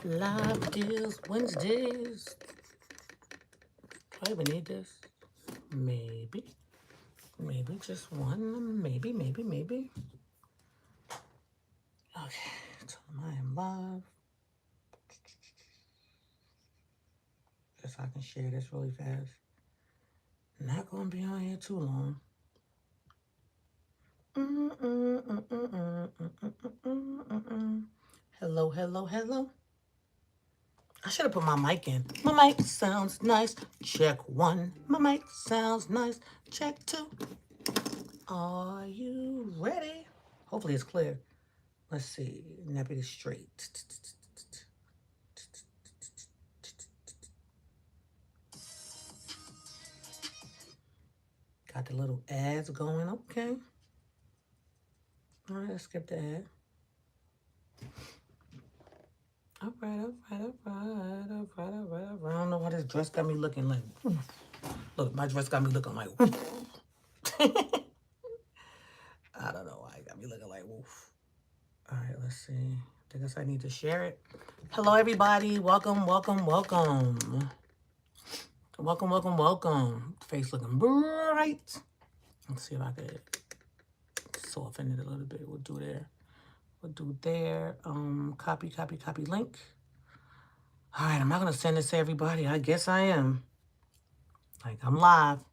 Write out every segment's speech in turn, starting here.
Live deals Wednesdays. Do I even need this? Maybe. Maybe just one. Maybe. Okay, so I am live. Guess I can share this really fast. Not gonna be on here too long. Hello. I should have put my mic in. My mic sounds nice. Check one. My mic sounds nice. Check two. Are you ready? Hopefully it's clear. Let's see. Nappy is straight. Got the little ads going. Okay. All right, let's skip the ad. All right. I don't know why this dress got me looking like. Look, my dress got me looking like. I don't know why it got me looking like woof. All right, let's see. I guess I need to share it. Hello, everybody. Welcome. Face looking bright. Let's see if I could soften it a little bit. We'll do there. Copy link. All right, I'm not going to send this to everybody. I guess I am. Like, I'm live.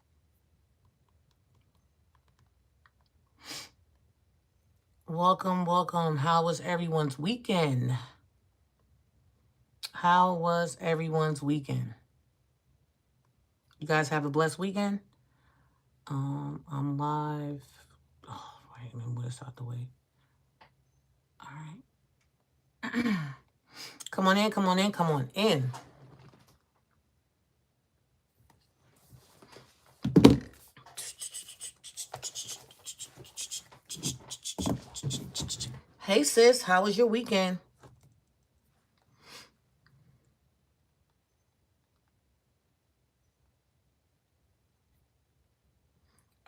Welcome. How was everyone's weekend? You guys have a blessed weekend? I'm live. Oh, wait, let me move this out the way. All right. Come on in. Hey, sis, how was your weekend?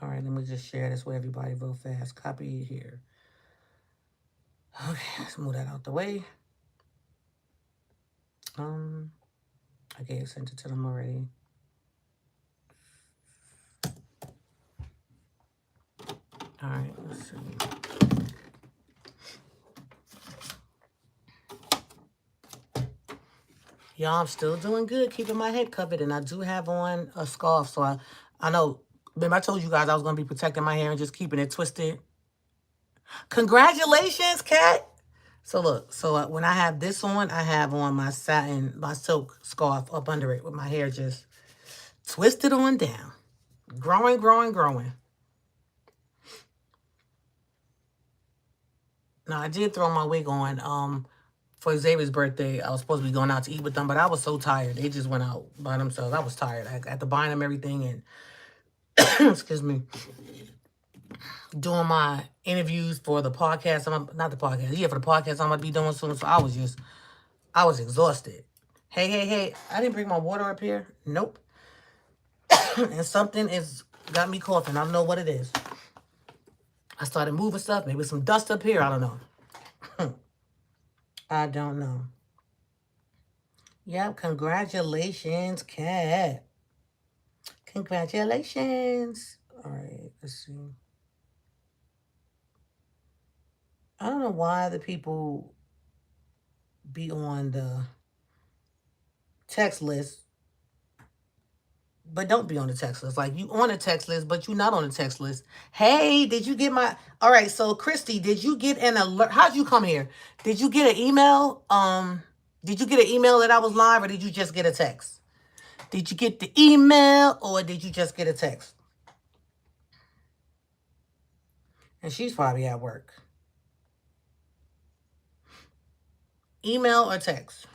All right, let me just share this with everybody real fast. Copy it here. Okay, let's move that out the way. I sent it to them already. All right, let's see. Y'all, I'm still doing good, keeping my head covered, and I do have on a scarf, so I know. Remember, I told you guys I was going to be protecting my hair and just keeping it twisted. Congratulations, Kat. So look, when I have this on, I have on my silk scarf up under it with my hair just twisted on down. Growing. Now, I did throw my wig on for Xavier's birthday. I was supposed to be going out to eat with them, but I was so tired. They just went out by themselves. I was tired. I had to buy them everything and, excuse me, doing my interviews for the podcast. For the podcast I'm about to be doing soon. So I was exhausted. Hey. I didn't bring my water up here. Nope. And something got me coughing. I don't know what it is. I started moving stuff. Maybe some dust up here. I don't know. I don't know. Yep. Congratulations, Kat. Congratulations. All right. Let's see. I don't know why the people be on the text list, but don't be on the text list. Like, you on a text list, but you not on the text list. Hey, did you get my... All right, so, Christy, did you get an alert? How'd you come here? Did you get an email? Did you get an email that I was live, or did you just get a text? Did you get the email, or did you just get a text? And she's probably at work. Email or text?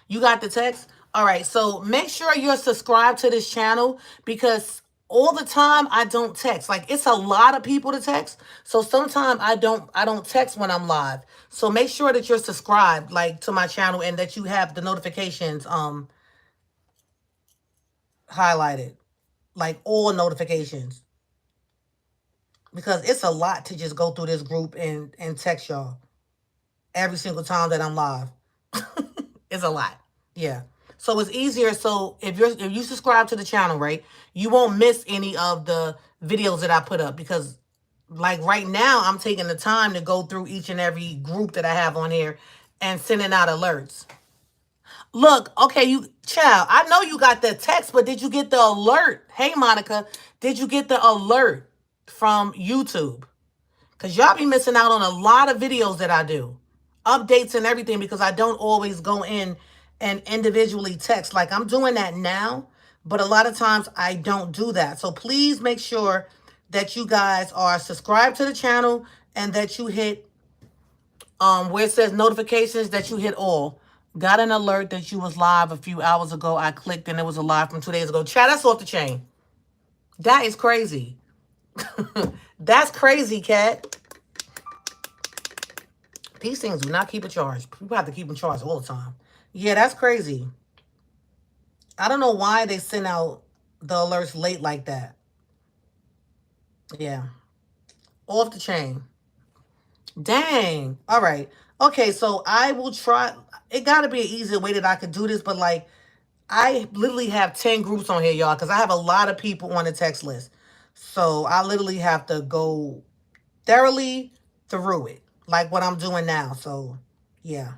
You got the text? All right, so make sure you're subscribed to this channel, because all the time I don't text. Like, it's a lot of people to text. So sometimes I don't text when I'm live. So make sure that you're subscribed, like, to my channel, and that you have the notifications highlighted. Like, all notifications. Because it's a lot to just go through this group and text y'all every single time that I'm live. It's a lot. Yeah. So it's easier. So if you subscribe to the channel, right, you won't miss any of the videos that I put up, because like right now I'm taking the time to go through each and every group that I have on here and sending out alerts. Look, okay, you child, I know you got the text, but did you get the alert? Hey Monica, did you get the alert from YouTube? Because y'all be missing out on a lot of videos that I do. Updates and everything, because I don't always go in and individually text. Like I'm doing that now, but a lot of times I don't do that. So please make sure that you guys are subscribed to the channel and that you hit where it says notifications, that you hit all. Got an alert that you was live a few hours ago. I clicked and it was a live from 2 days ago. Chat, that's off the chain. That is crazy. That's crazy, Cat. These things do not keep a charge. People have to keep them charged all the time. Yeah, that's crazy. I don't know why they send out the alerts late like that. Yeah. Off the chain. Dang. All right. Okay, so I will try. It got to be an easier way that I could do this, but like, I literally have 10 groups on here, y'all, because I have a lot of people on the text list. So I literally have to go thoroughly through it, like what I'm doing now. So yeah,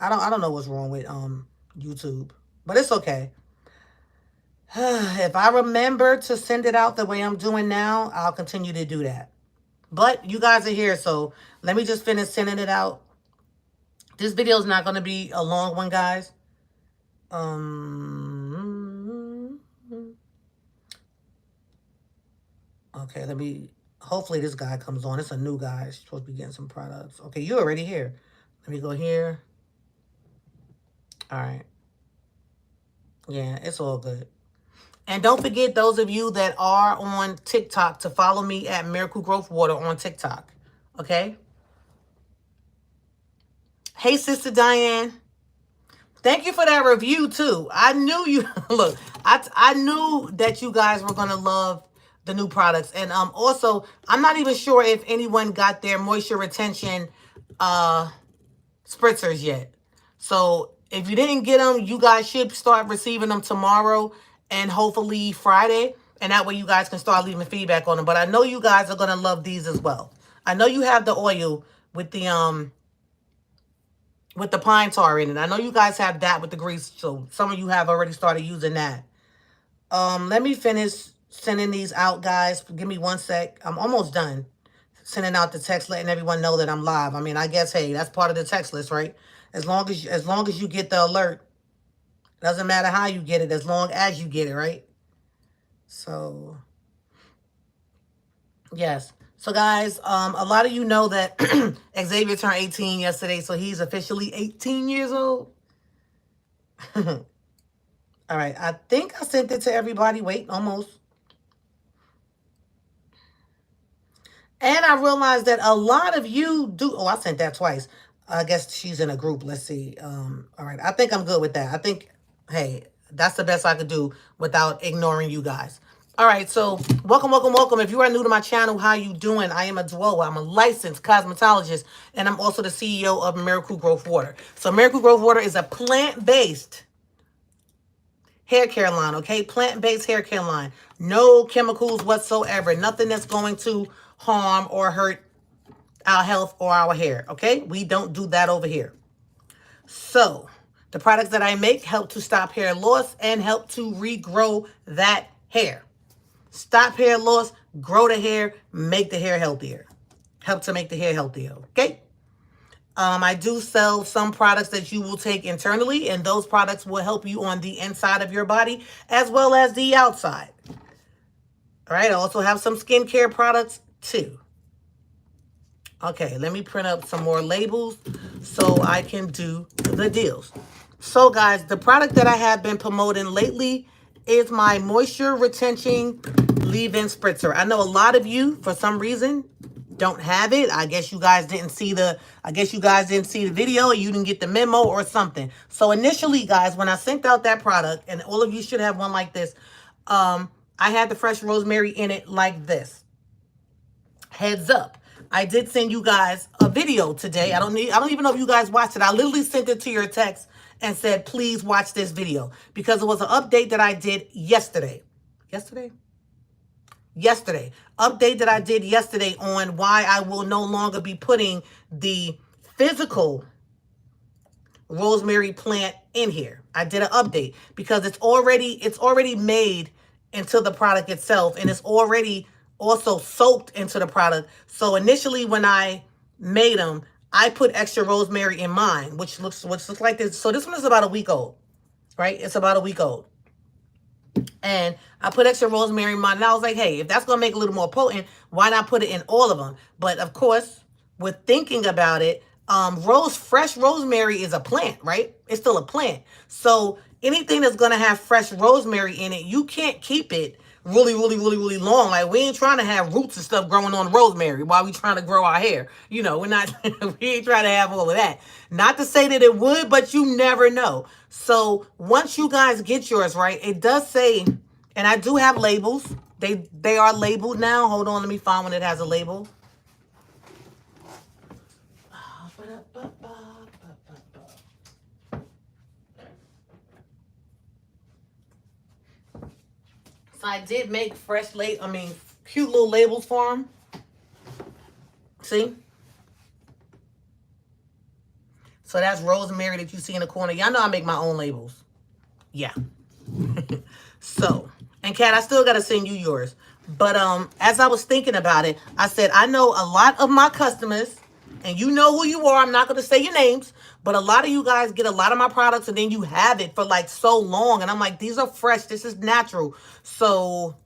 I don't know what's wrong with YouTube, but it's okay. If I remember to send it out the way I'm doing now, I'll continue to do that. But you guys are here, so let me just finish sending it out. This video is not going to be a long one, guys. Okay, let me, hopefully this guy comes on. It's a new guy. He's supposed to be getting some products. Okay, you're already here. Let me go here. All right. Yeah, it's all good. And don't forget, those of you that are on TikTok, to follow me at Miracle Growth Water on TikTok. Okay? Hey, Sister Diane. Thank you for that review, too. I knew you... Look, I knew that you guys were going to love the new products. And also, I'm not even sure if anyone got their moisture retention spritzers yet. So if you didn't get them, you guys should start receiving them tomorrow and hopefully Friday. And that way you guys can start leaving feedback on them. But I know you guys are going to love these as well. I know you have the oil with the pine tar in it. I know you guys have that with the grease. So some of you have already started using that. Let me finish sending these out, guys. Give me 1 sec. I'm almost done sending out the text, letting everyone know that I'm live. I mean, I guess, hey, that's part of the text list, right? As long as you get the alert, doesn't matter how you get it, as long as you get it, right? So, yes. So, guys, a lot of you know that Xavier turned 18 yesterday, so he's officially 18 years old. All right, I think I sent it to everybody. Wait, almost. And I realized that a lot of you do. Oh, I sent that twice. I guess she's in a group. Let's see. All right. I think I'm good with that. I think, hey, that's the best I could do without ignoring you guys. All right. So welcome, welcome, welcome. If you are new to my channel, how you doing? I am Adwoa. I'm a licensed cosmetologist, and I'm also the CEO of Miracle Growth Water. So Miracle Growth Water is a plant-based hair care line, okay? Plant-based hair care line. No chemicals whatsoever. Nothing that's going to harm or hurt our health or our hair, okay? We don't do that over here. So, the products that I make help to stop hair loss and help to regrow that hair. Stop hair loss, grow the hair, make the hair healthier. Help to make the hair healthier, okay? I do sell some products that you will take internally, and those products will help you on the inside of your body as well as the outside. All right, I also have some skincare products too. Okay, let me print up some more labels so I can do the deals. So, guys, the product that I have been promoting lately is my Moisture Retention Leave-In Spritzer. I know a lot of you, for some reason, don't have it. I guess you guys didn't see the video, or you didn't get the memo or something. So initially, guys, when I sent out that product, and all of you should have one like this, I had the fresh rosemary in it like this. Heads up. I did send you guys a video today. I don't even know if you guys watched it. I literally sent it to your text and said, please watch this video, because it was an update that I did yesterday. Yesterday. Update that I did yesterday on why I will no longer be putting the physical rosemary plant in here. I did an update because it's already made into the product itself, and it's already also soaked into the product. So initially when I made them, I put extra rosemary in mine, which looks like this. So this one is about a week old, right? It's about a week old. And I put extra rosemary in mine, and I was like, hey, if that's going to make it a little more potent, why not put it in all of them? But of course, with thinking about it, fresh rosemary is a plant, right? It's still a plant. So anything that's going to have fresh rosemary in it, you can't keep it really long. Like, we ain't trying to have roots and stuff growing on rosemary while we trying to grow our hair. You know, we're not, we ain't trying to have all of that. Not to say that it would, but you never know. So once you guys get yours, right, it does say, and I do have labels. They are labeled now. Hold on, let me find one that has a label. So I did make cute little labels for them. See? So that's rosemary that you see in the corner. Y'all know I make my own labels. Yeah. So, and Kat, I still got to send you yours. But as I was thinking about it, I said, I know a lot of my customers, and you know who you are. I'm not going to say your names, but a lot of you guys get a lot of my products, and then you have it for like so long. And I'm like, these are fresh. This is natural. So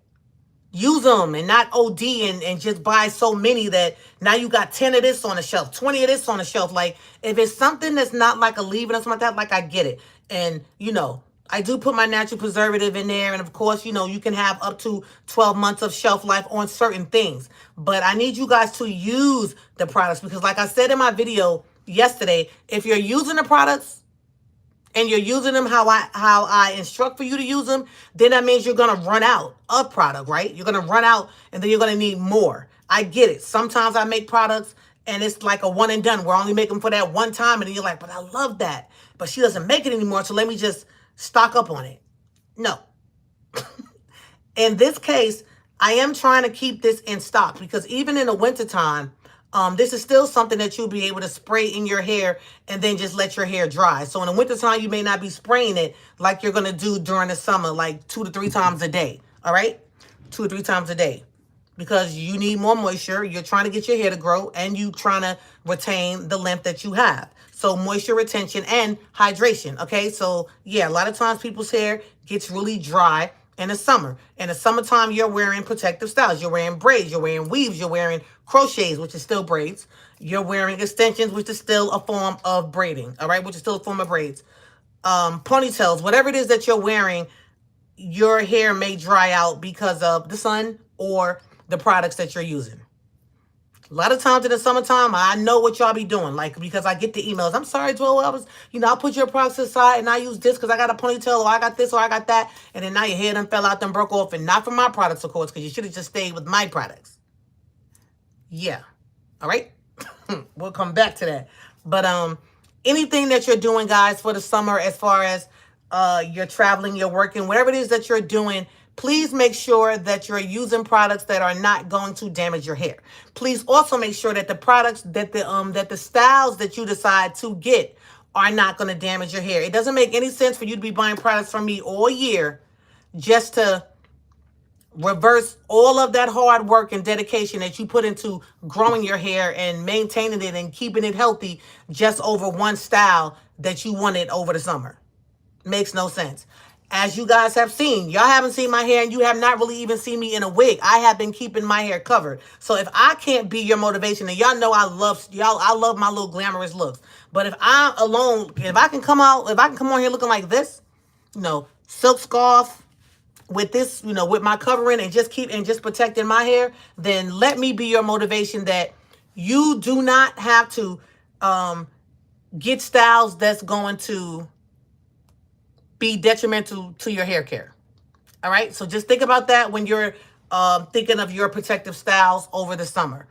use them and not OD and just buy so many that now you got 10 of this on the shelf, 20 of this on the shelf. Like, if it's something that's not like a leave-in or something like that, like, I get it. And, you know, I do put my natural preservative in there. And of course, you know, you can have up to 12 months of shelf life on certain things. But I need you guys to use the products, because like I said in my video yesterday, if you're using the products and you're using them how I instruct for you to use them, then that means you're going to run out of product, right? You're going to run out, and then you're going to need more. I get it. Sometimes I make products and it's like a one and done. We're only making them for that one time, and then you're like, but I love that. But she doesn't make it anymore, so let me just stock up on it. No. In this case, I am trying to keep this in stock, because even in the wintertime, this is still something that you'll be able to spray in your hair and then just let your hair dry. So in the wintertime, you may not be spraying it like you're going to do during the summer, like 2 to 3 times a day. All right? 2 or 3 times a day. Because you need more moisture. You're trying to get your hair to grow, and you trying to retain the length that you have. So moisture retention and hydration. Okay? So yeah, a lot of times people's hair gets really dry in the summer. In the summertime, you're wearing protective styles. You're wearing braids. You're wearing weaves. You're wearing crochets, which is still braids. You're wearing extensions, which is still a form of braiding. All right? Which is still a form of braids. Ponytails, whatever it is that you're wearing, your hair may dry out because of the sun or the products that you're using. A lot of times in the summertime, I know what y'all be doing, like, because I get the emails. I'm sorry, Joel, I'll put your products aside and I use this because I got a ponytail, or I got this, or I got that. And then now your hair done fell out, done broke off. And not from my products, of course, because you should have just stayed with my products. Yeah. All right? We'll come back to that. But anything that you're doing, guys, for the summer, as far as you're traveling, you're working, whatever it is that you're doing, please make sure that you're using products that are not going to damage your hair. Please also make sure that the products, that the styles that you decide to get are not going to damage your hair. It doesn't make any sense for you to be buying products from me all year just to reverse all of that hard work and dedication that you put into growing your hair and maintaining it and keeping it healthy just over one style that you wanted over the summer. Makes no sense. As you guys have seen, y'all haven't seen my hair, and you have not really even seen me in a wig. I have been keeping my hair covered. So if I can't be your motivation, and y'all know I love my little glamorous looks. But if I can come on here looking like this, silk scarf with this, with my covering, and just protecting my hair, then let me be your motivation that you do not have to get styles that's going to be detrimental to your hair care. All right? So just think about that when you're thinking of your protective styles over the summer.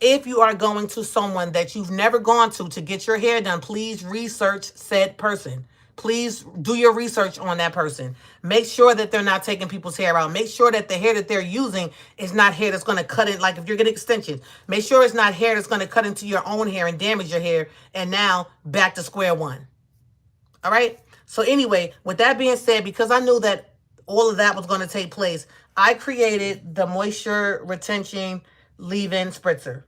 if you are going to someone that you've never gone to get your hair done, please research said person. Please do your research on that person. Make sure that they're not taking people's hair out. Make sure that the hair that they're using is not hair that's going to cut in. Like if you're getting extensions, make sure it's not hair that's going to cut into your own hair and damage your hair. And now back to square one. All right. So anyway, with that being said, because I knew that all of that was going to take place, I created the moisture retention leave-in spritzer.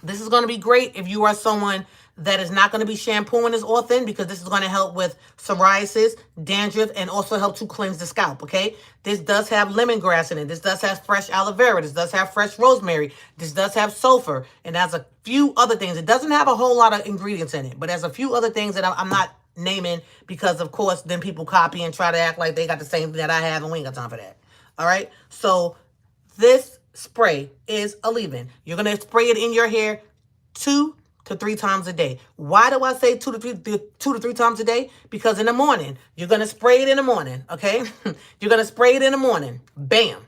This is going to be great if you are someone that is not going to be shampooing as often, because this is going to help with psoriasis, dandruff, and also help to cleanse the scalp, okay? This does have lemongrass in it. This does have fresh aloe vera. This does have fresh rosemary. This does have sulfur, and has a few other things. It doesn't have a whole lot of ingredients in it, but there's a few other things that I'm not naming because, of course, then people copy and try to act like they got the same thing that I have, and we ain't got time for that, all right? So this spray is a leave-in. You're going to spray it in your hair 2 to 3 times a day. Why do I say 2 to 3 times a day? Because in the morning, you're going to spray it in the morning, okay? You're going to spray it in the morning. Bam.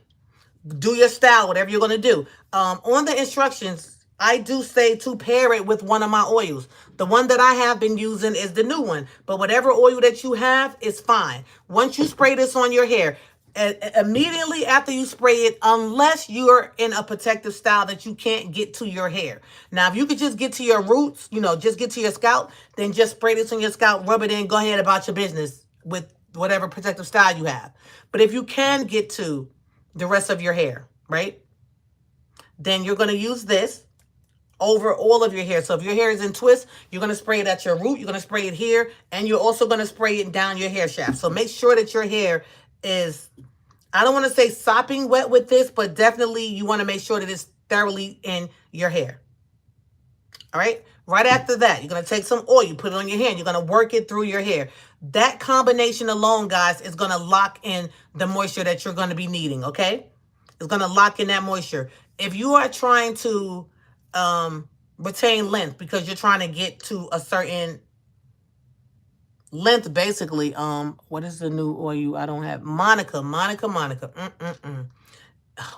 Do your style, whatever you're going to do. On the instructions, I do say to pair it with one of my oils. The one that I have been using is the new one, but whatever oil that you have is fine. Once you spray this on your hair, immediately after you spray it, unless you're in a protective style that you can't get to your hair. Now, if you could just get to your roots, just get to your scalp, then just spray this on your scalp, rub it in, go ahead about your business with whatever protective style you have. But if you can get to the rest of your hair, right, then you're going to use this over all of your hair. So if your hair is in twists, you're going to spray it at your root, you're going to spray it here, and you're also going to spray it down your hair shaft. So make sure that your hair is, I don't want to say sopping wet with this, but definitely you want to make sure that it's thoroughly in your hair. All right. Right after that, you're going to take some oil, you put it on your hand, you're going to work it through your hair. That combination alone, guys, is going to lock in the moisture that you're going to be needing. Okay. It's going to lock in that moisture. If you are trying to retain length because you're trying to get to a certain length, basically, what is the new oil? I don't have Monica.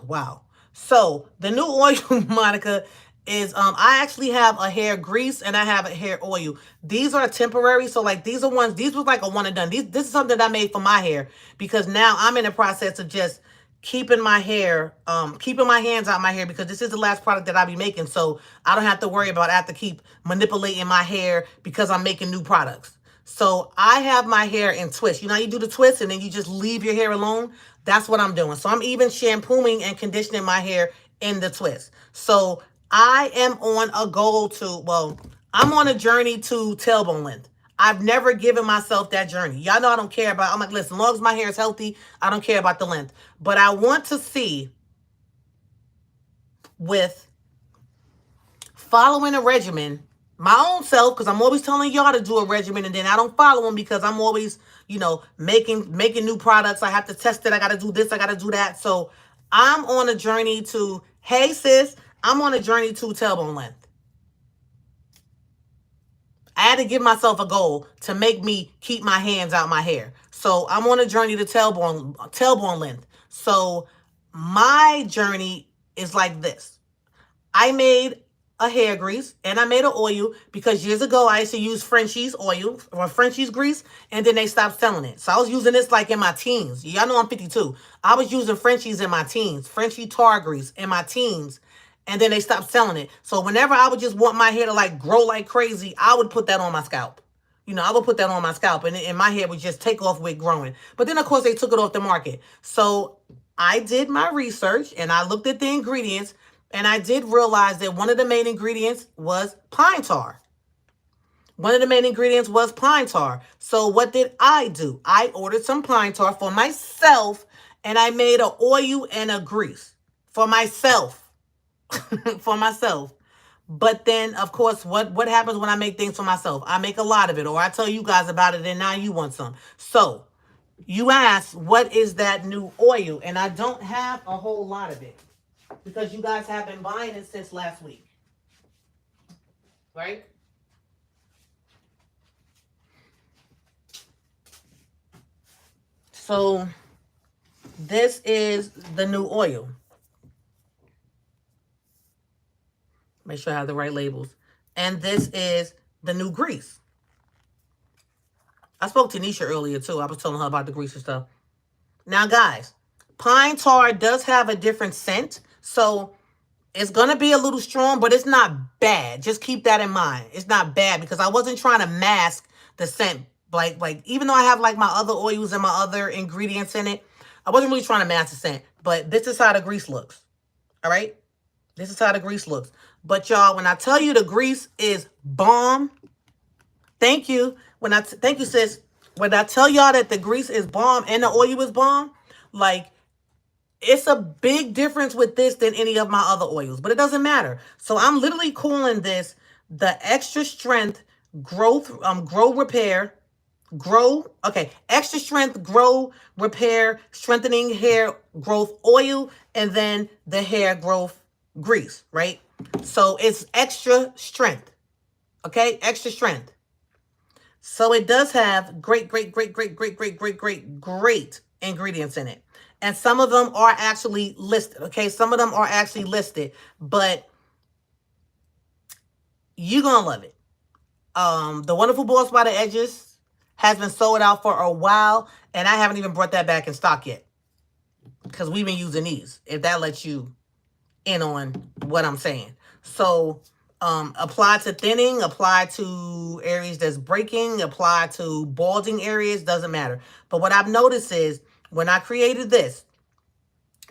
Wow. So the new oil, Monica, is I actually have a hair grease and I have a hair oil. These are temporary, so like these was like a one and done. This is something that I made for my hair because now I'm in the process of just keeping my hair, keeping my hands out my hair, because this is the last product that I'll be making. So I don't have to worry about, I have to keep manipulating my hair because I'm making new products. So I have my hair in twists. You do the twist and then you just leave your hair alone. That's what I'm doing. So I'm even shampooing and conditioning my hair in the twist. So I am on a goal I'm on a journey to tailbone length. I've never given myself that journey. Y'all know I don't care about, I'm like, listen, as long as my hair is healthy, I don't care about the length. But I want to see with following a regimen, my own self, because I'm always telling y'all to do a regimen and then I don't follow them because I'm always, making new products. I have to test it. I got to do this. I got to do that. So I'm on a journey to, hey sis, I'm on a journey to tailbone length. I had to give myself a goal to make me keep my hands out my hair. So I'm on a journey to tailbone length. So my journey is like this. I made a hair grease and I made an oil because years ago I used to use Frenchie's oil or Frenchie's grease and then they stopped selling it. So I was using this like in my teens. Y'all know I'm 52. I was using Frenchie's in my teens, Frenchie tar grease in my teens, and then they stopped selling it. So whenever I would just want my hair to like grow like crazy, I would put that on my scalp. I would put that on my scalp and my hair would just take off with growing. But then of course they took it off the market. So I did my research and I looked at the ingredients. And I did realize that one of the main ingredients was pine tar. So what did I do? I ordered some pine tar for myself and I made an oil and a grease for myself. But then, of course, what happens when I make things for myself? I make a lot of it, or I tell you guys about it and now you want some. So you ask, what is that new oil? And I don't have a whole lot of it, because you guys have been buying it since last week. Right? So this is the new oil. Make sure I have the right labels. And this is the new grease. I spoke to Nisha earlier too. I was telling her about the grease and stuff. Now, guys, pine tar does have a different scent. So it's going to be a little strong, but it's not bad. Just keep that in mind. It's not bad because I wasn't trying to mask the scent. Like even though I have like my other oils and my other ingredients in it, I wasn't really trying to mask the scent. But this is how the grease looks. All right? This is how the grease looks. But y'all, when I tell you the grease is bomb, thank you. Thank you, sis. When I tell y'all that the grease is bomb and the oil is bomb, like, it's a big difference with this than any of my other oils, but it doesn't matter. So I'm literally calling this the extra strength grow repair, extra strength grow repair strengthening hair growth oil, and then the hair growth grease, right? So it's extra strength, okay? Extra strength. So it does have great ingredients in it. And some of them are actually listed, okay? Some of them are actually listed, but you're going to love it. The Wonderful Boss by the Edges has been sold out for a while, and I haven't even brought that back in stock yet because we've been using these, if that lets you in on what I'm saying. So apply to thinning, apply to areas that's breaking, apply to balding areas, doesn't matter. But what I've noticed is when I created this,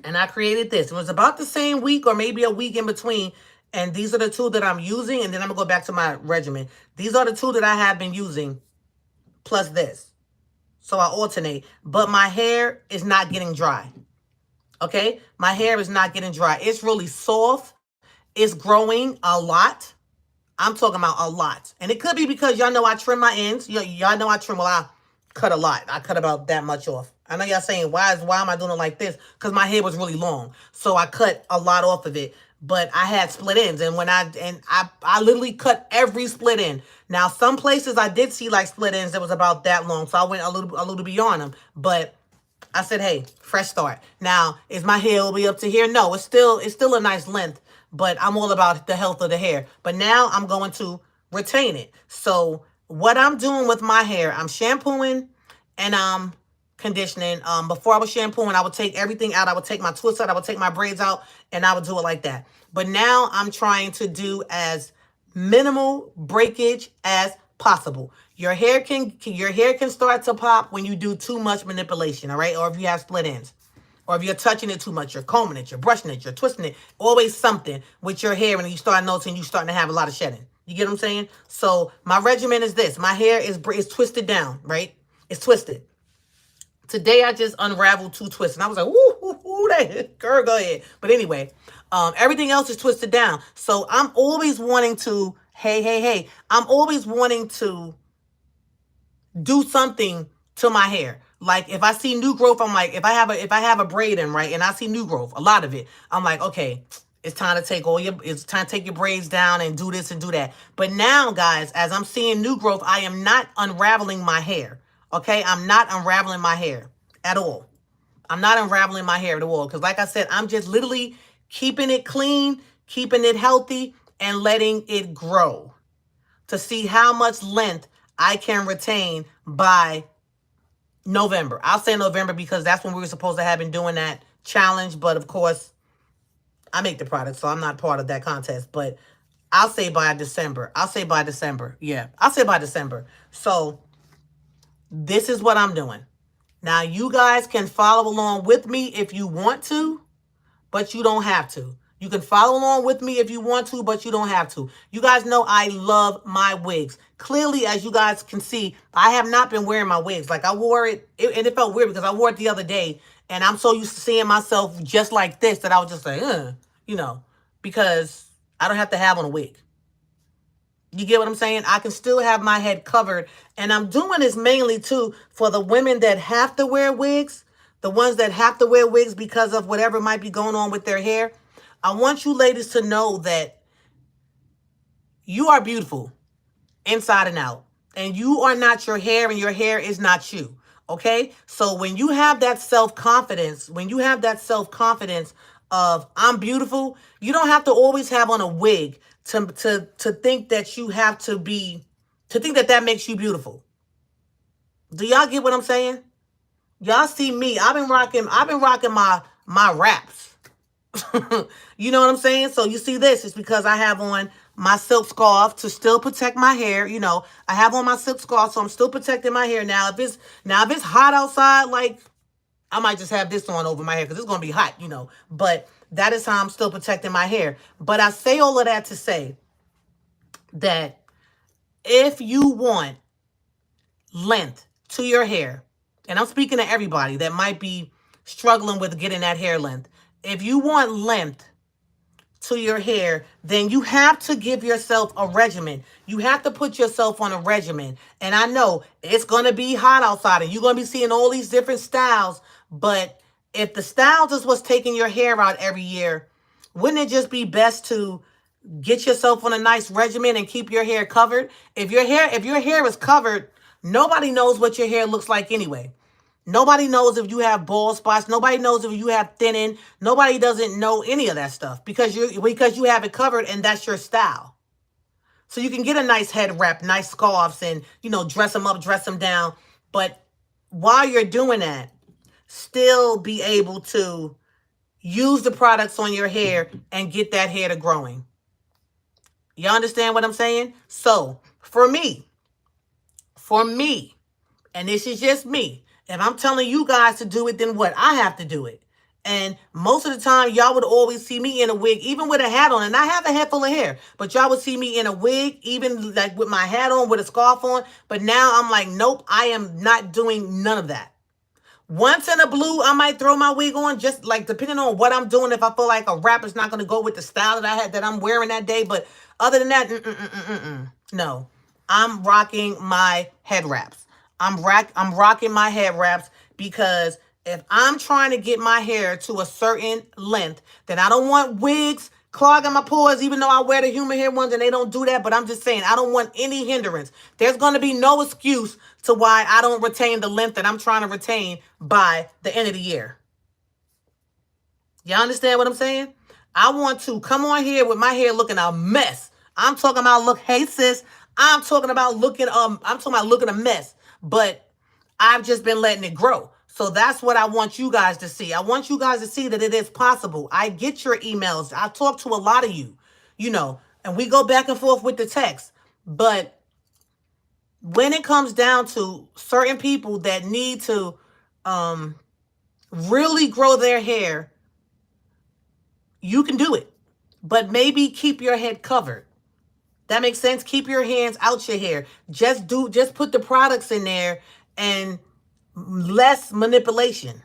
it was about the same week or maybe a week in between, and these are the two that I'm using, and then I'm going to go back to my regimen. These are the two that I have been using, plus this. So I alternate, but my hair is not getting dry. Okay? My hair is not getting dry. It's really soft. It's growing a lot. I'm talking about a lot. And it could be because y'all know I trim my ends. Y'all know I trim, well, I cut a lot. I cut about that much off. I know y'all saying, why am I doing it like this? Because my hair was really long. So I cut a lot off of it. But I had split ends. And I literally cut every split end. Now, some places I did see like split ends that was about that long. So I went a little beyond them. But I said, hey, fresh start. Now, is my hair will be up to here? No, it's still a nice length. But I'm all about the health of the hair. But now I'm going to retain it. So what I'm doing with my hair, I'm shampooing and I'm conditioning. Before I was shampooing, I would take everything out. I would take my twists out. I would take my braids out, and I would do it like that. But now I'm trying to do as minimal breakage as possible. Your hair can start to pop when you do too much manipulation, all right? Or if you have split ends. Or if you're touching it too much, you're combing it, you're brushing it, you're twisting it. Always something with your hair, and you start noticing you're starting to have a lot of shedding. You get what I'm saying? So my regimen is this. My hair is twisted down, right? It's twisted. Today I just unraveled 2 twists, and I was like, woo, that girl, go ahead. But anyway, everything else is twisted down. So I'm always wanting to, hey, I'm always wanting to do something to my hair. Like if I see new growth, I'm like, if I have a braid in, right, and I see new growth, a lot of it, I'm like, okay, it's time to take your braids down and do this and do that. But now, guys, as I'm seeing new growth, I am not unraveling my hair. Okay, I'm not unraveling my hair at all. I'm not unraveling my hair at all because, like I said, I'm just literally keeping it clean, keeping it healthy, and letting it grow to see how much length I can retain by November. I'll say November because that's when we were supposed to have been doing that challenge. But of course, I make the product, so I'm not part of that contest. But I'll say by December. Yeah, I'll say by December. So this is what I'm doing. Now, you guys can follow along with me if you want to, but you don't have to. You can follow along with me if you want to, but you don't have to. You guys know I love my wigs. Clearly, as you guys can see, I have not been wearing my wigs. Like I wore it, and it felt weird because I wore it the other day, and I'm so used to seeing myself just like this that I was just like, because I don't have to have on a wig. You get what I'm saying? I can still have my head covered. And I'm doing this mainly, too, for the women that have to wear wigs. The ones that have to wear wigs because of whatever might be going on with their hair. I want you ladies to know that you are beautiful inside and out. And you are not your hair, and your hair is not you. Okay? So when you have that self-confidence, of I'm beautiful, you don't have to always have on a wig to think that you have to be, to think that that makes you beautiful. Do y'all get what I'm saying? Y'all see me. I've been rocking my wraps. You know what I'm saying? So you see this, it's because I have on my silk scarf to still protect my hair. You know, I have on my silk scarf, so I'm still protecting my hair. If it's hot outside, like I might just have this on over my hair because it's gonna be hot, you know. But that is how I'm still protecting my hair. But I say all of that to say that if you want length to your hair, and I'm speaking to everybody that might be struggling with getting that hair length. If you want length to your hair, then you have to give yourself a regimen. You have to put yourself on a regimen. And I know it's going to be hot outside and you're going to be seeing all these different styles. But if the styles is what's taking your hair out every year, wouldn't it just be best to get yourself on a nice regimen and keep your hair covered? If your hair is covered, nobody knows what your hair looks like anyway. Nobody knows if you have bald spots. Nobody knows if you have thinning. Nobody doesn't know any of that stuff because you have it covered and that's your style. So you can get a nice head wrap, nice scarves, and dress them up, dress them down. But while you're doing that, still be able to use the products on your hair and get that hair to growing. You understand what I'm saying? So for me, and this is just me, if I'm telling you guys to do it, then what? I have to do it. And most of the time, y'all would always see me in a wig, even with a hat on. And I have a head full of hair, but y'all would see me in a wig, even like with my hat on, with a scarf on. But now I'm like, nope, I am not doing none of that. Once in a blue, I might throw my wig on, just like depending on what I'm doing. If I feel like a wrap is not going to go with the style that I'm wearing that day. But other than that, no. I'm rocking my head wraps. I'm rocking my head wraps because if I'm trying to get my hair to a certain length, then I don't want wigs clogging my pores, even though I wear the human hair ones and they don't do that. But I'm just saying, I don't want any hindrance. There's going to be no excuse to why I don't retain the length that I'm trying to retain by the end of the year. Y'all understand what I'm saying? I want to come on here with my hair looking a mess. I'm talking about hey sis, I'm talking about looking a mess. But I've just been letting it grow. So that's what I want you guys to see. I want you guys to see that it is possible. I get your emails. I talk to a lot of you, and we go back and forth with the text. But when it comes down to certain people that need to really grow their hair, you can do it. But maybe keep your head covered. That makes sense? Keep your hands out your hair. Just put the products in there and less manipulation.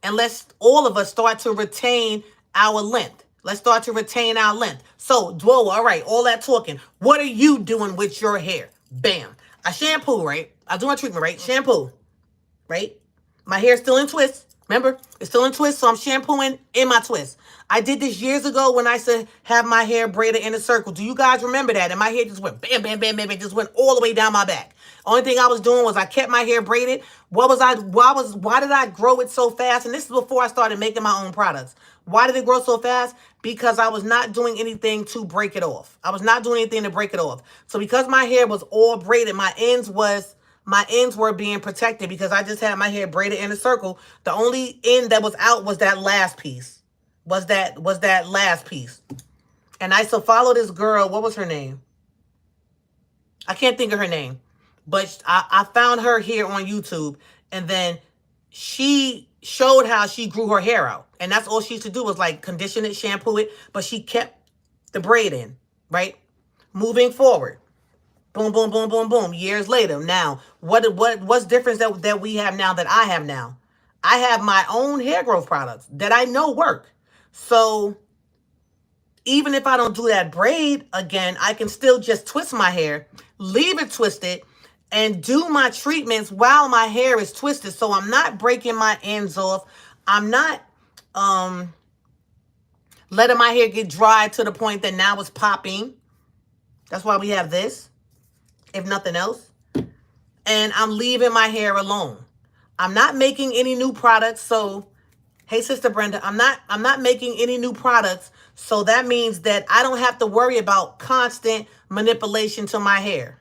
And let's all of us start to retain our length. Let's start to retain our length. So, Dwo, all right, all that talking. What are you doing with your hair? Bam. I shampoo, right? I do my treatment, right? Shampoo, right? My hair's still in twists. Remember, it's still in twists, so I'm shampooing in my twist. I did this years ago when I used to have my hair braided in a circle. Do you guys remember that? And my hair just went bam, bam, bam, bam, it just went all the way down my back. Only thing I was doing was I kept my hair braided. Why did I grow it so fast? And this is before I started making my own products. Why did it grow so fast? Because I was not doing anything to break it off. I was not doing anything to break it off. So because my hair was all braided, my ends were being protected because I just had my hair braided in a circle. The only end that was out was that last piece. Was that last piece. And I used to follow this girl. What was her name? I can't think of her name. But I found her here on YouTube. And then she showed how she grew her hair out. And that's all she used to do was like condition it, shampoo it. But she kept the braid in, right? Moving forward. Boom, boom, boom, boom, boom. Years later. Now, what's difference that we have now that I have now? I have my own hair growth products that I know work. So even if I don't do that braid again, I can still just twist my hair, leave it twisted, and do my treatments while my hair is twisted. So I'm not breaking my ends off. I'm not letting my hair get dry to the point that now it's popping. That's why we have this, if nothing else. And I'm leaving my hair alone. I'm not making any new products. So Hey, Sister Brenda, I'm not making any new products, so that means that I don't have to worry about constant manipulation to my hair.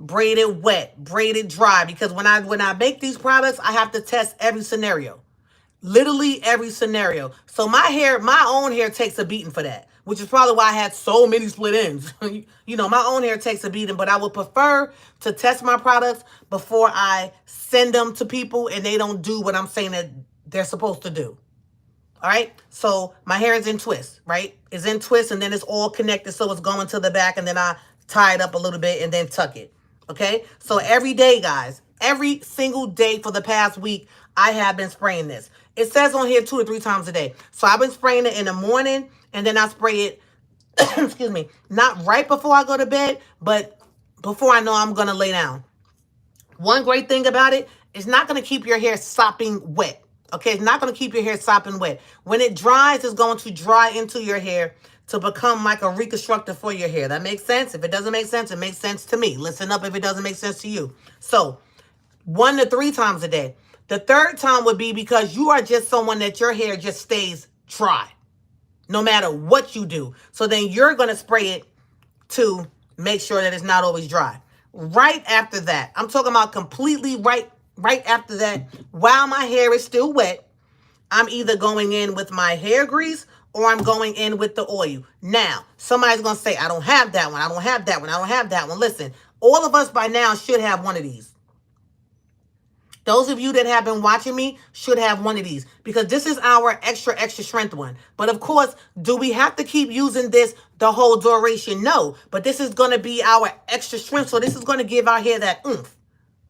Braid it wet, braid it dry, because when I make these products, I have to test every scenario. Literally every scenario. So my own hair takes a beating for that, which is probably why I had so many split ends. You know, my own hair takes a beating, but I would prefer to test my products before I send them to people and they don't do what I'm saying that they're supposed to do. All right. So my hair is in twist, right? It's in twist and then it's all connected. So it's going to the back and then I tie it up a little bit and then tuck it. Okay. So every day, guys, every single day for the past week, I have been spraying this. It says on here 2 to 3 times a day. So I've been spraying it in the morning and then I spray it, excuse me, not right before I go to bed, but before I know I'm going to lay down. One great thing about it, it's not going to keep your hair sopping wet. Okay, it's not going to keep your hair sopping wet. When it dries, it's going to dry into your hair to become like a reconstructor for your hair. That makes sense? If it doesn't make sense, it makes sense to me. Listen up if it doesn't make sense to you. So 1 to 3 times a day. The third time would be because you are just someone that your hair just stays dry no matter what you do. So then you're going to spray it to make sure that it's not always dry. Right after that, I'm talking about completely right after that, while my hair is still wet, I'm either going in with my hair grease or I'm going in with the oil. Now, somebody's going to say, I don't have that one. I don't have that one. I don't have that one. Listen, all of us by now should have one of these. Those of you that have been watching me should have one of these because this is our extra strength one. But of course, do we have to keep using this the whole duration? No, but this is going to be our extra strength. So this is going to give our hair that oomph.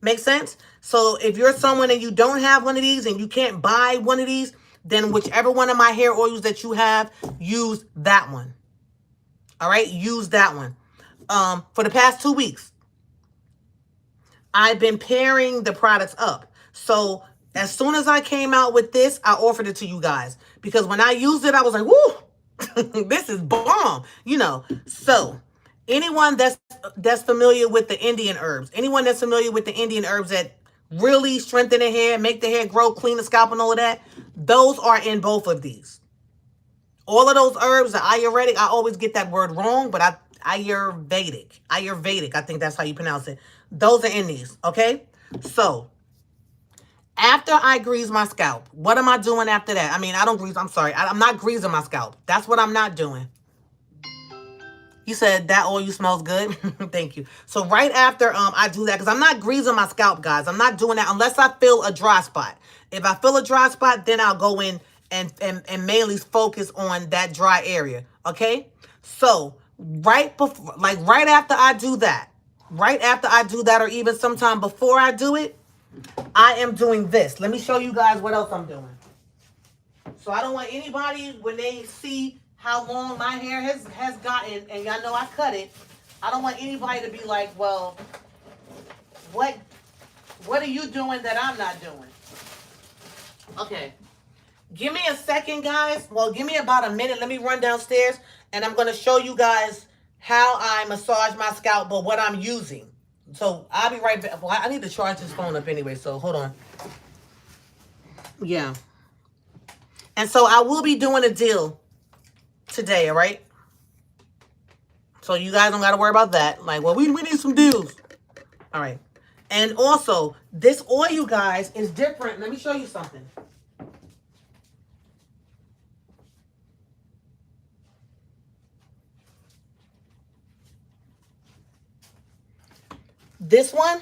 Make sense? So if you're someone and you don't have one of these and you can't buy one of these, then whichever one of my hair oils that you have, use that one. All right? Use that one. For the past 2 weeks, I've been pairing the products up. So as soon as I came out with this, I offered it to you guys. Because when I used it, I was like, woo, this is bomb. You know, so anyone that's familiar with the Indian herbs, anyone that's familiar with the Indian herbs that really strengthen the hair, make the hair grow, clean the scalp and all of that, those are in both of these. All of those herbs, the Ayurvedic, I always get that word wrong, but Ayurvedic, I think that's how you pronounce it. Those are in these, okay? So, after I grease my scalp, what am I doing after that? I mean, I don't grease, I'm sorry. I'm not greasing my scalp. That's what I'm not doing. You said that oil smells good. Thank you. So right after I do that, because I'm not greasing my scalp, guys. I'm not doing that unless I feel a dry spot. If I feel a dry spot, then I'll go in and mainly focus on that dry area. Okay? So right before, like right after I do that, or even sometime before I do it, I am doing this. Let me show you guys what else I'm doing. So I don't want anybody, when they see how long my hair has gotten, and y'all know I cut it, I don't want anybody to be like, well, what are you doing that I'm not doing? Okay. Give me a second, guys. Well, give me about a minute. Let me run downstairs, and I'm going to show you guys how I massage my scalp, but what I'm using. So I'll be right back. Well, I need to charge this phone up anyway, so hold on. Yeah. And so I will be doing a deal today, all right? So you guys don't got to worry about that. Like, well, we need some deals. All right. And also, this oil, guys, is different. Let me show you something. This one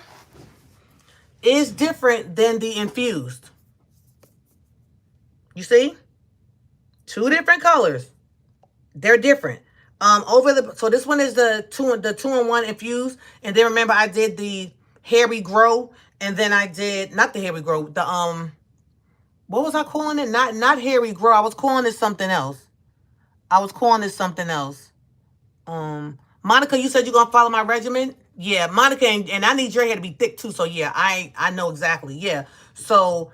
is different than the infused. You see? 2 different colors. They're different. So this one is the 2-in-1 infused, and then remember I did the Hairy Grow, and then I did not the Hairy Grow, the what was I calling it? Not Hairy Grow. I was calling it something else. Monica, you said you're gonna follow my regimen. Yeah, Monica, and I need your hair to be thick too. So yeah, I know exactly. Yeah. So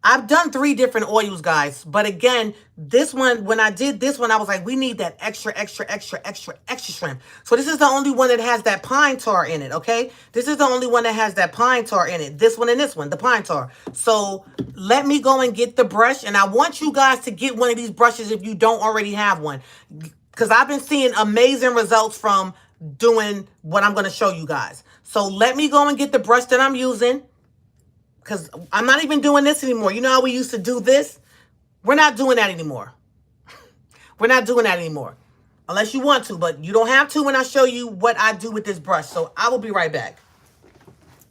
I've done 3 different oils, guys. But again, this one, when I did this one, I was like, we need that extra, extra, extra, extra, extra shrimp. So this is the only one that has that pine tar in it, okay? This is the only one that has that pine tar in it. This one and this one, the pine tar. So let me go and get the brush. And I want you guys to get one of these brushes if you don't already have one. Because I've been seeing amazing results from doing what I'm going to show you guys. So let me go and get the brush that I'm using. Because I'm not even doing this anymore. You know how we used to do this? We're not doing that anymore. We're not doing that anymore. Unless you want to, but you don't have to when I show you what I do with this brush. So I will be right back.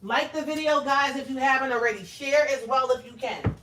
Like the video, guys, if you haven't already. Share as well if you can.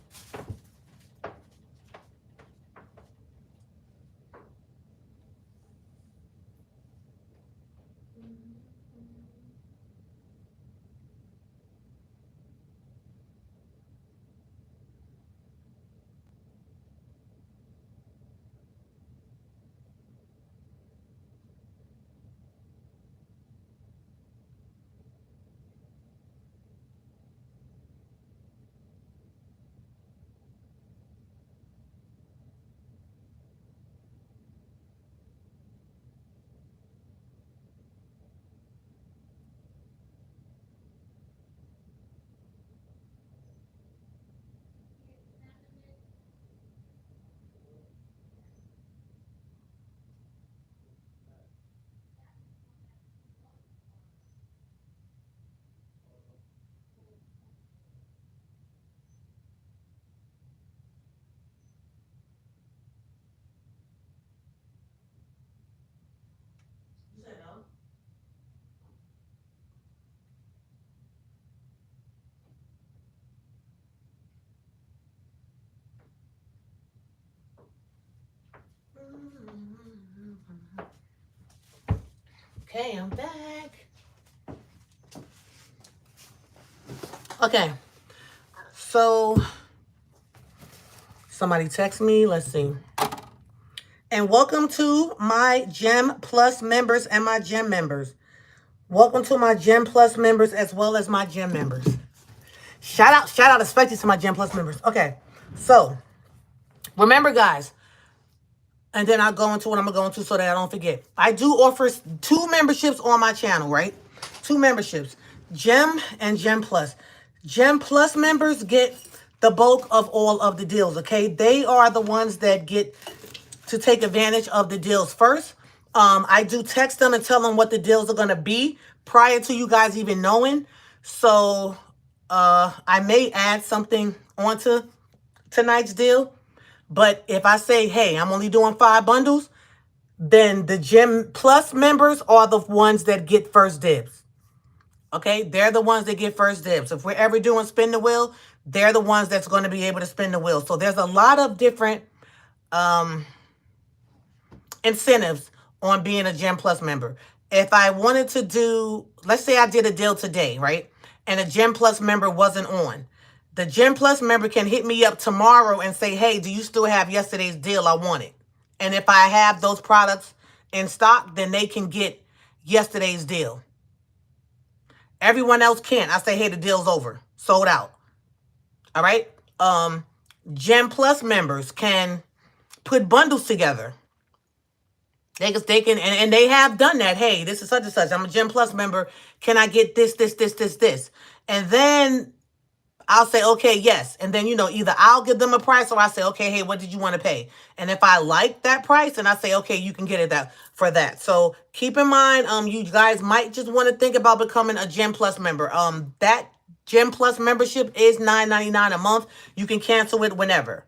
Okay, I'm back. Okay. So somebody text me. Let's see. And welcome to my Gem Plus members and my Gem members. Welcome to my Gem Plus members as well as my Gem members. Shout out especially to my Gem Plus members. Okay, so remember, guys, and then I'll go into what I'm going to go into so that I don't forget. I do offer 2 memberships on my channel, right? 2 memberships, Gem and Gem Plus. Gem Plus members get the bulk of all of the deals, okay? They are the ones that get to take advantage of the deals first. I do text them and tell them what the deals are going to be prior to you guys even knowing. So I may add something onto tonight's deal. But if I say, hey, I'm only doing 5 bundles, then the Gem Plus members are the ones that get first dibs. Okay? They're the ones that get first dibs. If we're ever doing spin the wheel, they're the ones that's going to be able to spin the wheel. So there's a lot of different incentives on being a Gem Plus member. If I wanted to do, let's say I did a deal today, right? And a Gem Plus member wasn't on. The Gem Plus member can hit me up tomorrow and say, hey, do you still have yesterday's deal? I want it. And if I have those products in stock, then they can get yesterday's deal. Everyone else can't. I say, hey, the deal's over. Sold out. All right? Gem Plus members can put bundles together. They can, and they have done that. Hey, this is such and such. I'm a Gem Plus member. Can I get this, this, this, this, this? And then I'll say, okay, yes. And then, either I'll give them a price or I say, okay, hey, what did you want to pay? And if I like that price, then I say, okay, you can get it for that. So keep in mind, you guys might just want to think about becoming a Gem Plus member. That Gem Plus membership is $9.99 a month. You can cancel it whenever.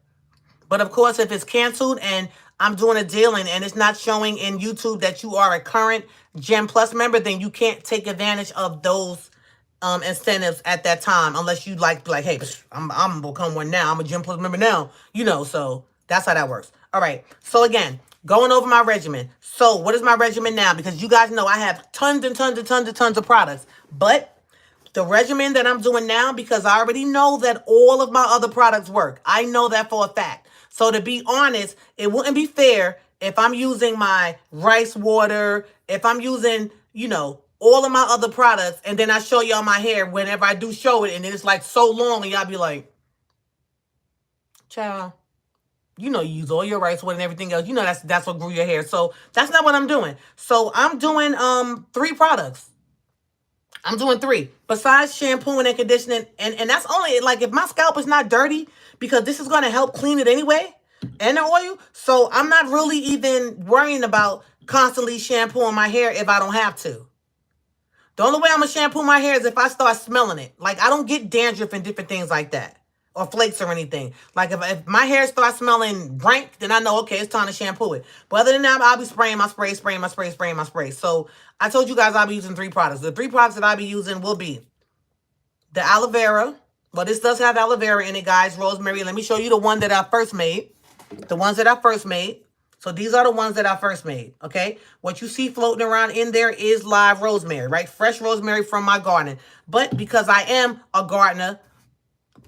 But of course, if it's canceled and I'm doing a deal and it's not showing in YouTube that you are a current Gem Plus member, then you can't take advantage of those incentives at that time unless you like, hey, I'm gonna become one now. I'm a Gem Plus member now, so that's how that works. All right. So again, going over my regimen. So what is my regimen now? Because you guys know I have tons and tons and tons and tons of products, but the regimen that I'm doing now, because I already know that all of my other products work. I know that for a fact. So to be honest, it wouldn't be fair if I'm using my rice water, if I'm using, all of my other products, and then I show y'all my hair whenever I do show it, and it's like so long, and y'all be like, Child, you know you use all your rice wood and everything else. You know that's what grew your hair. So that's not what I'm doing. So I'm doing 3 products. I'm doing 3. Besides shampooing and conditioning, and that's only like if my scalp is not dirty, because this is gonna help clean it anyway, and the oil. So I'm not really even worrying about constantly shampooing my hair if I don't have to. The only way I'm gonna shampoo my hair is if I start smelling it. Like I don't get dandruff and different things like that, or flakes or anything. Like if my hair starts smelling rank, then I know, okay, it's time to shampoo it. But other than that, I'll be spraying my spray, spraying my spray, spraying my spray. So I told you guys I'll be using 3 products. The 3 products that I'll be using will be the aloe vera. Well, this does have aloe vera in it, guys. Rosemary. Let me show you the one that I first made. The ones that I first made. So these are the ones that I first made, okay? What you see floating around in there is live rosemary, right? Fresh rosemary from my garden. But because I am a gardener,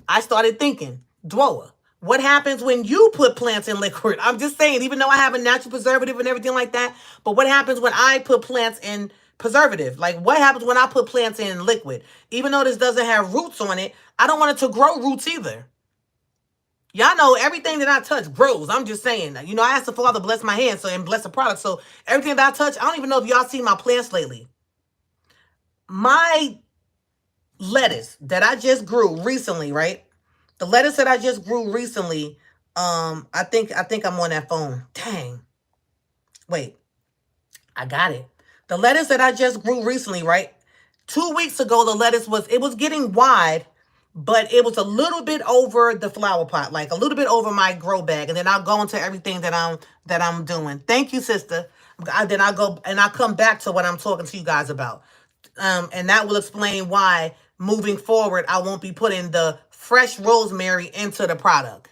I started thinking, Dwoa, what happens when you put plants in liquid? I'm just saying, even though I have a natural preservative and everything like that, but what happens when I put plants in preservative? Like, what happens when I put plants in liquid? Even though this doesn't have roots on it, I don't want it to grow roots either. Y'all know everything that I touch grows. I'm just saying. You know, I asked the Father bless my hands and bless the product. So everything that I touch, I don't even know if y'all seen my plants lately. My lettuce that I just grew recently, right? The lettuce that I just grew recently, I think I'm on that phone. Dang. Wait. I got it. The lettuce that I just grew recently, right? 2 weeks ago, the lettuce was getting wide, but it was a little bit over the flower pot, like a little bit over my grow bag. And then I'll go into everything that I'm doing. Thank you, sister. Then I'll go and I'll come back to what I'm talking to you guys about. And that will explain why moving forward, I won't be putting the fresh rosemary into the product.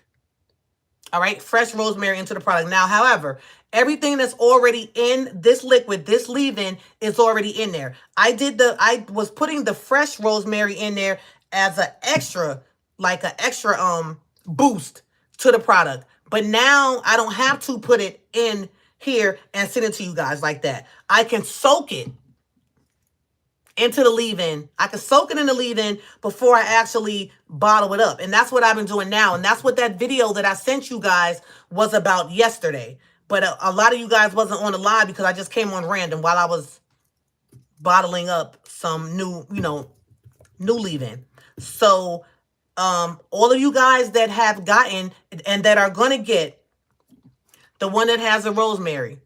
All right, fresh rosemary into the product. Now, however, everything that's already in this liquid, this leave-in, is already in there. I was putting the fresh rosemary in there as an extra, like an extra boost to the product. But now I don't have to put it in here and send it to you guys like that. I can soak it into the leave-in. I can soak it in the leave-in before I actually bottle it up. And that's what I've been doing now. And that's what that video that I sent you guys was about yesterday. But a lot of you guys wasn't on the live because I just came on random while I was bottling up some new leave-in. So all of you guys that have gotten and that are going to get the one that has the rosemary,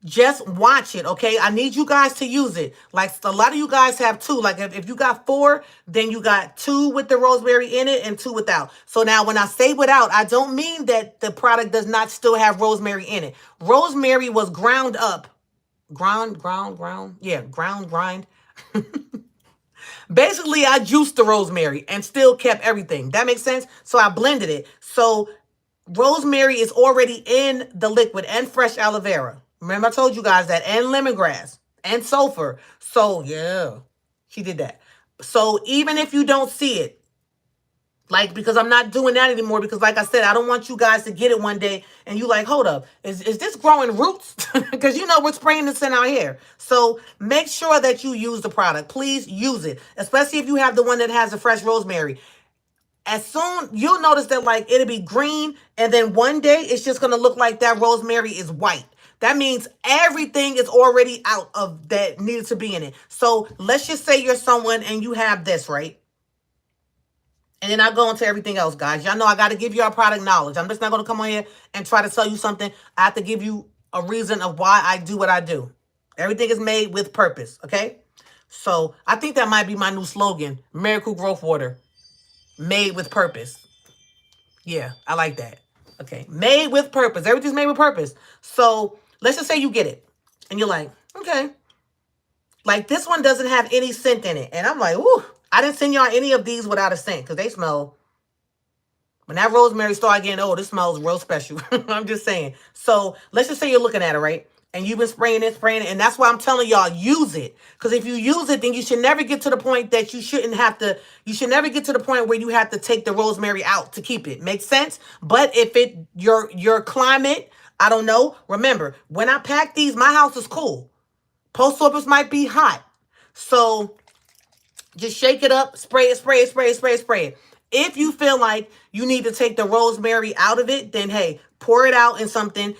just watch it, okay? I need you guys to use it. Like a lot of you guys have 2. Like if you got 4, then you got 2 with the rosemary in it and 2 without. So now when I say without, I don't mean that the product does not still have rosemary in it. Rosemary was ground up. Grind. Basically, I juiced the rosemary and still kept everything. That makes sense? So I blended it. So rosemary is already in the liquid and fresh aloe vera. Remember I told you guys that, and lemongrass and sulfur. So yeah, she did that. So even if you don't see it, like, because I'm not doing that anymore, because like I said, I don't want you guys to get it one day and you like, hold up, is this growing roots? Because you know we're spraying this in our hair. So make sure that you use the product. Please use it, especially if you have the one that has the fresh rosemary. As soon, you'll notice that like it'll be green, and then one day it's just going to look like that rosemary is white. That means everything is already out of that needed to be in it. So let's just say you're someone and you have this, right? And then I go into everything else, guys. Y'all know I got to give y'all product knowledge. I'm just not going to come on here and try to sell you something. I have to give you a reason of why I do what I do. Everything is made with purpose, okay? So I think that might be my new slogan, Miracle Growth Water. Made with purpose. Yeah, I like that. Okay, made with purpose. Everything's made with purpose. So let's just say you get it. And you're like, okay. Like this one doesn't have any scent in it. And I'm like, ooh, I didn't send y'all any of these without a scent because they smell. When that rosemary started getting, oh, this smells real special. I'm just saying. So let's just say you're looking at it, right? And you've been spraying it. And that's why I'm telling y'all, use it. Because if you use it, then you should never get to the point that you should never get to the point where you have to take the rosemary out to keep it. Makes sense? But if your climate, I don't know. Remember, when I pack these, my house is cool. Post office might be hot. So just shake it up, spray it, spray it, spray it, spray it, spray it. If you feel like you need to take the rosemary out of it, then hey, pour it out in something,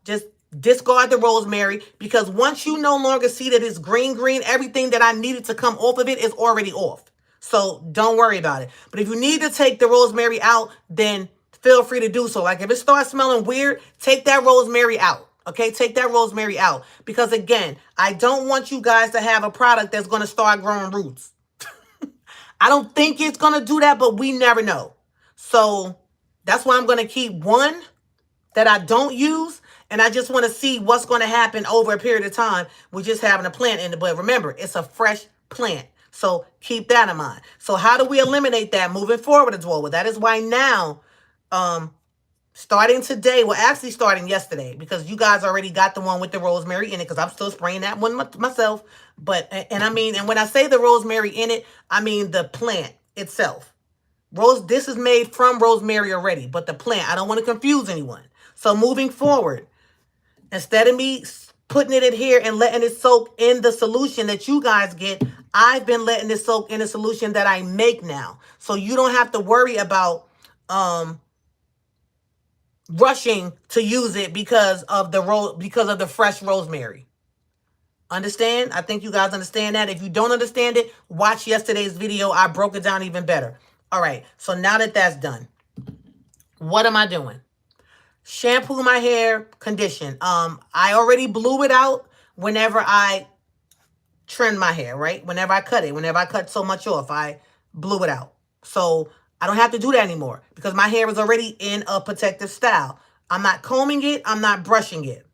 just discard the rosemary, because once you no longer see that it's green, everything that I needed to come off of it is already off. So don't worry about it. But if you need to take the rosemary out, then feel free to do so. Like if it starts smelling weird, take that rosemary out. Okay, take that rosemary out. Because again, I don't want you guys to have a product that's going to start growing roots. I don't think it's going to do that, but we never know. So that's why I'm going to keep one that I don't use. And I just want to see what's going to happen over a period of time with just having a plant in it. But remember, it's a fresh plant. So keep that in mind. So how do we eliminate that moving forward as well? Well, that is why now, starting today, well, actually starting yesterday, because you guys already got the one with the rosemary in it, because I'm still spraying that one myself. But, and when I say the rosemary in it, I mean the plant itself. This is made from rosemary already, but the plant, I don't want to confuse anyone. So moving forward, instead of me putting it in here and letting it soak in the solution that you guys get, I've been letting it soak in the solution that I make now. So you don't have to worry about rushing to use it because of the fresh rosemary. Understand? I think you guys understand that. If you don't understand it, watch yesterday's video. I broke it down even better. All right. So now that that's done, what am I doing? Shampoo my hair, condition. I already blew it out whenever I trim my hair, right? Whenever I cut it, whenever I cut so much off, I blew it out. So I don't have to do that anymore because my hair is already in a protective style. I'm not combing it. I'm not brushing it.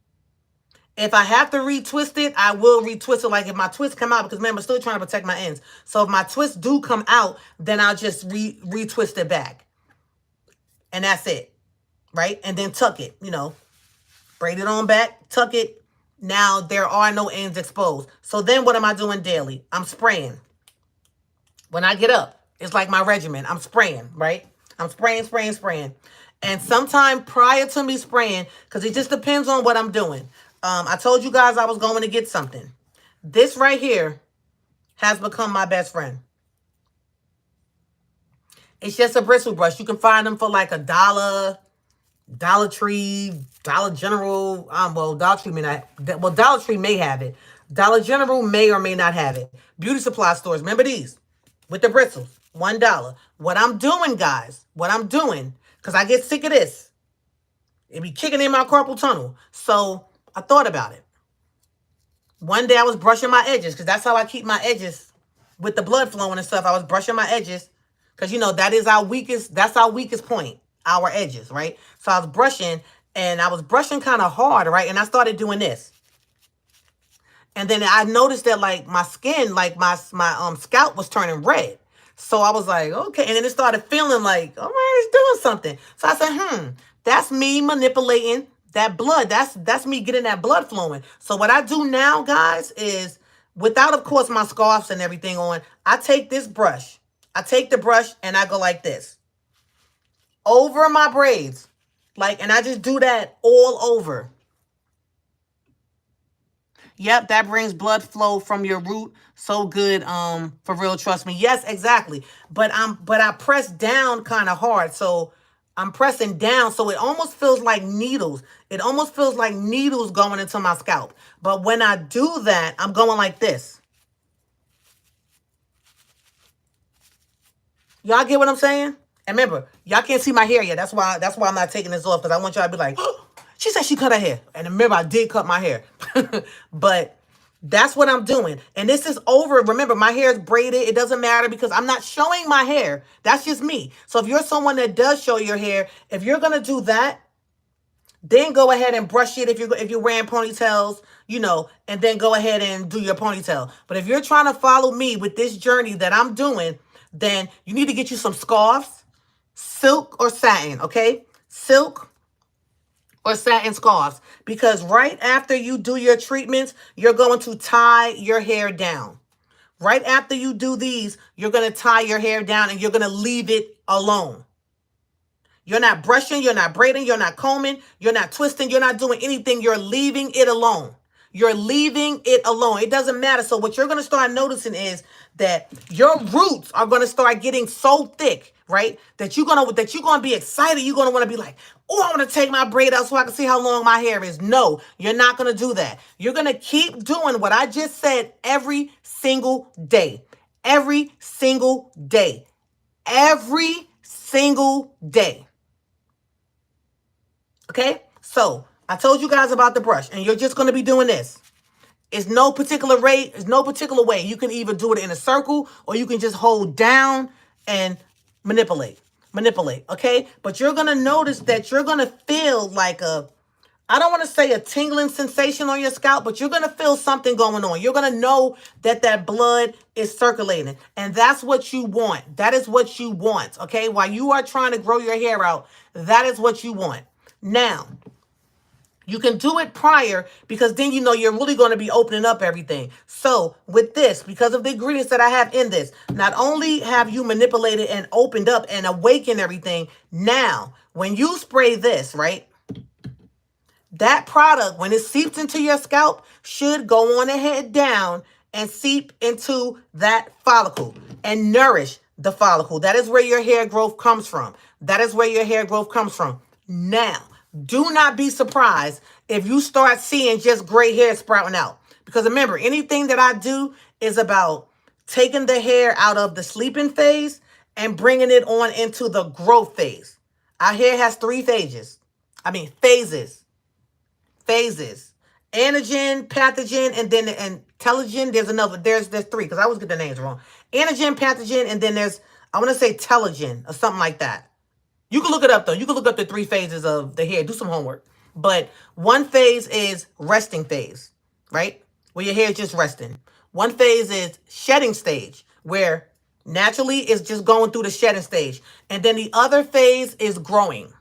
If I have to retwist it, I will retwist it. Like if my twists come out, because remember, I'm still trying to protect my ends. So if my twists do come out, then I'll just retwist it back. And that's it. Right? And then tuck it, braid it on back, tuck it. Now there are no ends exposed. So then what am I doing daily? I'm spraying. When I get up, it's like my regimen. I'm spraying, right? I'm spraying. And sometime prior to me spraying, because it just depends on what I'm doing. I told you guys I was going to get something. This right here has become my best friend. It's just a bristle brush. You can find them for like $1. Dollar Tree, Dollar General, Dollar Tree may not, Dollar Tree may have it. Dollar General may or may not have it. Beauty supply stores, remember these? With the bristles, $1. What I'm doing, guys, because I get sick of this. It be kicking in my carpal tunnel. So I thought about it. One day I was brushing my edges, because that's how I keep my edges with the blood flowing and stuff. I was brushing my edges, because, that's our weakest point. Our edges, right? So I was brushing, and I was brushing kind of hard, right? And I started doing this. And then I noticed that like my skin, like my scalp was turning red. So I was like, okay. And then it started feeling like, all right, it's doing something. So I said, that's me manipulating that blood. That's me getting that blood flowing. So what I do now, guys, is without, of course, my scarves and everything on, I take this brush. I take the brush and I go like this. Over my braids. And I just do that all over. Yep, that brings blood flow from your root. So good, for real, trust me. Yes, exactly. But I press down kind of hard. So I'm pressing down, so it almost feels like needles. It almost feels like needles going into my scalp. But when I do that, I'm going like this. Y'all get what I'm saying? And remember, y'all can't see my hair yet. That's why I'm not taking this off, because I want y'all to be like, oh, she said she cut her hair. And remember, I did cut my hair. But that's what I'm doing. And this is over. Remember, my hair is braided. It doesn't matter because I'm not showing my hair. That's just me. So if you're someone that does show your hair, if you're going to do that, then go ahead and brush it if you're wearing ponytails, and then go ahead and do your ponytail. But if you're trying to follow me with this journey that I'm doing, then you need to get you some scarves, silk or satin, okay? Silk or satin scarves, because right after you do your treatments, you're going to tie your hair down. Right after you do these, you're going to tie your hair down and you're going to leave it alone. You're not brushing, you're not braiding, you're not combing, you're not twisting, you're not doing anything. You're leaving it alone. You're leaving it alone. It doesn't matter. So what you're going to start noticing is that your roots are going to start getting so thick. right? That you're gonna be excited. You're gonna want to be like, oh, I want to take my braid out so I can see how long my hair is. No, you're not gonna do that. You're gonna keep doing what I just said every single day. Every single day. Every single day. Okay? So I told you guys about the brush, and you're just gonna be doing this. It's no particular rate. It's no particular way. You can either do it in a circle or you can just hold down and manipulate. Manipulate, okay? But you're going to notice that you're going to feel like I don't want to say a tingling sensation on your scalp, but you're going to feel something going on. You're going to know that that blood is circulating. And that's what you want. That is what you want, okay? While you are trying to grow your hair out, that is what you want. Now, you can do it prior because then you know you're really going to be opening up everything. So with this, because of the ingredients that I have in this, not only have you manipulated and opened up and awakened everything, now when you spray this, right, that product, when it seeps into your scalp, should go on ahead down and seep into that follicle and nourish the follicle. That is where your hair growth comes from. That is where your hair growth comes from. Now, do not be surprised if you start seeing just gray hair sprouting out. Because remember, anything that I do is about taking the hair out of the sleeping phase and bringing it on into the growth phase. Our hair has three phases. Phases. Anagen, pathogen, and then telogen. There's another. There's three because I always get the names wrong. Anagen, pathogen, and then there's, I want to say telogen or something like that. You can look it up, though. You can look up the three phases of the hair. Do some homework. But one phase is resting phase, right? Where your hair is just resting. One phase is shedding stage, where naturally it's just going through the shedding stage. And then the other phase is growing.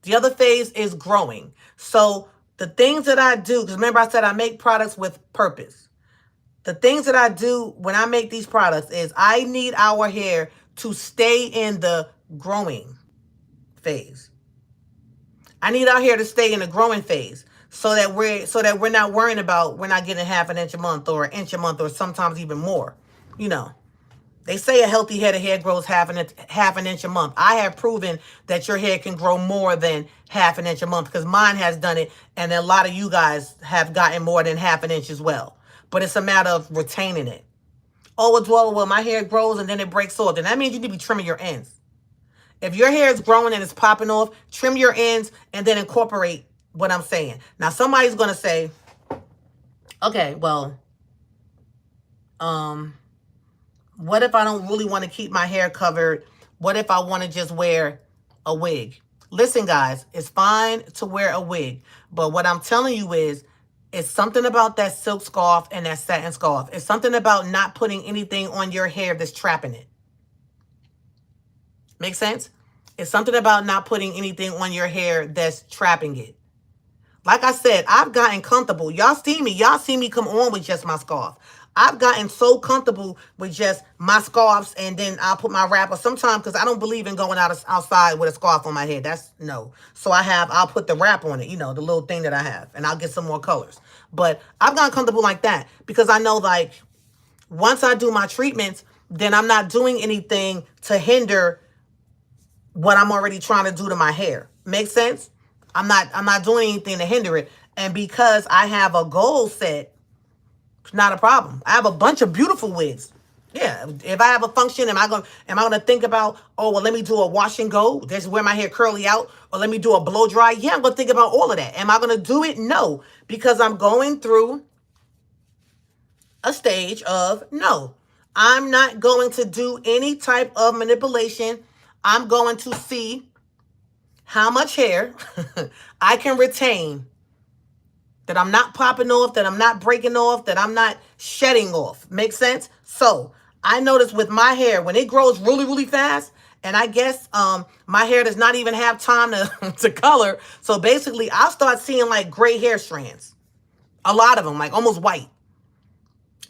The other phase is growing. So the things that I do, because remember I said I make products with purpose. The things that I do when I make these products is I need our hair to stay in the growing phase. I need our hair to stay in the growing phase so that we're not worrying about we're not getting half an inch a month or an inch a month or sometimes even more. You know, they say a healthy head of hair grows half an inch a month. I have proven that your hair can grow more than half an inch a month because mine has done it, and a lot of you guys have gotten more than half an inch as well. But it's a matter of retaining it. Oh, well, my hair grows and then it breaks off. Then that means you need to be trimming your ends. If your hair is growing and it's popping off, trim your ends and then incorporate what I'm saying. Now, somebody's going to say, okay, well, what if I don't really want to keep my hair covered? What if I want to just wear a wig? Listen, guys, it's fine to wear a wig. But what I'm telling you is, it's something about that silk scarf and that satin scarf. It's something about not putting anything on your hair that's trapping it. Make sense? It's something about not putting anything on your hair that's trapping it. Like I said, I've gotten comfortable. Y'all see me. Y'all see me come on with just my scarf. I've gotten so comfortable with just my scarves, and then I'll put my wrapper sometimes because I don't believe in going outside with a scarf on my head. That's no. So I'll put the wrap on it, you know, the little thing that I have, and I'll get some more colors. But I've gotten comfortable like that because I know, like, once I do my treatments, then I'm not doing anything to hinder what I'm already trying to do to my hair. Make sense? I'm not doing anything to hinder it. And because I have a goal set, it's not a problem. I have a bunch of beautiful wigs. Yeah, if I have a function, am I gonna think about, oh, well, let me do a wash and go, just wear my hair curly out, or let me do a blow dry? Yeah, I'm gonna think about all of that. Am I gonna do it? No, because I'm going through a stage of no. I'm not going to do any type of manipulation. I'm going to see how much hair I can retain, that I'm not popping off, that I'm not breaking off, that I'm not shedding off. Make sense? So I notice with my hair, when it grows really, really fast, and I guess my hair does not even have time to color. So basically, I'll start seeing like gray hair strands. A lot of them, like almost white.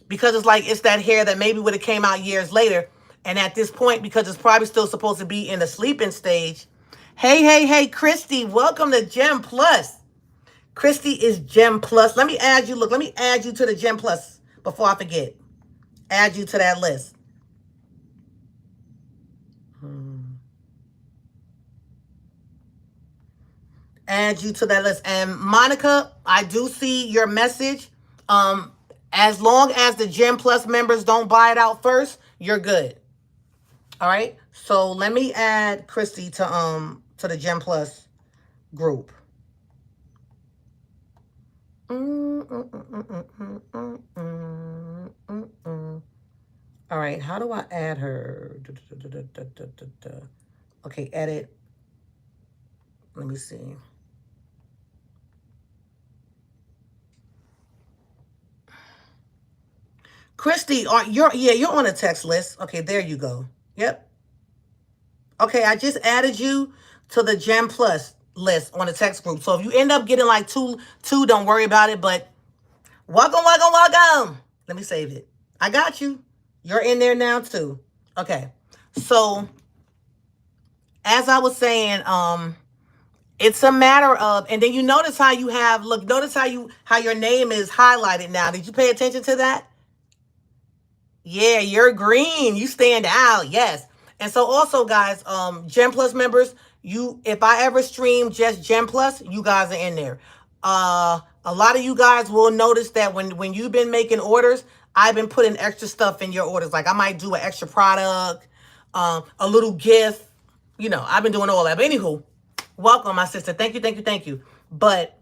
Because it's that hair that maybe would have came out years later. And at this point, because it's probably still supposed to be in the sleeping stage. Hey, Christy, welcome to Gem Plus. Christy is Gem Plus. Let me add you. Look, let me add you to the Gem Plus before I forget. Add you to that list. Add you to that list. And Monica, I do see your message. As long as the Gem Plus members don't buy it out first, you're good. All right. So let me add Christy to the Gem Plus group. All right. How do I add her? Okay. Edit. Let me see. Christy, you're on a text list. Okay, there you go. Yep. Okay, I just added you to the Gem Plus list on the text group. So if you end up getting like two, don't worry about it. But welcome. Let me save it. I got you. You're in there now too. Okay. So as I was saying, it's a matter of, and then you notice how you have, look, notice how your name is highlighted now. Did you pay attention to that? Yeah, you're green. You stand out. Yes. And so also, guys, Gem Plus members, if I ever stream just Gem Plus, you guys are in there. A lot of you guys will notice that when you've been making orders, I've been putting extra stuff in your orders. Like I might do an extra product, a little gift. You know, I've been doing all that. But anywho, welcome, my sister. Thank you. But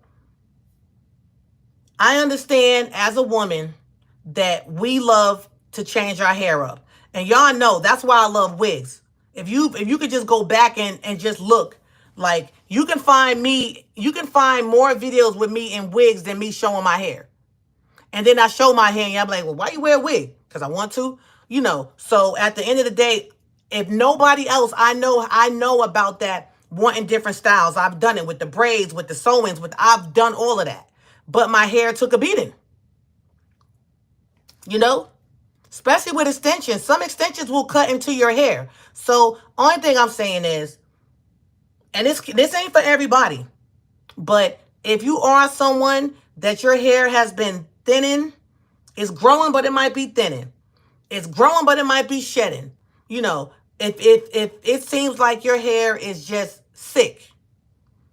I understand as a woman that we love to change our hair up. And y'all know that's why I love wigs. If you could just go back and just look, like you can find more videos with me in wigs than me showing my hair. And then I show my hair and y'all be like, well, why you wear a wig? Because I want to, you know. So at the end of the day, if nobody else, I know about that wanting different styles. I've done it with the braids, with the sewings, I've done all of that. But my hair took a beating. You know? Especially with extensions. Some extensions will cut into your hair. So only thing I'm saying is, and this ain't for everybody, but if you are someone that your hair has been thinning, it's growing, but it might be thinning. It's growing, but it might be shedding. You know, if it seems like your hair is just sick,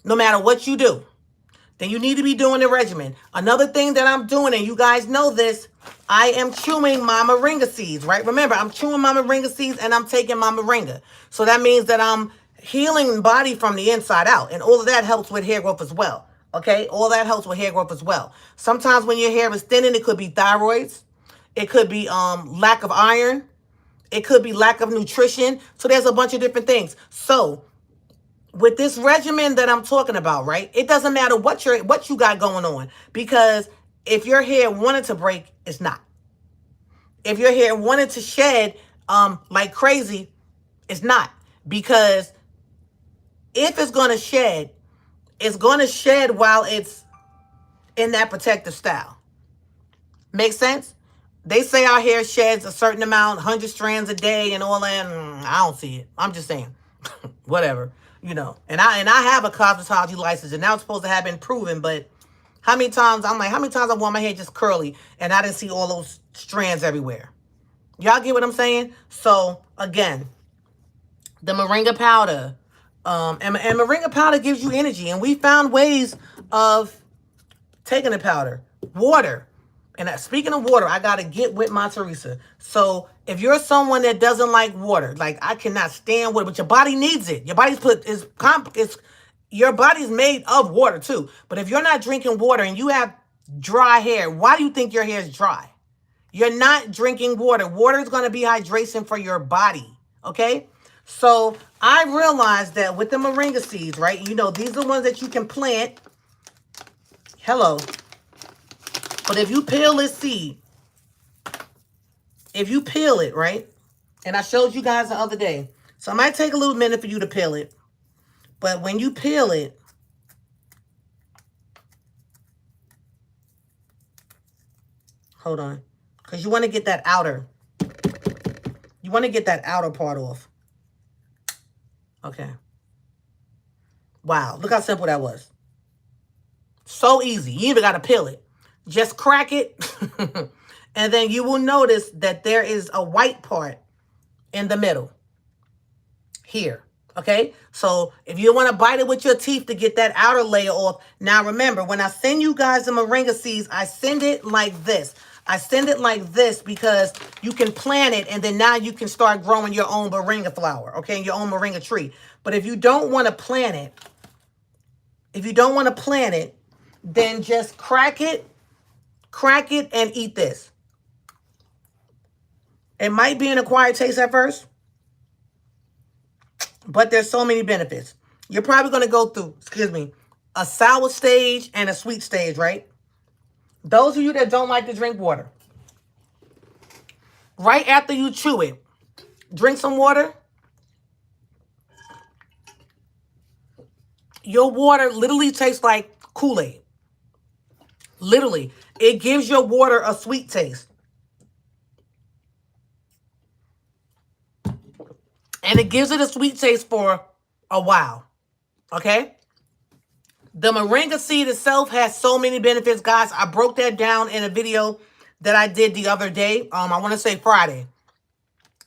no matter what you do, then you need to be doing the regimen. Another thing that I'm doing, and you guys know this, I am chewing my moringa seeds, right? Remember, I'm chewing my moringa seeds and I'm taking my moringa. So that means that I'm healing the body from the inside out. And all of that helps with hair growth as well. Okay? All that helps with hair growth as well. Sometimes when your hair is thinning, it could be thyroids. It could be lack of iron. It could be lack of nutrition. So there's a bunch of different things. So with this regimen that I'm talking about, right? It doesn't matter what you got going on, because if your hair wanted to break, it's not. If your hair wanted to shed like crazy, it's not. Because if it's going to shed, it's going to shed while it's in that protective style. Make sense? They say our hair sheds a certain amount, 100 strands a day and all that. I don't see it. I'm just saying. Whatever. You know, and I have a cosmetology license, and now it's supposed to have been proven, but how many times I want my hair just curly and I didn't see all those strands everywhere? Y'all get what I'm saying? So again, the moringa powder, and moringa powder gives you energy, and we found ways of taking the powder. Water. And speaking of water, I got to get with my Teresa. So if you're someone that doesn't like water, like I cannot stand water, but your body needs it. Your body's your body's made of water too. But if you're not drinking water and you have dry hair, why do you think your hair is dry? You're not drinking water. Water is going to be hydration for your body. Okay? So I realized that with the moringa seeds, right? You know, these are the ones that you can plant. Hello. But if you peel this seed, if you peel it, right? And I showed you guys the other day. So it might take a little minute for you to peel it. But when you peel it, hold on. Because you want to get that outer. You want to get that outer part off. Okay. Wow. Look how simple that was. So easy. You even got to peel it. Just crack it. And then you will notice that there is a white part in the middle. Here. Okay, so if you want to bite it with your teeth to get that outer layer off, now remember, when I send you guys the moringa seeds, I send it like this. I send it like this because you can plant it and then now you can start growing your own moringa flower, okay, your own moringa tree. But if you don't want to plant it, then just crack it and eat this. It might be an acquired taste at first, but there's so many benefits. You're probably going to go through, a sour stage and a sweet stage, right? Those of you that don't like to drink water, right after you chew it, drink some water. Your water literally tastes like Kool-Aid. Literally. It gives your water a sweet taste. And it gives it a sweet taste for a while. Okay? The moringa seed itself has so many benefits, guys. I broke that down in a video that I did the other day. I want to say Friday.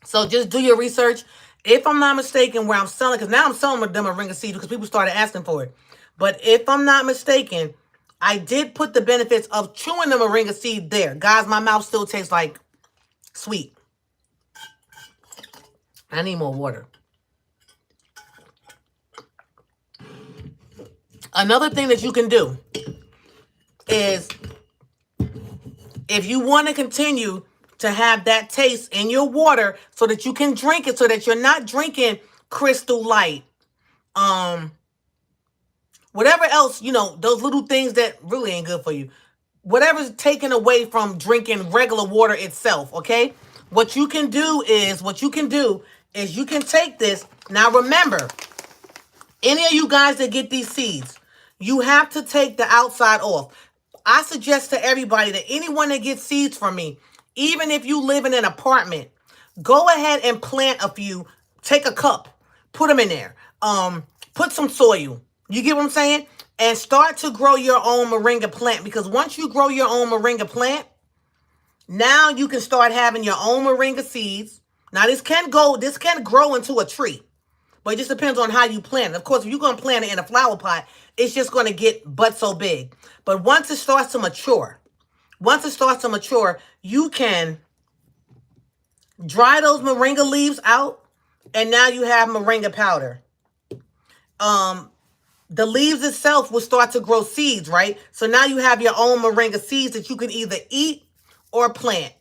So just do your research. If I'm not mistaken, where I'm selling, because now I'm selling with the moringa seed because people started asking for it. But if I'm not mistaken, I did put the benefits of chewing the moringa seed there. Guys, my mouth still tastes like sweet. I need more water. Another thing that you can do is, if you want to continue to have that taste in your water so that you can drink it, so that you're not drinking Crystal Light, whatever else, those little things that really ain't good for you. Whatever's taken away from drinking regular water itself, okay? What you can do is you can take this. Now remember, any of you guys that get these seeds, you have to take the outside off. I suggest to everybody that anyone that gets seeds from me, even if you live in an apartment, go ahead and plant a few. Take a cup, put them in there. Put some soil. You get what I'm saying? And start to grow your own moringa plant, because once you grow your own moringa plant, now you can start having your own moringa seeds. Now this can grow into a tree, but it just depends on how you plant it. Of course, if you're going to plant it in a flower pot, it's just going to get but so big. But once it starts to mature, you can dry those moringa leaves out, and now you have moringa powder. The leaves itself will start to grow seeds, right? So now you have your own moringa seeds that you can either eat or plant.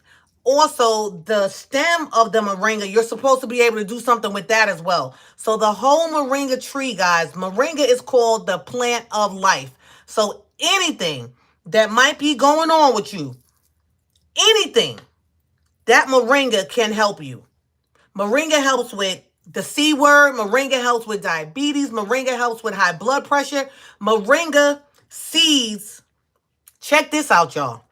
Also, the stem of the moringa, you're supposed to be able to do something with that as well. So the whole moringa tree, guys, moringa is called the plant of life. So anything that might be going on with you, anything, that moringa can help you. Moringa helps with the C word. Moringa helps with diabetes. Moringa helps with high blood pressure. Moringa seeds, check this out, y'all.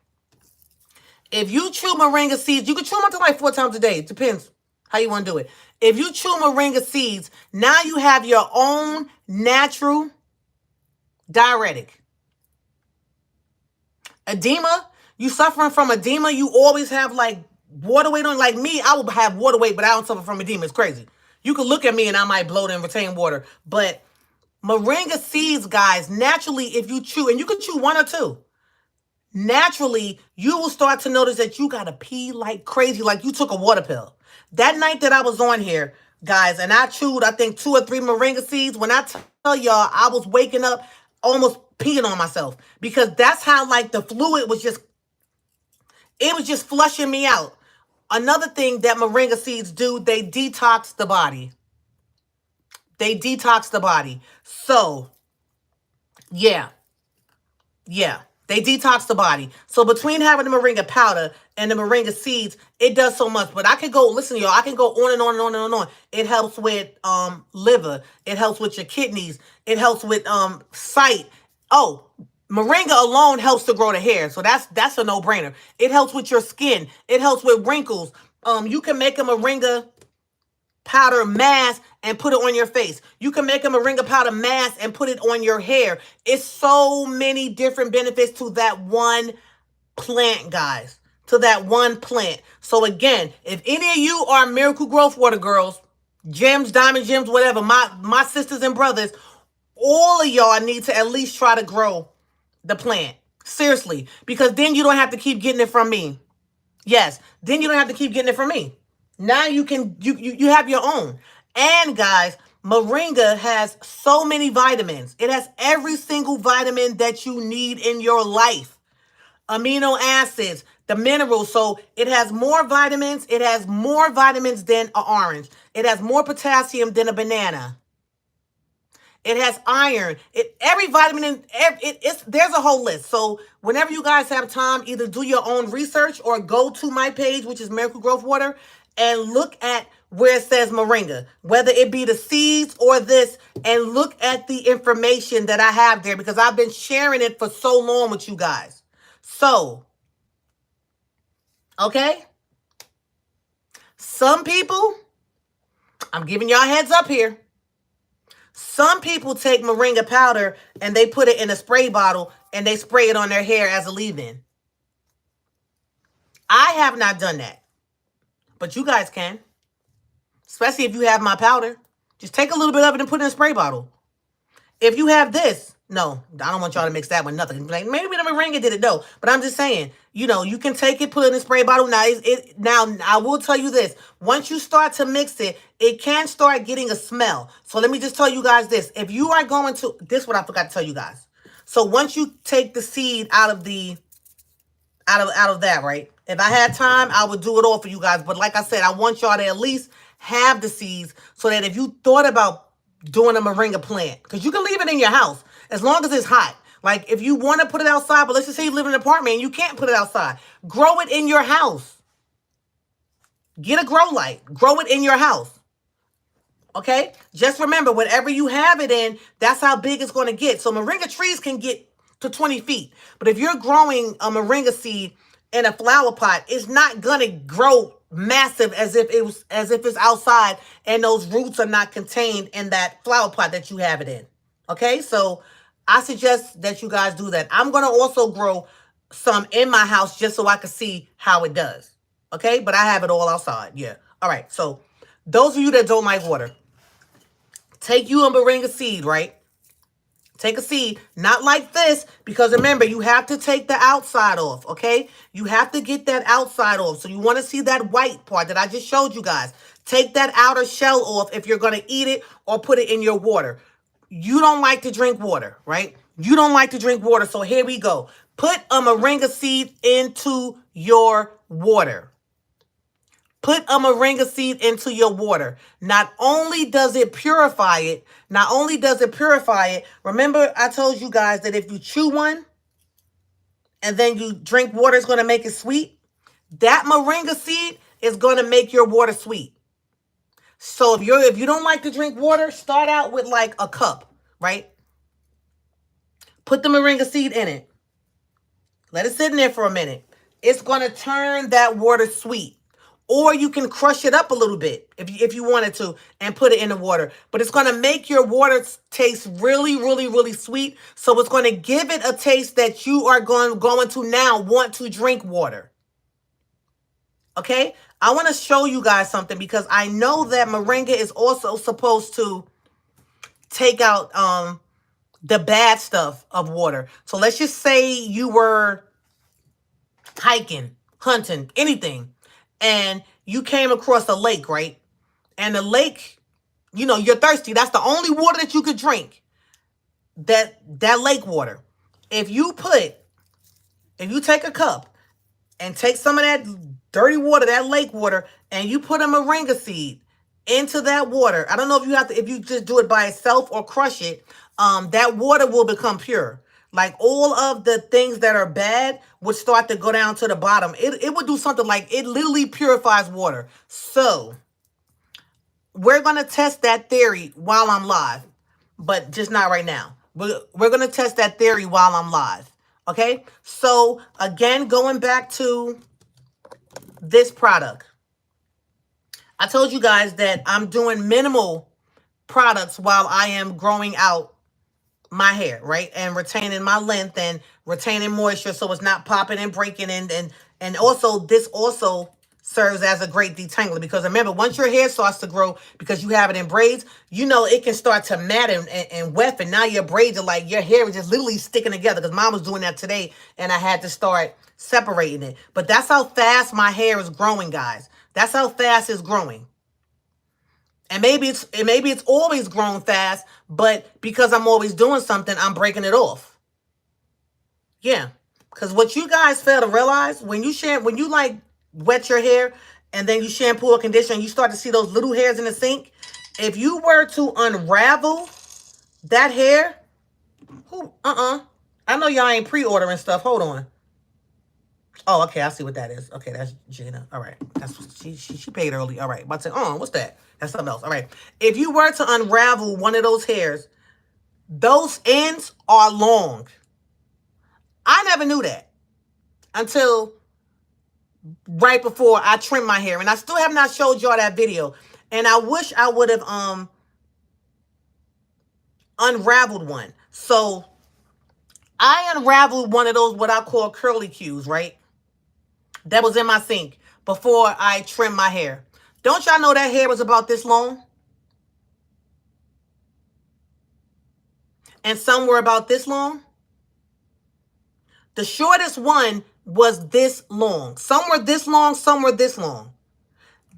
If you chew moringa seeds, you can chew them up to like 4 times a day. It depends how you want to do it. If you chew moringa seeds, now you have your own natural diuretic. Edema, you suffering from edema, you always have like water weight on. Like me, I will have water weight, but I don't suffer from edema. It's crazy. You can look at me and I might bloat and retain water. But moringa seeds, guys, naturally, if you chew, and you can chew 1 or 2, naturally, you will start to notice that you got to pee like crazy, like you took a water pill. That night that I was on here, guys, and I chewed, I think, 2 or 3 moringa seeds, when I tell y'all, I was waking up almost peeing on myself, because that's how, like, the fluid was just, it was just flushing me out. Another thing that moringa seeds do, they detox the body. They detox the body. So, yeah. They detox the body. So between having the moringa powder and the moringa seeds, it does so much. But I can go, listen, y'all, I can go on and on and on and on. It helps with liver. It helps with your kidneys. It helps with sight. Oh, moringa alone helps to grow the hair. So that's a no-brainer. It helps with your skin. It helps with wrinkles. You can make a moringa powder mask and put it on your face. You can make a moringa powder mask and put it on your hair. It's so many different benefits to that one plant, guys. To that one plant. So again, if any of you are Miracle Growth Water girls, gems, diamond gems, whatever, my sisters and brothers, all of y'all need to at least try to grow the plant. Seriously. Because then you don't have to keep getting it from me. Yes. Then you don't have to keep getting it from me. Now you can you have your own. And guys, moringa has so many vitamins. It has every single vitamin that you need in your life. Amino acids, the minerals. So it has more vitamins. It has more vitamins than an orange. It has more potassium than a banana. It has iron. Every vitamin in it's there's a whole list. So whenever you guys have time, either do your own research or go to my page, which is Miracle Growth Water, and look at where it says moringa, whether it be the seeds or this, and look at the information that I have there because I've been sharing it for so long with you guys. So, okay? Some people, I'm giving y'all a heads up here. Some people take moringa powder and they put it in a spray bottle and they spray it on their hair as a leave-in. I have not done that. But you guys can. Especially if you have my powder. Just take a little bit of it and put it in a spray bottle. If you have this, no, I don't want y'all to mix that with nothing. Like, maybe the moringa did it, though. But I'm just saying, you know, you can take it, put it in a spray bottle. Now, now, I will tell you this. Once you start to mix it, it can start getting a smell. So let me just tell you guys this. If you are going to, this is what I forgot to tell you guys. So once you take the seed out of that, right? If I had time, I would do it all for you guys. But like I said, I want y'all to at least have the seeds so that if you thought about doing a moringa plant, because you can leave it in your house as long as it's hot. Like if you want to put it outside, but let's just say you live in an apartment and you can't put it outside, grow it in your house. Get a grow light. Grow it in your house. Okay? Just remember, whatever you have it in, that's how big it's going to get. So moringa trees can get to 20 feet. But if you're growing a moringa seed in a flower pot, it's not going to grow massive as if it's outside and those roots are not contained in that flower pot that you have it in. Okay? So I suggest that you guys do that. I'm going to also grow some in my house just so I can see how it does. Okay? But I have it all outside. Yeah. All right. So those of you that don't like water, take you a moringa seed, right? Take a seed, not like this, because remember, you have to take the outside off, okay? You have to get that outside off. So you want to see that white part that I just showed you guys. Take that outer shell off if you're going to eat it or put it in your water. You don't like to drink water, right? You don't like to drink water, so here we go. Put a moringa seed into your water. Put a moringa seed into your water. Not only does it purify it, remember I told you guys that if you chew one and then you drink water, it's going to make it sweet. That moringa seed is going to make your water sweet. So if you don't like to drink water, start out with like a cup, right? Put the moringa seed in it. Let it sit in there for a minute. It's going to turn that water sweet. Or you can crush it up a little bit if you wanted to and put it in the water. But it's going to make your water taste really, really, really sweet. So it's going to give it a taste that you are going to now want to drink water. Okay? I want to show you guys something because I know that moringa is also supposed to take out the bad stuff of water. So let's just say you were hiking, hunting, anything. And you came across a lake, right? And the lake, you know, you're thirsty. That's the only water that you could drink. That lake water. If you take a cup and take some of that dirty water, that lake water, and you put a moringa seed into that water. I don't know if you just do it by itself or crush it, that water will become pure. Like all of the things that are bad would start to go down to the bottom. It would do something like it literally purifies water. So we're going to test that theory while I'm live, but just not right now. We're going to test that theory while I'm live. Okay. So again, going back to this product, I told you guys that I'm doing minimal products while I am growing out my hair, right? And retaining my length and retaining moisture so it's not popping and breaking and also this also serves as a great detangler, because remember, once your hair starts to grow, because you have it in braids, you know it can start to mat and weft, and now your braids are like, your hair is just literally sticking together, because mom was doing that today and I had to start separating it. But that's how fast my hair is growing, guys. That's how fast it's growing. And maybe it's always grown fast, but because I'm always doing something, I'm breaking it off. Yeah. Because what you guys fail to realize, when you like wet your hair and then you shampoo or condition, you start to see those little hairs in the sink. If you were to unravel that hair, I know y'all ain't pre-ordering stuff. Hold on. Oh, okay, I see what that is. Okay, that's Gina. All right. That's she paid early. All right. But say, what's that? That's something else. All right. If you were to unravel one of those hairs, those ends are long. I never knew that until right before I trimmed my hair. And I still have not showed y'all that video. And I wish I would have unraveled one. So I unraveled one of those what I call curly cues, right? That was in my sink before I trimmed my hair. Don't y'all know that hair was about this long? And some were about this long. The shortest one was this long. Some were this long, some were this long.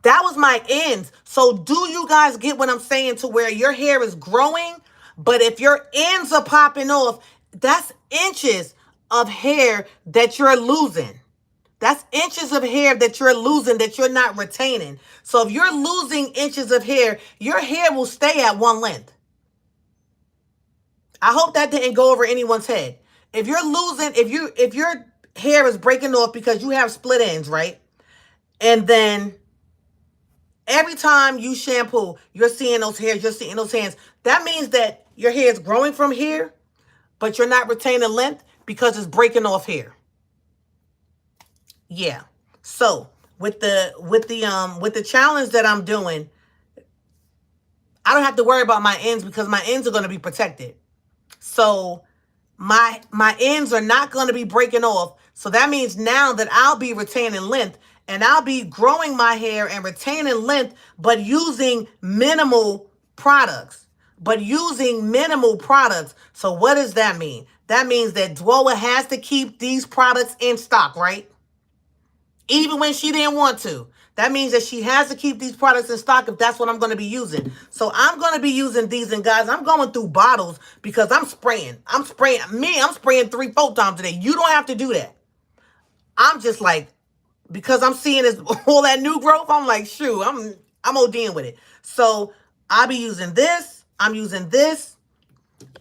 That was my ends. So do you guys get what I'm saying, to where your hair is growing, but if your ends are popping off, that's inches of hair that you're losing. That's inches of hair that you're losing, that you're not retaining. So if you're losing inches of hair, your hair will stay at one length. I hope that didn't go over anyone's head. If you're losing, if your hair is breaking off because you have split ends, right? And then every time you shampoo, you're seeing those hairs, you're seeing those hands. That means that your hair is growing from here, but you're not retaining length because it's breaking off here. Yeah. So with the challenge that I'm doing, I don't have to worry about my ends because my ends are going to be protected. So my ends are not going to be breaking off. So that means now that I'll be retaining length, and I'll be growing my hair and retaining length, but using minimal products. So what does that mean? That means that Dwoa has to keep these products in stock, right? Even when she didn't want to. That means that she has to keep these products in stock if that's what I'm going to be using. So I'm going to be using these. And guys, I'm going through bottles because I'm spraying. I'm spraying 3-4 times today. You don't have to do that. I'm just like, because I'm seeing this, all that new growth, I'm like, shoot, I'm ODing with it. So I'll be using this. I'm using this.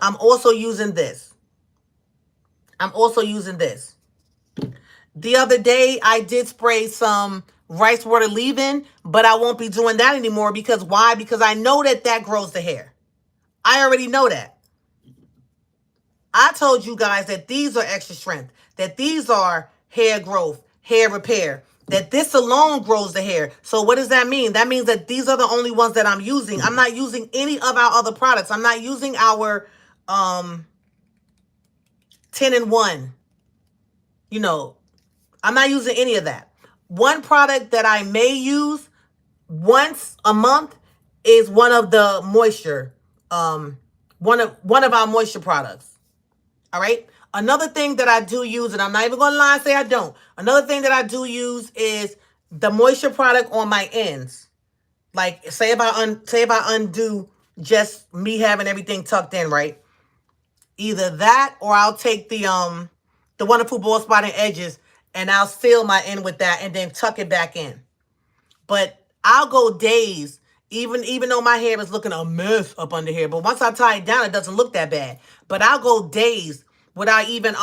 I'm also using this. The other day, I did spray some rice water leave-in, but I won't be doing that anymore. Because why? Because I know that grows the hair. I already know that. I told you guys that these are extra strength, that these are hair growth, hair repair, that this alone grows the hair. So what does that mean? That means that these are the only ones that I'm using. I'm not using any of our other products. I'm not using our 10-in-1. You know, I'm not using any of that. One product that I may use once a month is one of the moisture, one of our moisture products. All right. Another thing that I do use, and I'm not even going to lie and say I don't. Another thing that I do use is the moisture product on my ends. Like, say if I undo just me having everything tucked in, right? Either that, or I'll take the Wonderful Bald Spot and Edges, and I'll seal my end with that and then tuck it back in. But I'll go days, even though my hair is looking a mess up under here. But once I tie it down, it doesn't look that bad. But I'll go days without even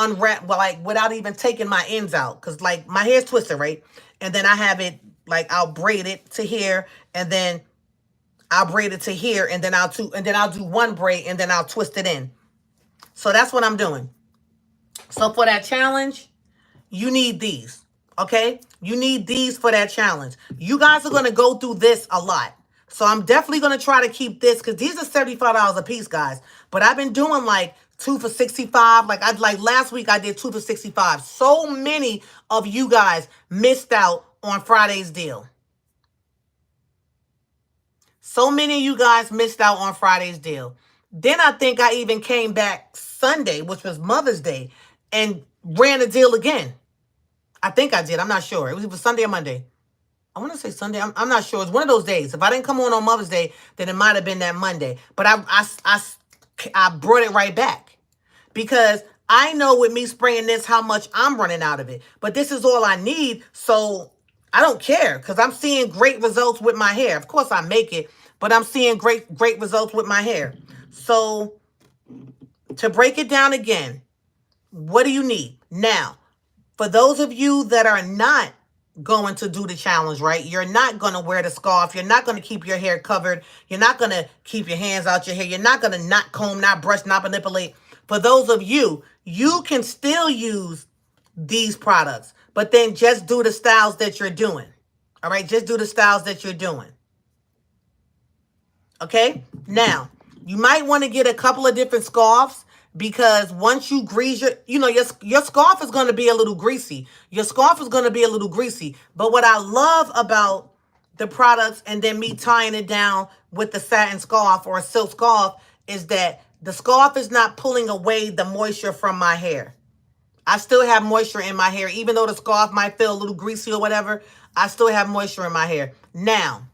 without even taking my ends out. Because, like, my hair's twisted, right? And then I have it, like, I'll braid it to here, and then I'll braid it to here, and then I'll do one braid, and then I'll twist it in. So that's what I'm doing. So for that challenge, you need these, okay? You need these for that challenge. You guys are going to go through this a lot. So I'm definitely going to try to keep this, because these are $75 a piece, guys. But I've been doing like 2 for $65. Like last week I did 2 for $65. So many of you guys missed out on Friday's deal. So many of you guys missed out on Friday's deal. Then I think I even came back Sunday, which was Mother's Day, and ran the deal again. I think I did. I'm not sure. It was either Sunday or Monday. I want to say Sunday. I'm not sure. It's one of those days. If I didn't come on Mother's Day, then it might have been that Monday. But I brought it right back because I know with me spraying this how much I'm running out of it. But this is all I need, so I don't care because I'm seeing great results with my hair. Of course, I make it, but I'm seeing great results with my hair. So to break it down again, what do you need? Now, for those of you that are not going to do the challenge, right? You're not going to wear the scarf. You're not going to keep your hair covered. You're not going to keep your hands out your hair. You're not going to not comb, not brush, not manipulate. For those of you, you can still use these products, but then just do the styles that you're doing. All right? Just do the styles that you're doing. Okay? Now, you might want to get a couple of different scarves because once you grease your scarf is going to be a little greasy. Your scarf is going to be a little greasy. But what I love about the products and then me tying it down with the satin scarf or a silk scarf is that the scarf is not pulling away the moisture from my hair. I still have moisture in my hair. Even though the scarf might feel a little greasy or whatever, I still have moisture in my hair. Now,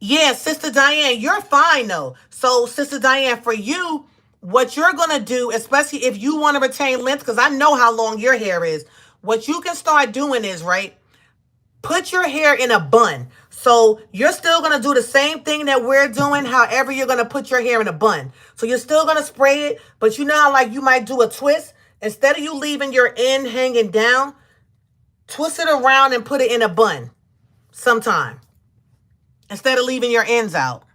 yeah, Sister Diane, you're fine though. So, Sister Diane, for you, what you're going to do, especially if you want to retain length, because I know how long your hair is, what you can start doing is, right, put your hair in a bun. So you're still going to do the same thing that we're doing. However, you're going to put your hair in a bun. So you're still going to spray it. But you know how like you might do a twist? Instead of you leaving your end hanging down, twist it around and put it in a bun sometime. Instead of leaving your ends out.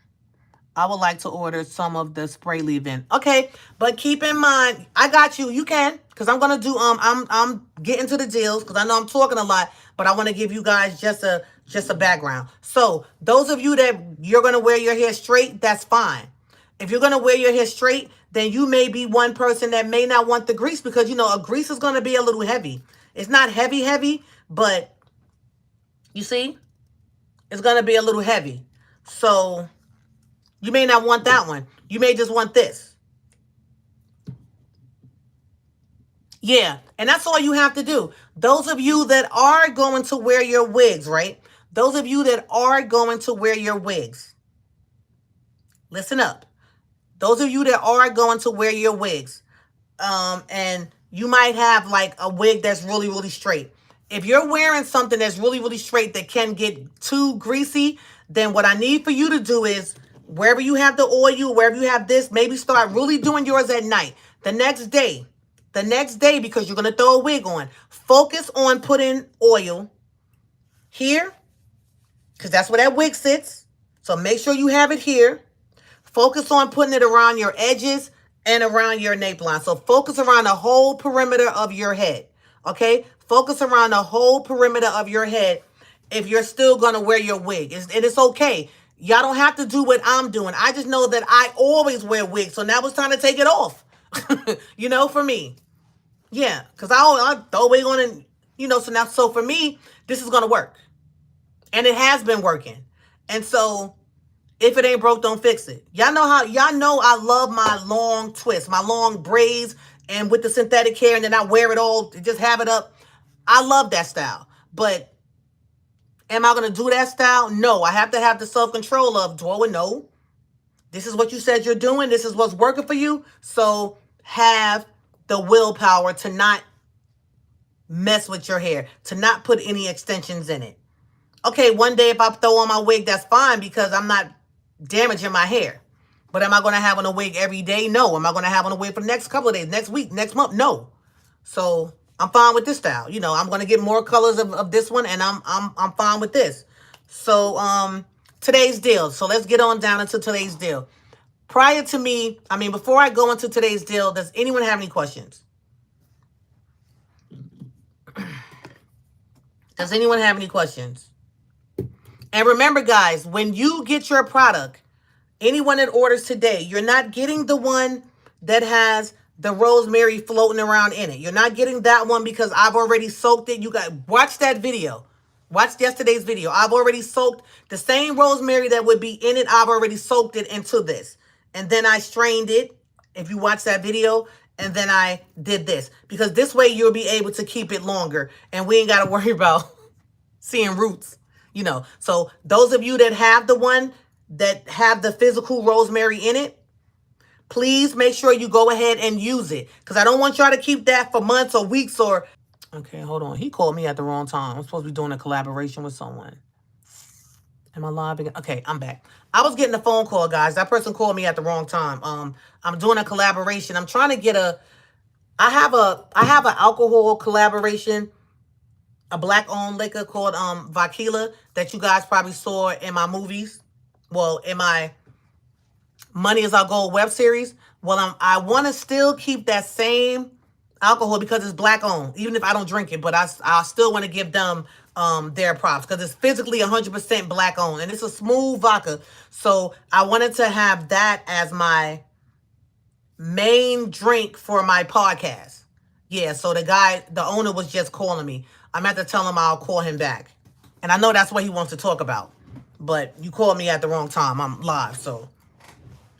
I would like to order some of the spray leave-in. Okay, but keep in mind, I got you. You can, because I'm gonna do I'm getting to the deals because I know I'm talking a lot, but I want to give you guys just a background. So those of you that you're gonna wear your hair straight, that's fine. If you're gonna wear your hair straight, then you may be one person that may not want the grease because you know a grease is gonna be a little heavy. It's not heavy, but you see, it's gonna be a little heavy. So you may not want that one. You may just want this. Yeah, and that's all you have to do. Those of you that are going to wear your wigs, right? Those of you that are going to wear your wigs, listen up. Those of you that are going to wear your wigs, and you might have like a wig that's really, really straight. If you're wearing something that's really, really straight that can get too greasy, then what I need for you to do is wherever you have the oil, wherever you have this, maybe start really doing yours at night. The next day, because you're going to throw a wig on, focus on putting oil here, because that's where that wig sits. So make sure you have it here. Focus on putting it around your edges and around your nape line. So focus around the whole perimeter of your head, okay? Focus around the whole perimeter of your head if you're still going to wear your wig. And it's okay. Y'all don't have to do what I'm doing. I just know that I always wear wigs. So now it's time to take it off. You know, for me. Yeah, because I throw a wig on and, you know, so for me, this is going to work. And it has been working. And so if it ain't broke, don't fix it. Y'all know I love my long twists, my long braids and with the synthetic hair and then I wear it all, just have it up. I love that style. But am I going to do that style? No, I have to have the self-control of, Dwoa, no. This is what you said you're doing. This is what's working for you. So have the willpower to not mess with your hair, to not put any extensions in it. Okay, one day if I throw on my wig, that's fine because I'm not damaging my hair. But am I going to have on a wig every day? No. Am I going to have on a wig for the next couple of days, next week, next month? No. So I'm fine with this style. You know, I'm going to get more colors of this one and I'm fine with this. So today's deal. So let's get on down into today's deal. Before I go into today's deal, does anyone have any questions? Does anyone have any questions? And remember, guys, when you get your product, anyone that orders today, you're not getting the one that has the rosemary floating around in it. You're not getting that one because I've already soaked it. You got watch that video. Watch yesterday's video. I've already soaked the same rosemary that would be in it. I've already soaked it into this. And then I strained it, if you watch that video, and then I did this. Because this way you'll be able to keep it longer. And we ain't got to worry about seeing roots, So those of you that have the one that have the physical rosemary in it, please make sure you go ahead and use it. Because I don't want y'all to keep that for months or weeks or... Okay, hold on. He called me at the wrong time. I'm supposed to be doing a collaboration with someone. Am I live again? Okay, I'm back. I was getting a phone call, guys. That person called me at the wrong time. I'm doing a collaboration. I'm trying to get I have an alcohol collaboration, a black-owned liquor called Vakila that you guys probably saw in my movies. Well, in my Money Is Our Goal web series. Well, I want to still keep that same alcohol because it's black owned, even if I don't drink it, but I still want to give them their props because it's physically 100% black owned and it's a smooth vodka. So I wanted to have that as my main drink for my podcast. Yeah, so the owner was just calling me. I'm at to tell him I'll call him back. And I know that's what he wants to talk about. But you called me at the wrong time. I'm live, so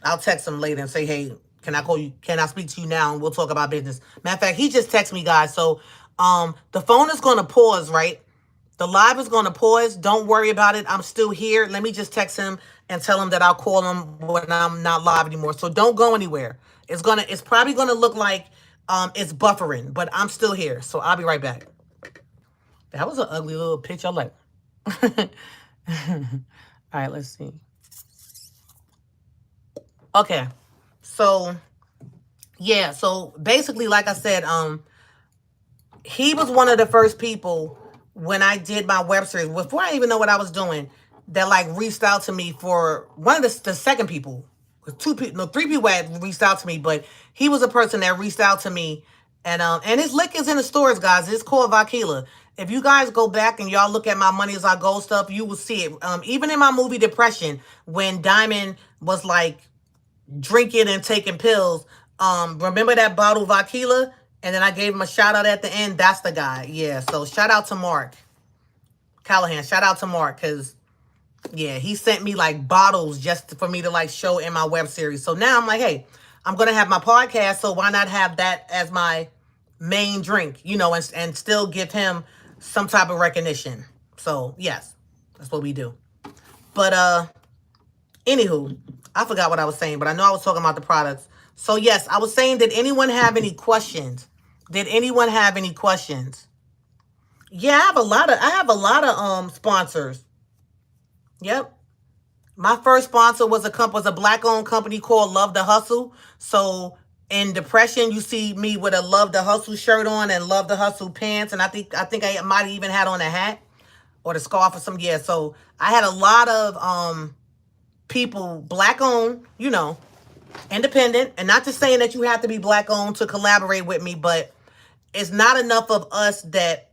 I'll text him later and say, hey, can I call you? Can I speak to you now? And we'll talk about business. Matter of fact, he just texted me, guys. So the phone is going to pause, right? The live is going to pause. Don't worry about it. I'm still here. Let me just text him and tell him that I'll call him when I'm not live anymore. So don't go anywhere. It's probably going to look like it's buffering, but I'm still here. So I'll be right back. That was an ugly little picture. Like, all right, let's see. Okay. So, yeah. So basically, like I said, he was one of the first people when I did my web series, before I even know what I was doing, that like reached out to me for one of the second people. Three people had reached out to me, but he was a person that reached out to me, and his liquor is in the stores, guys. It's called Vakila. If you guys go back and y'all look at my Money Is Our Goal stuff, you will see it. Even in my movie Depression, when Diamond was like drinking and taking pills, remember that bottle Vakila? And then I gave him a shout out at the end. That's the guy. Yeah. So shout out to Mark Callahan. Shout out to Mark because, yeah, he sent me like bottles just for me to like show in my web series. So now I'm like, hey, I'm going to have my podcast. So why not have that as my main drink, and still give him some type of recognition. So yes, that's what we do. But anywho, I forgot what I was saying, but I know I was talking about the products. So yes, I was saying, did anyone have any questions? Did anyone have any questions? Yeah, I have a lot of sponsors. Yep. My first sponsor was a black-owned company called Love the Hustle. So in Depression, you see me with a Love the Hustle shirt on and Love the Hustle pants, and I think I might even had on a hat or the scarf or something. Yeah, so I had a lot of people black-owned, independent, and not just saying that you have to be black-owned to collaborate with me, but it's not enough of us that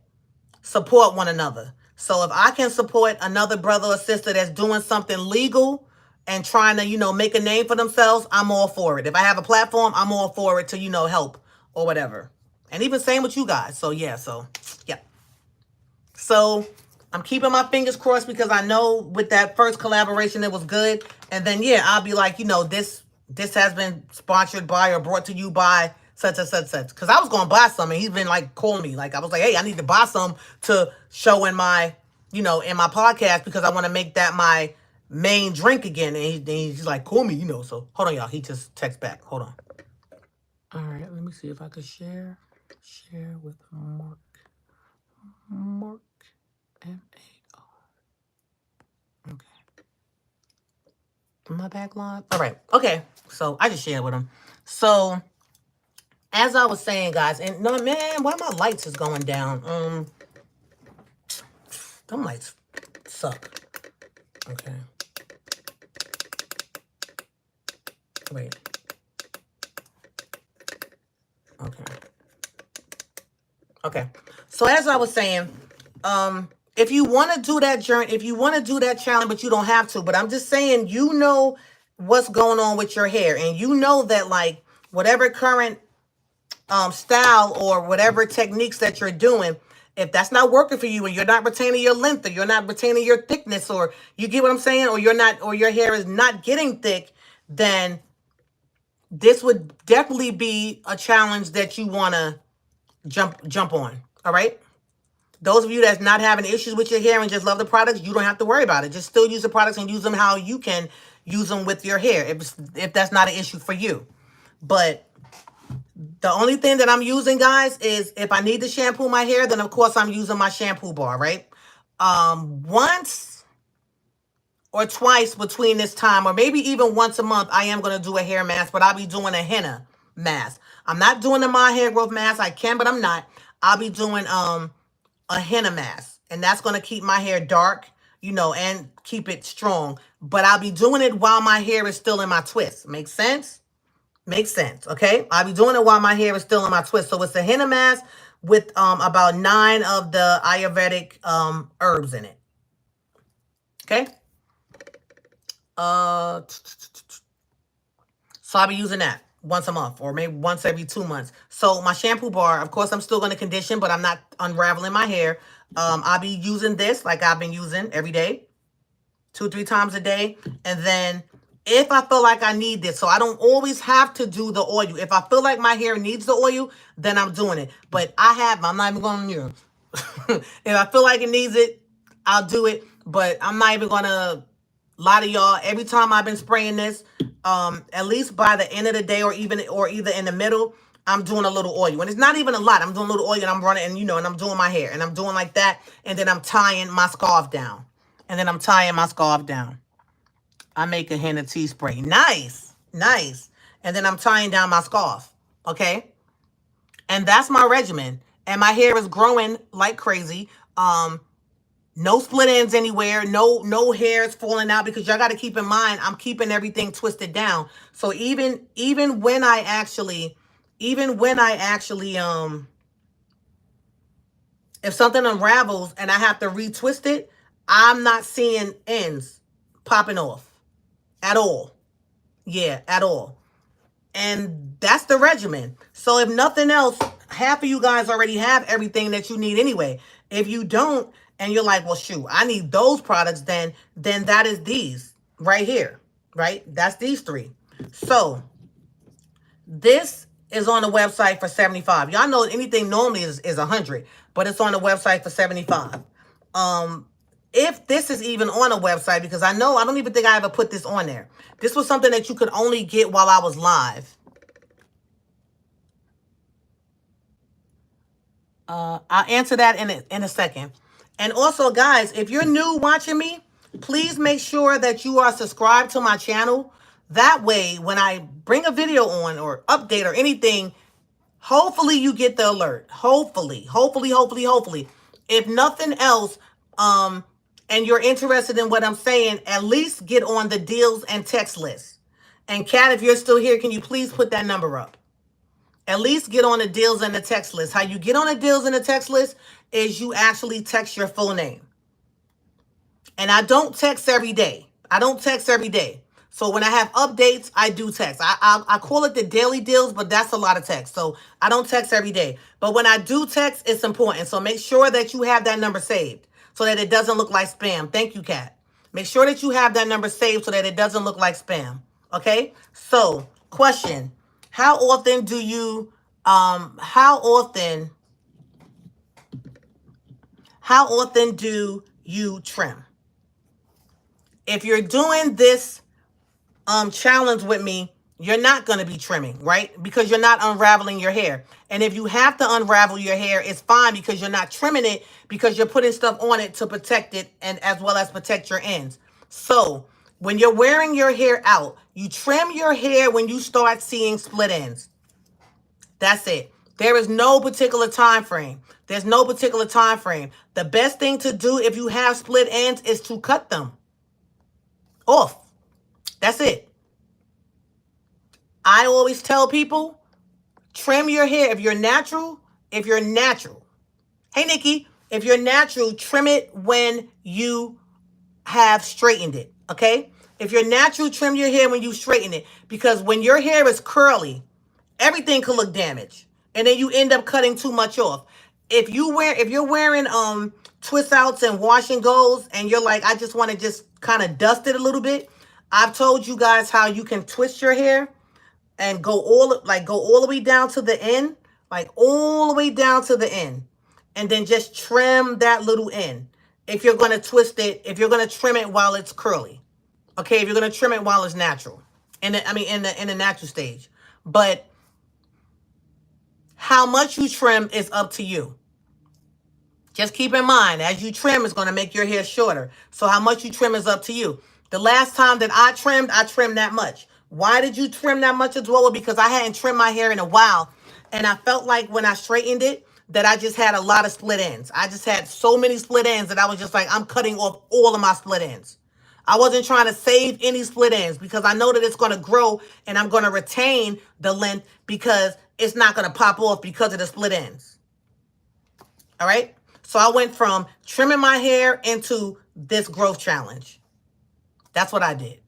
support one another. So if I can support another brother or sister that's doing something legal and trying to, make a name for themselves, I'm all for it. If I have a platform, I'm all for it to, help or whatever. And even same with you guys. So yeah, yeah. So I'm keeping my fingers crossed because I know with that first collaboration, it was good. And then, yeah, I'll be like, this has been sponsored by or brought to you by such and such, such. Because I was going to buy some, and he's been, like, calling me. Like, I was like, hey, I need to buy some to show in my, in my podcast because I want to make that my main drink again. And he's like, call me, So, hold on, y'all. He just texts back. Hold on. All right, let me see if I could share. Share with Mark. Mark, M-A-R. Okay. Am I back live? All right. Okay. So I just shared with him. So as I was saying, guys, and no, man, why my lights is going down? Them lights suck. Okay. Wait. Okay. Okay. So as I was saying, if you want to do that journey, if you want to do that challenge, but you don't have to, but I'm just saying, what's going on with your hair, and that like whatever current style or whatever techniques that you're doing, if that's not working for you and you're not retaining your length or you're not retaining your thickness, or you get what I'm saying, or you're not, or your hair is not getting thick, then this would definitely be a challenge that you want to jump on. All right. Those of you that's not having issues with your hair and just love the products, you don't have to worry about it. Just still use the products and use them how you can use them with your hair, if that's not an issue for you. But the only thing that I'm using, guys, is if I need to shampoo my hair, then of course I'm using my shampoo bar, right? Once or twice between this time, or maybe even once a month, I am going to do a hair mask, but I'll be doing a henna mask. I'm not doing a my hair growth mask. I can, but I'm not. I'll be doing a henna mask, and that's going to keep my hair dark, you know, and keep it strong. But I'll be doing it while my hair is still in my twist. Makes sense? Makes sense, okay? I'll be doing it while my hair is still in my twist. So it's a henna mask with about 9 of the Ayurvedic herbs in it. Okay? So I'll be using that once a month or maybe once every 2 months. So my shampoo bar, of course, I'm still going to condition, but I'm not unraveling my hair. I'll be using this like I've been using every day, 2-3 times a day. And then if I feel like I need this, so I don't always have to do the oil. If I feel like my hair needs the oil, then I'm doing it. But I'm not even going to, if I feel like it needs it, I'll do it. But I'm not even going to lie to y'all. Every time I've been spraying this, at least by the end of the day or either in the middle, I'm doing a little oil. And it's not even a lot. I'm doing a little oil and I'm running and, and I'm doing my hair and I'm doing like that. And then I'm tying my scarf down. I make a henna tea spray. Nice. Nice. And then I'm tying down my scarf. Okay. And that's my regimen. And my hair is growing like crazy. No split ends anywhere. No hairs falling out, because y'all got to keep in mind, I'm keeping everything twisted down. So even when I actually, if something unravels and I have to retwist it, I'm not seeing ends popping off at all. Yeah, at all. And that's the regimen. So if nothing else, half of you guys already have everything that you need anyway. If you don't, and you're like, well, shoot, I need those products, then that is these right here, right? That's these 3. So this is on the website for $75. Y'all know anything normally is $100, but it's on the website for $75. If this is even on a website, because I don't even think I ever put this on there. This was something that you could only get while I was live. I'll answer that in a second. And also, guys, if you're new watching me, please make sure that you are subscribed to my channel. That way, when I bring a video on or update or anything, hopefully you get the alert. Hopefully. If nothing else, and you're interested in what I'm saying, at least get on the deals and text list. And Kat, if you're still here, can you please put that number up? At least get on the deals and the text list. How you get on the deals and the text list is you actually text your full name. And I don't text every day. So when I have updates, I do text. I call it the daily deals, but that's a lot of text. So I don't text every day. But when I do text, it's important. So make sure that you have that number saved so that it doesn't look like spam. Thank you, Kat. Make sure that you have that number saved so that it doesn't look like spam. Okay? So, question. How often do you trim? If you're doing this challenge with me, you're not going to be trimming, right? Because you're not unraveling your hair. And if you have to unravel your hair, it's fine because you're not trimming it, because you're putting stuff on it to protect it and as well as protect your ends. So when you're wearing your hair out, you trim your hair when you start seeing split ends. That's it. There is no particular time frame. The best thing to do if you have split ends is to cut them off. That's it. I always tell people, trim your hair. If you're natural. Hey, Nikki, if you're natural, trim it when you have straightened it, okay? If you're natural, trim your hair when you straighten it, because when your hair is curly, everything could look damaged. and then you end up cutting too much off. If you're wearing twist outs and wash and goes, and you're like, I just want to just kind of dust it a little bit, I've told you guys how you can twist your hair and go all the way down to the end, like all the way down to the end, and then just trim that little end. If you're gonna twist it, if you're gonna trim it while it's curly, okay. If you're gonna trim it while it's natural, in the natural stage, but how much you trim is up to you. Just keep in mind, as you trim, it's going to make your hair shorter. So how much you trim is up to you. The last time that I trimmed that much. Why did you trim that much as well? Because I hadn't trimmed my hair in a while. And I felt like when I straightened it, that I just had a lot of split ends. I just had so many split ends that I was just like, I'm cutting off all of my split ends. I wasn't trying to save any split ends because I know that it's going to grow and I'm going to retain the length because it's not going to pop off because of the split ends. All right? So I went from trimming my hair into this growth challenge. That's what I did.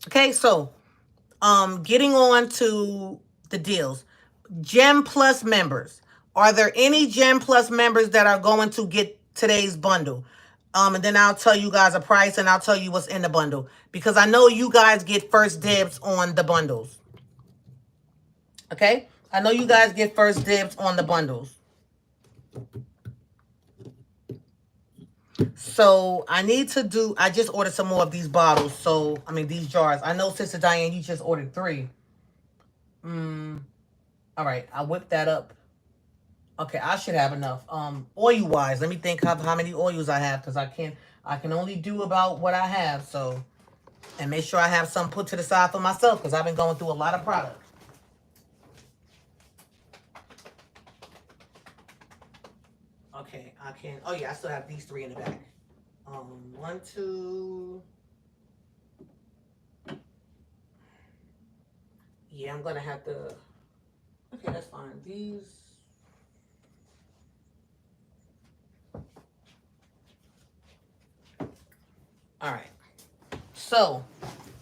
Okay, so getting on to the deals. Gem Plus members. Are there any Gem Plus members that are going to get today's bundle? And then I'll tell you guys a price and I'll tell you what's in the bundle. Because I know you guys get first dibs on the bundles. Okay? I know you guys get first dibs on the bundles. So I just ordered some more of these bottles. So, these jars. I know, Sister Diane, you just ordered 3. All right, I whipped that up. Okay, I should have enough. Oil-wise, let me think how many oils I have, because I can only do about what I have. So, and make sure I have some put to the side for myself, because I've been going through a lot of products. Okay, oh yeah, I still have these 3 in the back. 1, 2. Yeah, I'm gonna have to. Okay, that's fine. These. All right. So,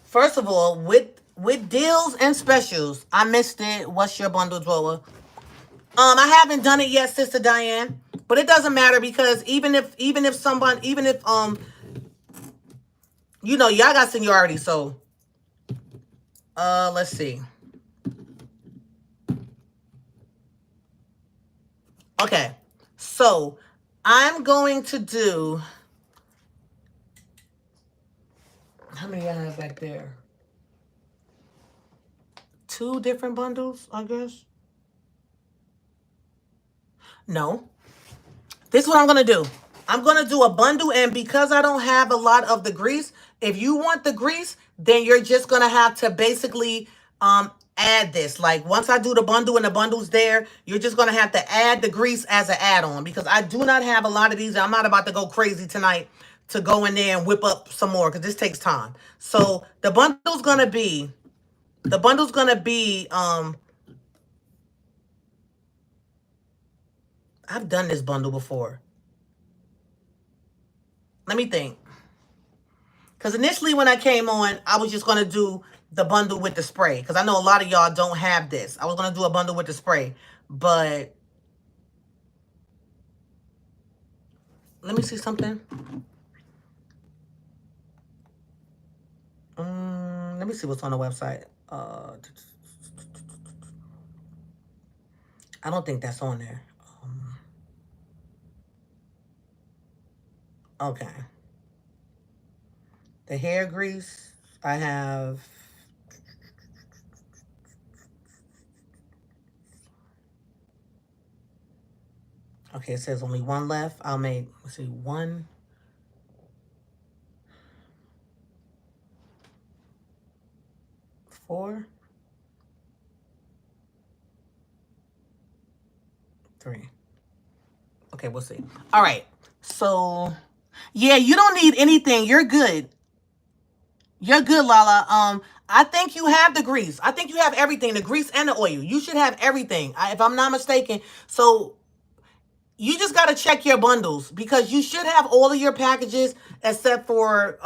first of all, with deals and specials, I missed it. What's your bundle drawer? I haven't done it yet, Sister Diane. But it doesn't matter because even if y'all got seniority, so let's see. Okay. So I'm going to do, how many I have back there? 2 different bundles, I guess. No. This is what I'm going to do. I'm going to do a bundle, and because I don't have a lot of the grease, if you want the grease, then you're just going to have to basically add this. Like, once I do the bundle and the bundle's there, you're just going to have to add the grease as an add-on, because I do not have a lot of these. I'm not about to go crazy tonight to go in there and whip up some more, because this takes time. So the bundle's going to be, I've done this bundle before. Let me think. Because initially when I came on, I was just going to do the bundle with the spray. Because I know a lot of y'all don't have this. I was going to do a bundle with the spray. But let me see something. Let me see what's on the website. I don't think that's on there. Okay. The hair grease, I have. Okay, it says only 1 left. I'll make, let's see, 1. 4. 3. Okay, we'll see. All right. So, yeah, you don't need anything. You're good. You're good, Lala. I think you have the grease. I think you have everything, the grease and the oil. You should have everything, if I'm not mistaken. So you just got to check your bundles, because you should have all of your packages except for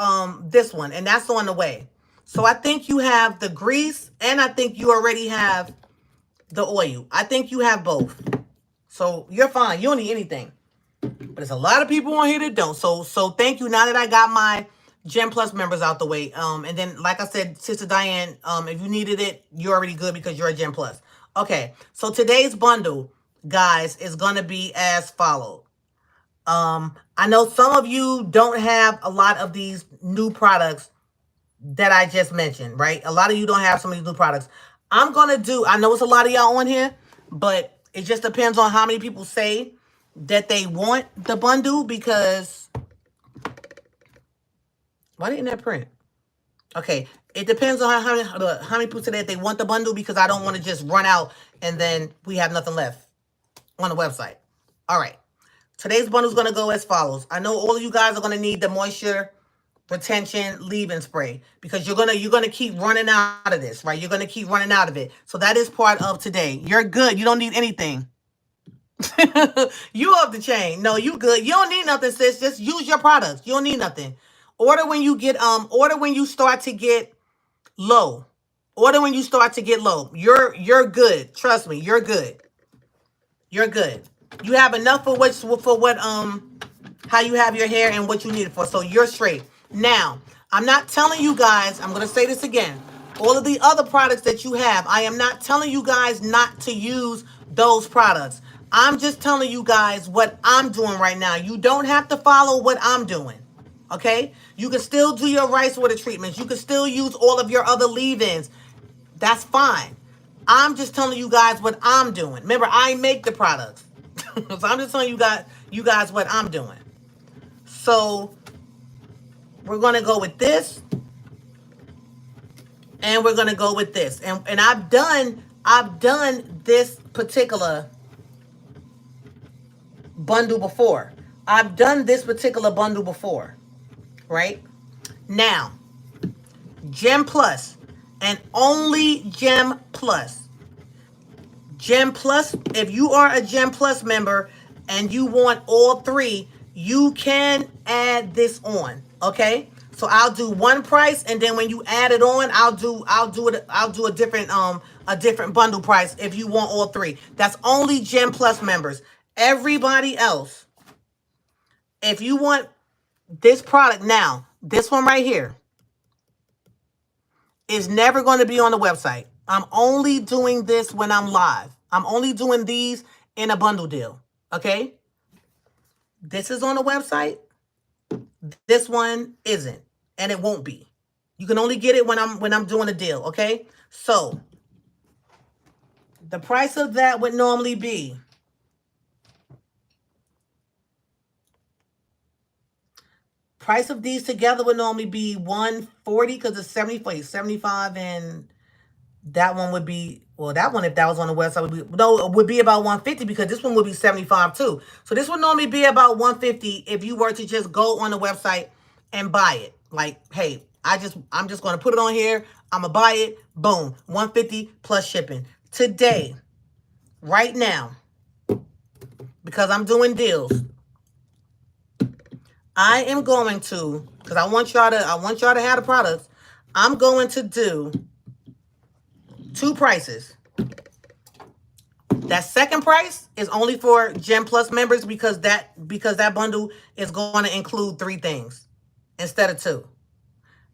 this one, and that's on the way. So I think you have the grease, and I think you already have the oil. I think you have both. So you're fine. You don't need anything. But there's a lot of people on here that don't. So thank you. Now that I got my Gem Plus members out the way. And then, like I said, Sister Diane, if you needed it, you're already good because you're a Gem Plus. Okay, so today's bundle, guys, is going to be as follows. I know some of you don't have a lot of these new products that I just mentioned, right? A lot of you don't have some of these new products. I'm going to do, I know it's a lot of y'all on here, but it just depends on how many people say that they want the bundle, because why didn't that print? Okay, it depends on how many people say that they want the bundle, because I don't want to just run out and then we have nothing left on the website. All right. Today's bundle is going to go as follows. I know all of you guys are going to need the moisture retention leave-in spray, because you're gonna keep running out of this, right? You're gonna keep running out of it. So that is part of today. You're good. You don't need anything. You off the chain. No, you good. You don't need nothing, sis. Just use your products. You don't need nothing. Order when you get order when you start to get low. Order when you start to get low. You're good. Trust me, you're good. You're good. You have enough for what how you have your hair and what you need it for. So you're straight. Now, I'm not telling you guys, I'm going to say this again. All of the other products that you have, I am not telling you guys not to use those products. I'm just telling you guys what I'm doing right now. You don't have to follow what I'm doing. Okay? You can still do your rice water treatments. You can still use all of your other leave-ins. That's fine. I'm just telling you guys what I'm doing. Remember, I make the products. So I'm just telling you guys what I'm doing. So we're going to go with this. And we're going to go with this. And I've done this particular bundle before. I've done this particular bundle before. Right? Now, Gem Plus and only Gem Plus. Gem Plus, if you are a Gem Plus member and you want all three, you can add this on. Okay, so I'll do one price, and then when you add it on, I'll do a different bundle price if you want all three. That's only Gem Plus members. Everybody else, if you want this product now, this one right here is never going to be on the website. I'm only doing this when I'm live. I'm only doing these in a bundle deal. Okay, this is on the website. This one isn't, and it won't be. You can only get it when I'm doing a deal, okay? So the price of that would normally be price of these together would normally be $140, because it's 75, and that one would be, well, that one, if that was on the website, would be about $150, because this one would be 75 too. So this would normally be about $150 if you were to just go on the website and buy it. Like, hey, I'm just going to put it on here. I'm going to buy it. Boom. $150 plus shipping. Today, right now, because I'm doing deals, I am going to, because I want y'all to have the products. I'm going to do two prices. That second price is only for Gem Plus members, because that bundle is going to include three things instead of two.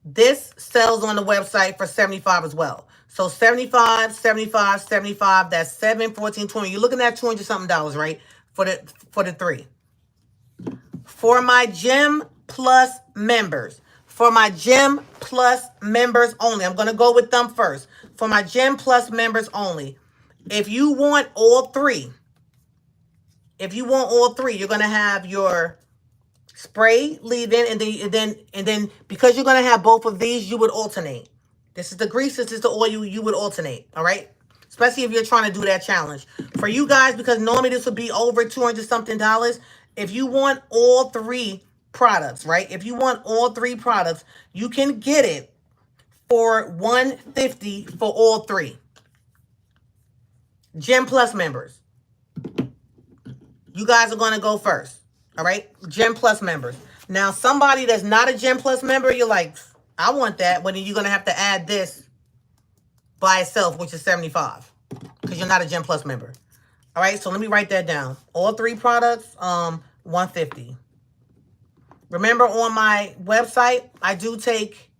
This sells on the website for 75 as well. So 75, 75, 75, that's 7, 14, 20. You're looking at $200 something, right? For the three. For my Gem Plus members. For my Gem Plus members only. I'm going to go with them first. For my Gem Plus members only. If you want all three, you're going to have your spray leave-in, and then because you're going to have both of these, you would alternate. This is the grease, this is the oil, you would alternate, all right? Especially if you're trying to do that challenge. For you guys, because normally this would be over $200 something. If you want all three products, right? If you want all three products, you can get it for $150 for all three. Gem Plus members. You guys are going to go first. All right? Gem Plus members. Now, somebody that's not a Gem Plus member, you're like, I want that. But then you're going to have to add this by itself, which is 75. because you're not a Gym Plus member. All right, so let me write that down. All 3 products, $150. Remember, on my website, I do take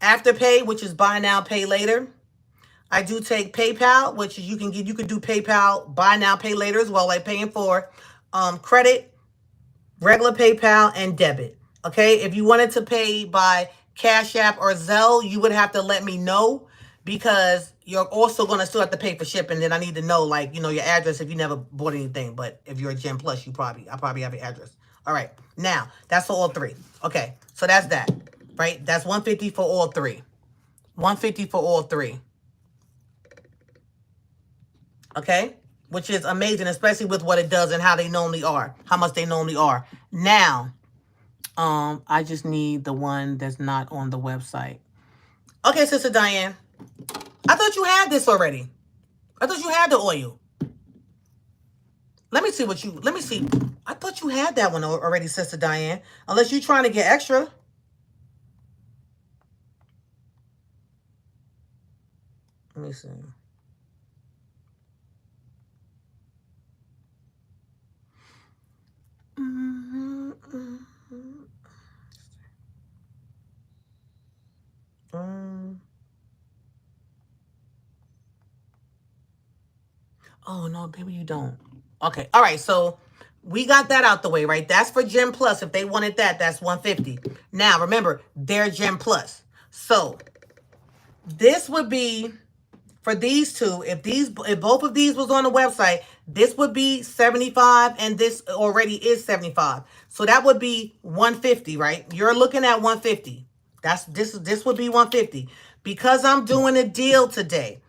Afterpay, which is buy now, pay later. I do take PayPal, which is you can do PayPal, buy now, pay later as well, like paying for credit, regular PayPal, and debit. Okay, if you wanted to pay by Cash App or Zelle, you would have to let me know, because you're also going to still have to pay for shipping. Then I need to know, like, you know, your address if you never bought anything. But if you're a Gym Plus, I probably have your address. All right, now that's for all 3. Okay, so that's that, right? That's $150 for all 3. $150 for all 3. Okay, which is amazing, especially with what it does and how much they normally are. Now, I just need the one that's not on the website. Okay, Sister Diane, I thought you had this already. I thought you had the oil. Let me see. I thought you had that one already, Sister Diane, unless you're trying to get extra. Let me see. Oh, no, baby, you don't. Okay, all right, so we got that out the way, right? That's for Gym Plus. If they wanted that, that's $150. Now, remember, they're Gym Plus. So this would be, for these 2, if both of these was on the website, this would be $75, and this already is $75. So that would be $150, right? You're looking at $150. This would be $150. Because I'm doing a deal today.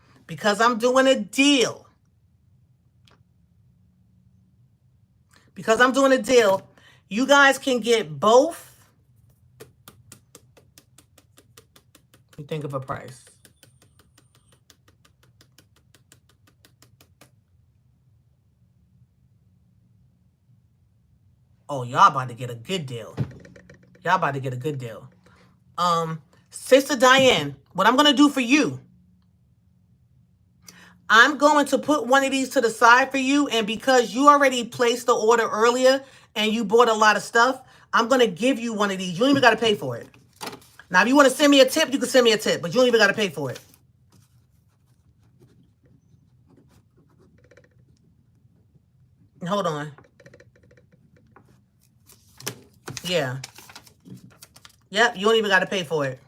You guys can get both. Let me think of a price. Oh, y'all about to get a good deal. Sister Diane, what I'm going to do for you, I'm going to put one of these to the side for you, and because you already placed the order earlier and you bought a lot of stuff, I'm going to give you one of these. You don't even got to pay for it. Now, if you want to send me a tip, you can send me a tip, but you don't even got to pay for it. Hold on. Yeah. Yep, you don't even got to pay for it.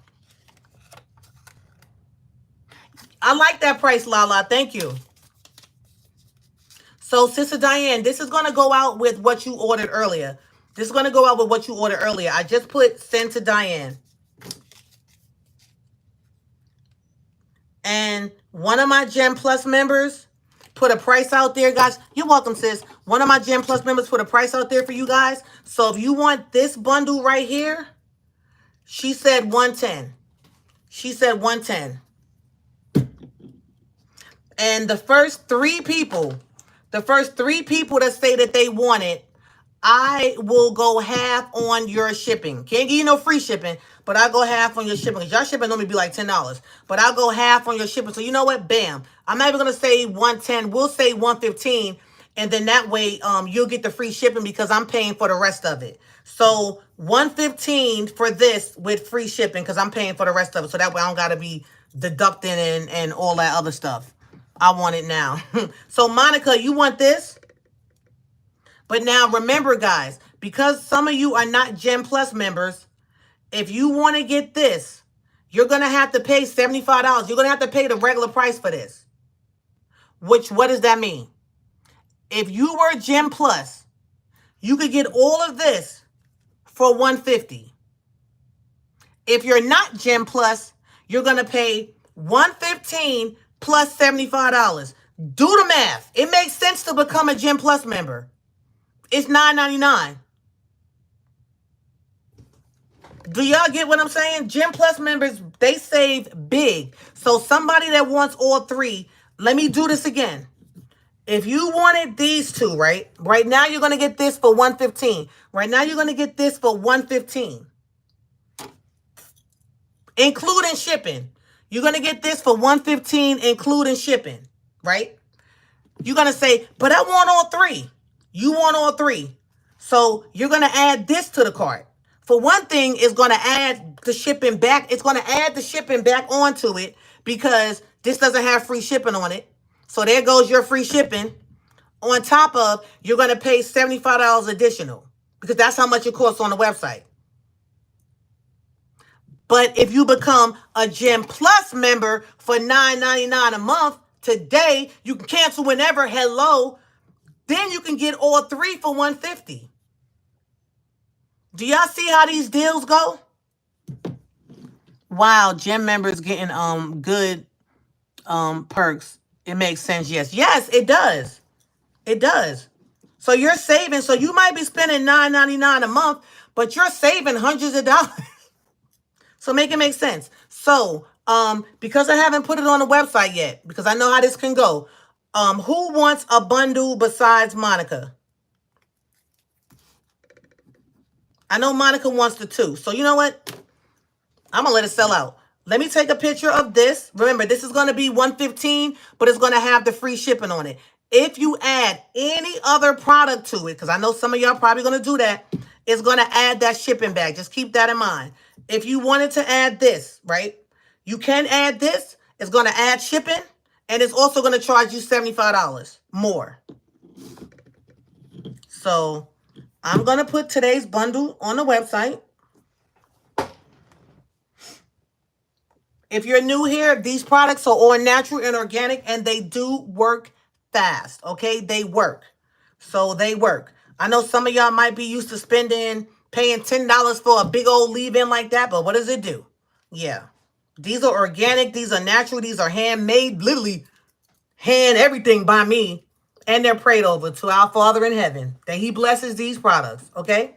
I like that price, Lala. Thank you. So, Sister Diane, this is going to go out with what you ordered earlier. I just put send to Diane. And one of my Gym Plus members put a price out there, guys. You're welcome, sis. One of my Gym Plus members put a price out there for you guys. So if you want this bundle right here, she said $110. And the first 3 people that say that they want it, I will go half on your shipping. Can't give you no free shipping, but I'll go half on your shipping. Because your shipping normally be like $10. But I'll go half on your shipping. So you know what? Bam. I'm not even going to say $110. We'll say $115. And then that way you'll get the free shipping because I'm paying for the rest of it. So $115 for this with free shipping because I'm paying for the rest of it. So that way I don't got to be deducting and all that other stuff. I want it now. So Monica, you want this? But now remember, guys, because some of you are not Gym Plus members, if you want to get this, you're going to have to pay $75. You're going to have to pay the regular price for this. What does that mean? If you were Gym Plus, you could get all of this for $150. If you're not Gym Plus, you're going to pay $115 plus $75. Do the math. It makes sense to become a Gym Plus member. It's $9.99. Do y'all get what I'm saying? Gym Plus members, they save big. So somebody that wants all 3, let me do this again. If you wanted these 2, right? Right now you're going to get this for $115. Including shipping. You're going to get this for $115, including shipping, right? You're going to say, but I want all three. You want all three. So you're going to add this to the cart. For one thing, it's going to add the shipping back. It's going to add the shipping back onto it because this doesn't have free shipping on it. So there goes your free shipping. On top of, you're going to pay $75 additional because that's how much it costs on the website. But if you become a Gem Plus member for $9.99 a month, today, you can cancel whenever, hello, then you can get all three for $150. Do y'all see how these deals go? Wow, Gem members getting good perks. It makes sense, yes. Yes, it does. It does. So you're saving, so you might be spending $9.99 a month, but you're saving hundreds of dollars. So make it make sense. So, because I haven't put it on the website yet, because I know how this can go, who wants a bundle besides Monica? I know Monica wants the two. So you know what? I'm going to let it sell out. Let me take a picture of this. Remember, this is going to be $115, but it's going to have the free shipping on it. If you add any other product to it, because I know some of y'all probably going to do that, it's going to add that shipping back. Just keep that in mind. If you wanted to add this, right, you can add this. It's going to add shipping, and it's also going to charge you $75 more. So I'm going to put today's bundle on the website. If you're new here, these products are all natural and organic, and they do work fast, okay? They work. So they work. I know some of y'all might be used to paying $10 for a big old leave-in like that, but what does it do? Yeah. These are organic. These are natural. These are handmade, literally hand everything by me, and they're prayed over to our Father in heaven that he blesses these products, okay?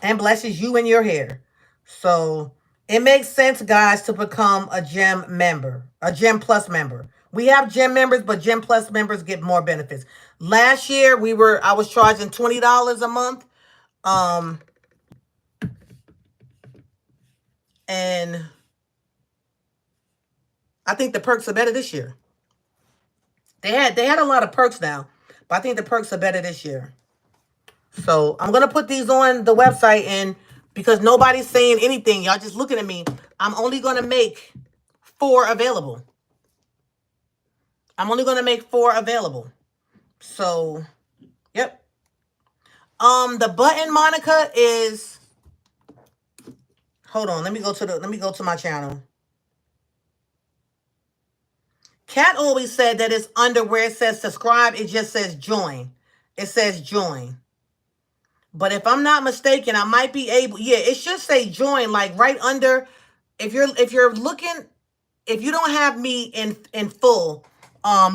And blesses you and your hair. So it makes sense, guys, to become a Gem member, a Gem Plus member. We have Gem members, but Gem Plus members get more benefits. Last year, I was charging $20 a month. And I think the perks are better this year. They had a lot of perks now, but I think the perks are better this year. So I'm going to put these on the website, and because nobody's saying anything, y'all just looking at me, I'm only going to make 4 available. I'm only going to make 4 available. So, yep. The button, Monica, is, hold on, let me go to my channel. Kat always said that it's under where it says subscribe, it just says join. It says join. But if I'm not mistaken, I might be able, yeah, it should say join, like right under, if you're looking, if you don't have me in full,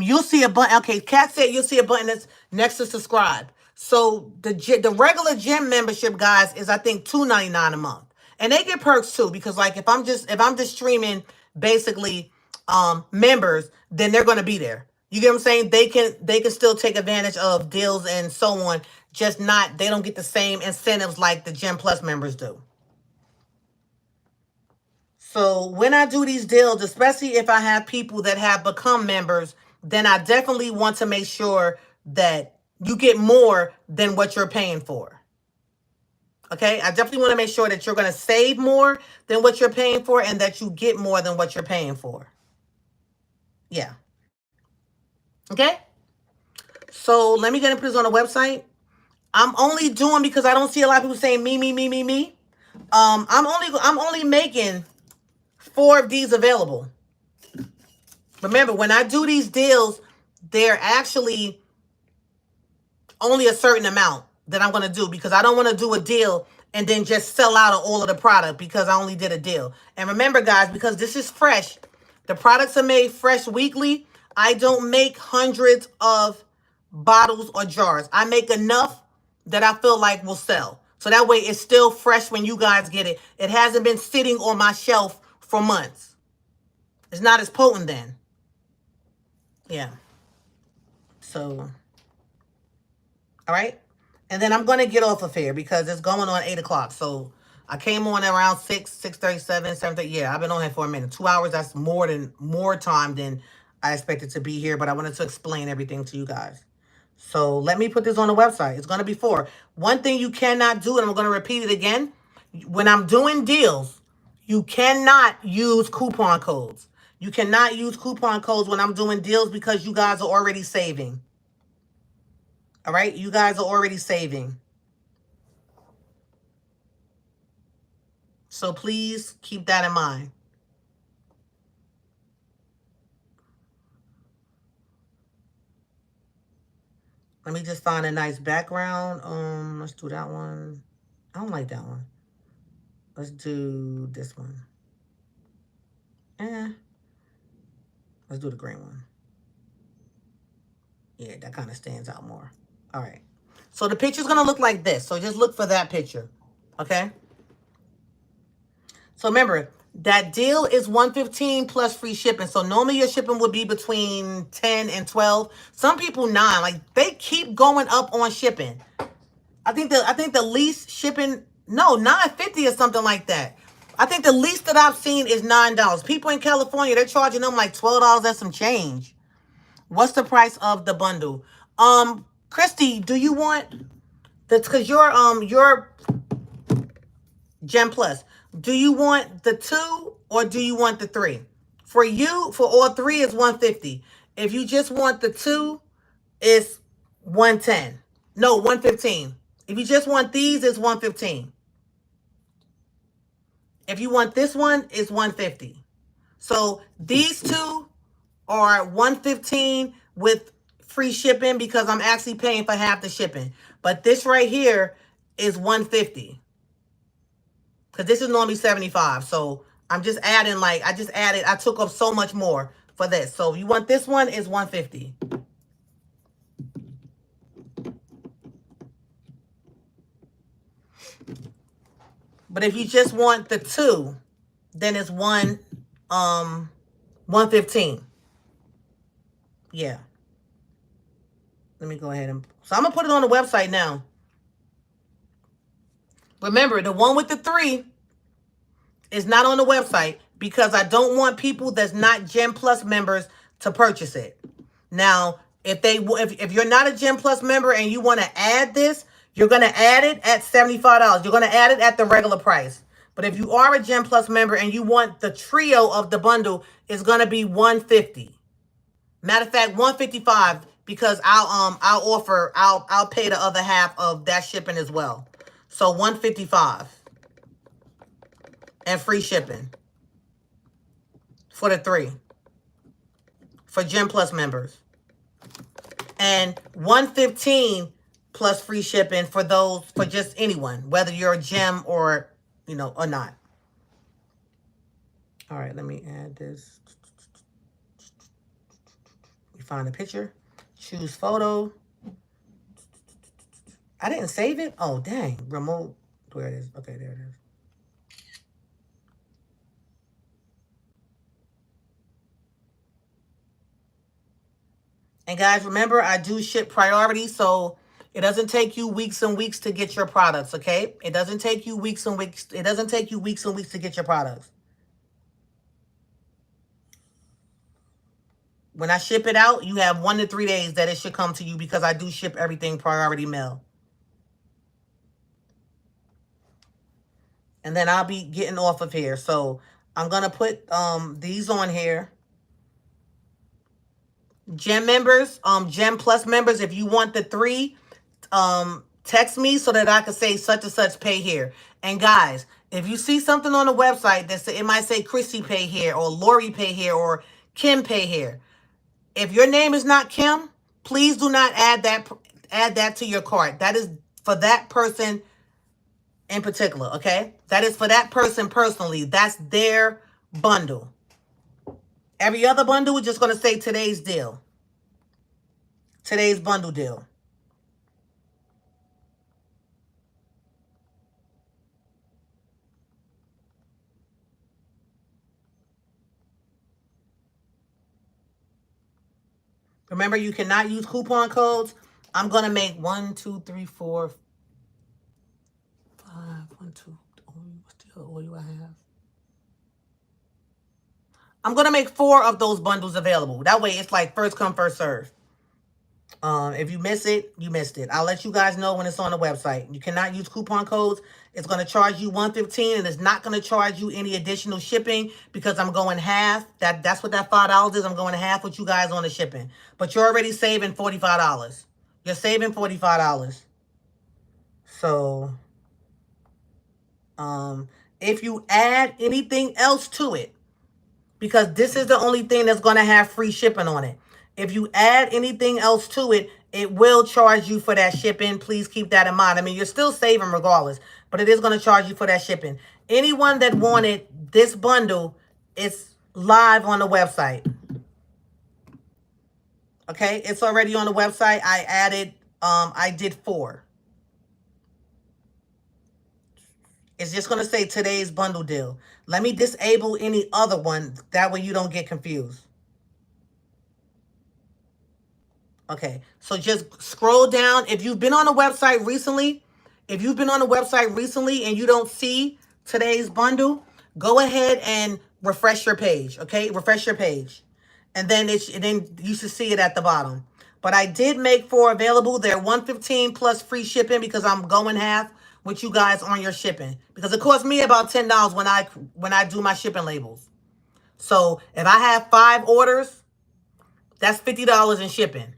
you'll see a button. Okay, Kat said you'll see a button that's next to subscribe. So the regular Gem membership, guys, is I think $2.99 a month. And they get perks too, because like if I'm just streaming basically members, then they're gonna be there. You get what I'm saying? They can still take advantage of deals and so on, just not, they don't get the same incentives like the Gem Plus members do. So when I do these deals, especially if I have people that have become members, then I definitely want to make sure that you get more than what you're paying for. Okay? I definitely want to make sure that you're going to save more than what you're paying for and that you get more than what you're paying for. Yeah. Okay? So let me get and put this on the website. I'm only doing, because I don't see a lot of people saying me. I'm only making 4 of these available. Remember, when I do these deals, they're actually only a certain amount that I'm going to do, because I don't want to do a deal and then just sell out of all of the product because I only did a deal. And remember, guys, because this is fresh, the products are made fresh weekly. I don't make hundreds of bottles or jars. I make enough that I feel like will sell. So that way it's still fresh when you guys get it. It hasn't been sitting on my shelf for months. It's not as potent then. Yeah. So, all right. And then I'm going to get off of here because it's going on 8 o'clock. So I came on around 6:37, 7:30. Yeah, I've been on here for a minute. 2 hours, that's more time than I expected to be here, but I wanted to explain everything to you guys. So let me put this on the website. It's going to be for one thing you cannot do, and I'm going to repeat it again. When I'm doing deals, you cannot use coupon codes. You cannot use coupon codes when I'm doing deals because you guys are already saving. All right? You guys are already saving. So please keep that in mind. Let me just find a nice background. Let's do that one. I don't like that one. Let's do this one. Let's do the green one. Yeah, that kind of stands out more. All right. So the picture's going to look like this. So just look for that picture. Okay? So remember, that deal is $115 plus free shipping. So normally your shipping would be between 10 and 12. Some people 9. Like they keep going up on shipping. I think the least shipping, no, $9.50 or something like that. I think the least that I've seen is $9. People in California, they're charging them like $12 and some change. What's the price of the bundle? Christy, do you want that's because you're Gem Plus. Do you want the 2 or do you want the 3? For you, for all 3 is $150. If you just want the 2, it's $110. No, $115. If you just want these, it's $115. If you want this one, it's $150. So these 2 are $115 with free shipping because I'm actually paying for half the shipping. But this right here is $150. Because this is normally $75. So I'm just adding I took up so much more for this. So if you want this one, it's $150. But if you just want the 2, then it's $115. Yeah. Let me go ahead and so I'm gonna put it on the website now. Remember, the one with the 3 is not on the website because I don't want people that's not Gem Plus members to purchase it. Now, if you're not a Gem Plus member and you want to add this, you're going to add it at $75. You're going to add it at the regular price. But if you are a Gem Plus member and you want the trio of the bundle, it's going to be $150. Matter of fact, $155 because I'll pay the other half of that shipping as well. So $155 and free shipping for the 3 for Gem Plus members, and $115 plus free shipping for just anyone, whether you're a Gem or or not. All right, let me add this. You find the picture, choose photo. I didn't save it. Oh dang, remote. Where it is? Okay, there it is. And guys, remember, I do ship priority, so it doesn't take you weeks and weeks to get your products, okay? It doesn't take you weeks and weeks. It doesn't take you weeks and weeks to get your products. When I ship it out, you have 1 to 3 days that it should come to you because I do ship everything priority mail. And then I'll be getting off of here. So I'm going to put these on here. Gem members, Gem Plus members, if you want the 3, text me so that I can say such and such pay here. And guys, if you see something on the website that it might say Chrissy pay here or Lori pay here or Kim pay here. If your name is not Kim, please do not add that to your cart. That is for that person in particular, okay? That is for that person personally. That's their bundle. Every other bundle, we're just going to say today's deal. Today's bundle deal. Remember, you cannot use coupon codes. I'm going to make 1, 2, 3, 4, 5, 1, 2. What's the other oil I have? I'm going to make 4 of those bundles available. That way it's like first come, first serve. If you miss it, you missed it. I'll let you guys know when it's on the website. You cannot use coupon codes. It's going to charge you $115, and it's not going to charge you any additional shipping because I'm going half. That's what that $5 is. I'm going half with you guys on the shipping. But you're already saving $45. You're saving $45. So, if you add anything else to it, because this is the only thing that's going to have free shipping on it. If you add anything else to it, it will charge you for that shipping. Please keep that in mind. I mean, you're still saving regardless, but it is going to charge you for that shipping. Anyone that wanted this bundle, it's live on the website. Okay, it's already on the website. I did 4. It's just going to say today's bundle deal. Let me disable any other one. That way you don't get confused. Okay, so just scroll down. If you've been on the website recently, and you don't see today's bundle, go ahead and refresh your page, okay? Refresh your page. And then you should see it at the bottom. But I did make 4 available. They're $115 plus free shipping because I'm going half with you guys on your shipping. Because it costs me about $10 when I do my shipping labels. So if I have 5 orders, that's $50 in shipping.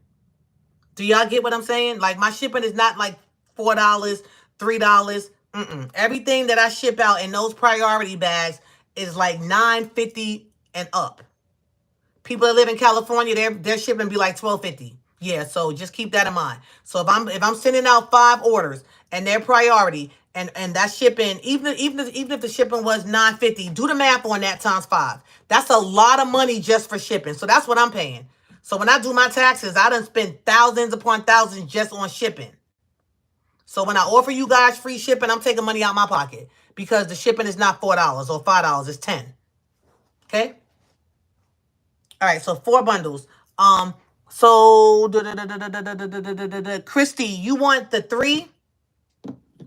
Do y'all get what I'm saying? Like, my shipping is not like $4, $3. Everything that I ship out in those priority bags is like $9.50 and up. People that live in California, their shipping be like $12.50. Yeah, so just keep that in mind. So if I'm sending out 5 orders and they're priority and that shipping, even if the shipping was $9.50, do the math on that times 5. That's a lot of money just for shipping. So that's what I'm paying. So when I do my taxes, I done spend thousands upon thousands just on shipping. So when I offer you guys free shipping, I'm taking money out my pocket because the shipping is not $4 or $5, it's $10. Okay? All right, so 4 bundles. So Christy, you want the 3?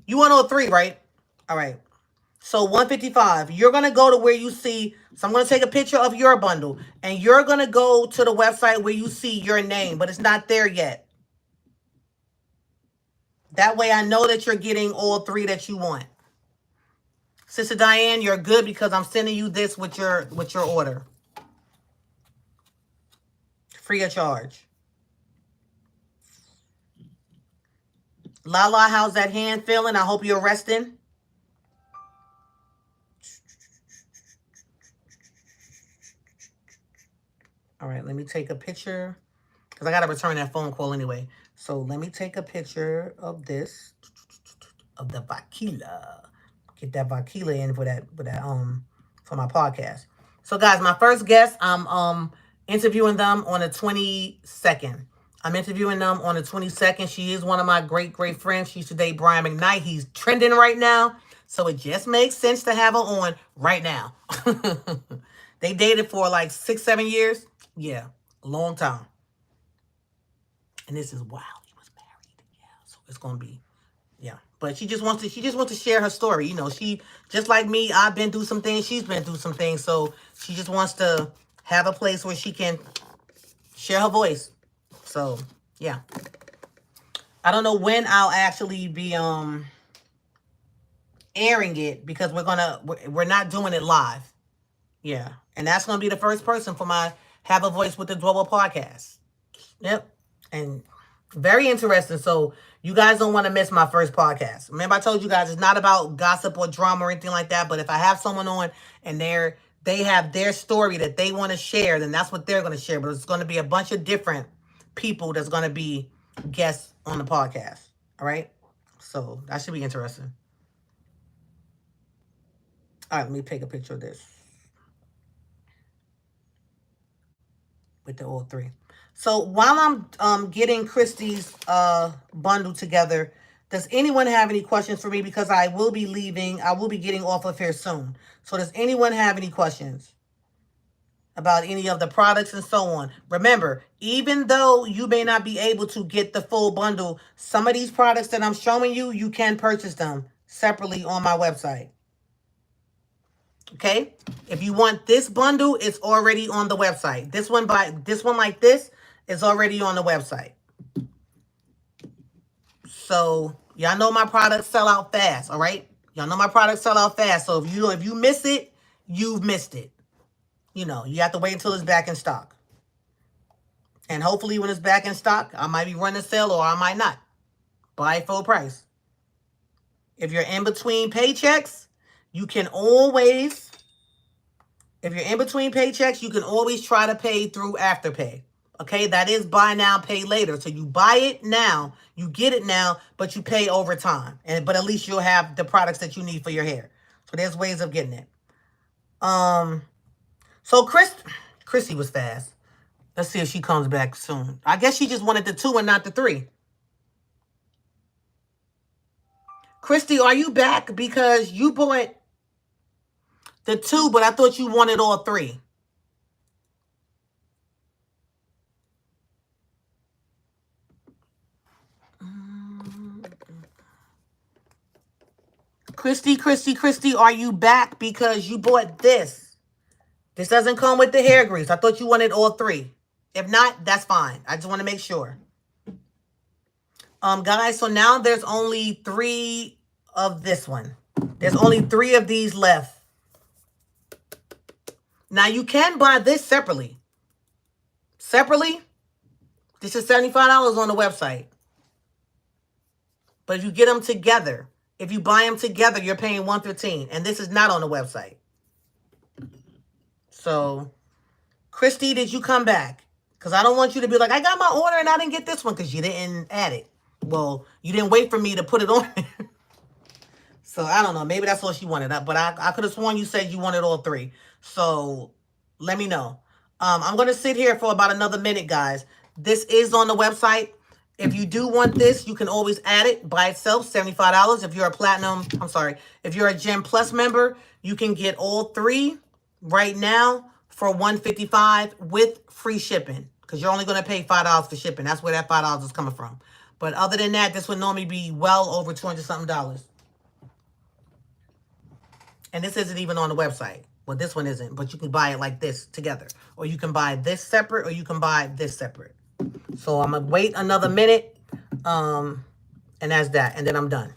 You want all 3, right? All right. So $155. You're going to go to where you see. So I'm going to take a picture of your bundle. And you're going to go to the website where you see your name. But it's not there yet. That way I know that you're getting all 3 that you want. Sister Diane, you're good because I'm sending you this with your order. Free of charge. Lala, how's that hand feeling? I hope you're resting. All right, let me take a picture because I got to return that phone call anyway. So let me take a picture of this, of the Vakila. Get that Vakila in for my podcast. So guys, my first guest, I'm interviewing them on the 22nd. I'm interviewing them on the 22nd. She is one of my great friends. She used to date Brian McKnight. He's trending right now. So it just makes sense to have her on right now. They dated for like 6-7 years. Yeah, a long time. And this is wild. He was married. Yeah, so it's gonna be, yeah. But she just wants to share her story. You know, she just like me. I've been through some things. She's been through some things. So she just wants to have a place where she can share her voice. So yeah. I don't know when I'll actually be airing it because we're not doing it live. Yeah. And that's going to be the first person for my Have a Voice with the Global podcast. Yep. And very interesting. So you guys don't want to miss my first podcast. Remember I told you guys it's not about gossip or drama or anything like that. But if I have someone on and they have their story that they want to share, then that's what they're going to share. But it's going to be a bunch of different people that's going to be guests on the podcast. All right. So that should be interesting. All right. Let me take a picture of this. With the all 3. So while I'm getting Christy's bundle together, does anyone have any questions for me? Because I will be leaving. I will be getting off of here soon. So does anyone have any questions about any of the products and so on? Remember, even though you may not be able to get the full bundle, some of these products that I'm showing you, you can purchase them separately on my website. Okay? If you want this bundle, it's already on the website. This one like this is already on the website. So y'all know my products sell out fast, all right? Y'all know my products sell out fast. So if you miss it, you've missed it. You know, you have to wait until it's back in stock. And hopefully when it's back in stock, I might be running a sale or I might not. Buy full price. If you're in between paychecks, you can always, if you're in between paychecks, you can always try to pay through Afterpay. Okay, that is buy now, pay later. So you buy it now, you get it now, but you pay over time. But at least you'll have the products that you need for your hair. So there's ways of getting it. So Chrissy was fast. Let's see if she comes back soon. I guess she just wanted the 2 and not the 3. Christy, are you back? Because you bought the 2, but I thought you wanted all 3. Christy, are you back? Because you bought this. This doesn't come with the hair grease. I thought you wanted all 3. If not, that's fine. I just want to make sure. Guys, so now there's only 3 of this one. There's only 3 of these left. Now, you can buy this separately. Separately, this is $75 on the website. But if you get them together, if you buy them together, you're paying $115. And this is not on the website. So, Christy, did you come back? Because I don't want you to be like, I got my order and I didn't get this one because you didn't add it. Well, you didn't wait for me to put it on. So, I don't know. Maybe that's what she wanted. But I could have sworn you said you wanted all 3. So, let me know. I'm going to sit here for about another minute, guys. This is on the website. If you do want this, you can always add it by itself, $75. If you're a if you're a Gem Plus member, you can get all 3 right now for $155 with free shipping. Because you're only going to pay $5 for shipping. That's where that $5 is coming from. But other than that, this would normally be well over $200-something. And this isn't even on the website. Well, this one isn't. But you can buy it like this together. Or you can buy this separate, or you can buy this separate. So I'm going to wait another minute. And that's that. And then I'm done.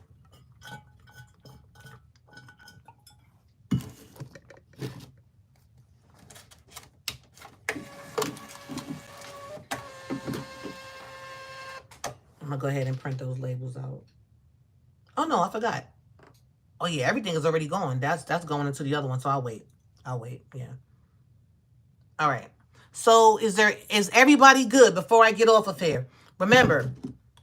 I'm going to go ahead and print those labels out. Oh, no, I forgot. Oh, yeah, everything is already gone. That's going into the other one, so I'll wait. Yeah. All right. So is everybody good before I get off of here? Remember,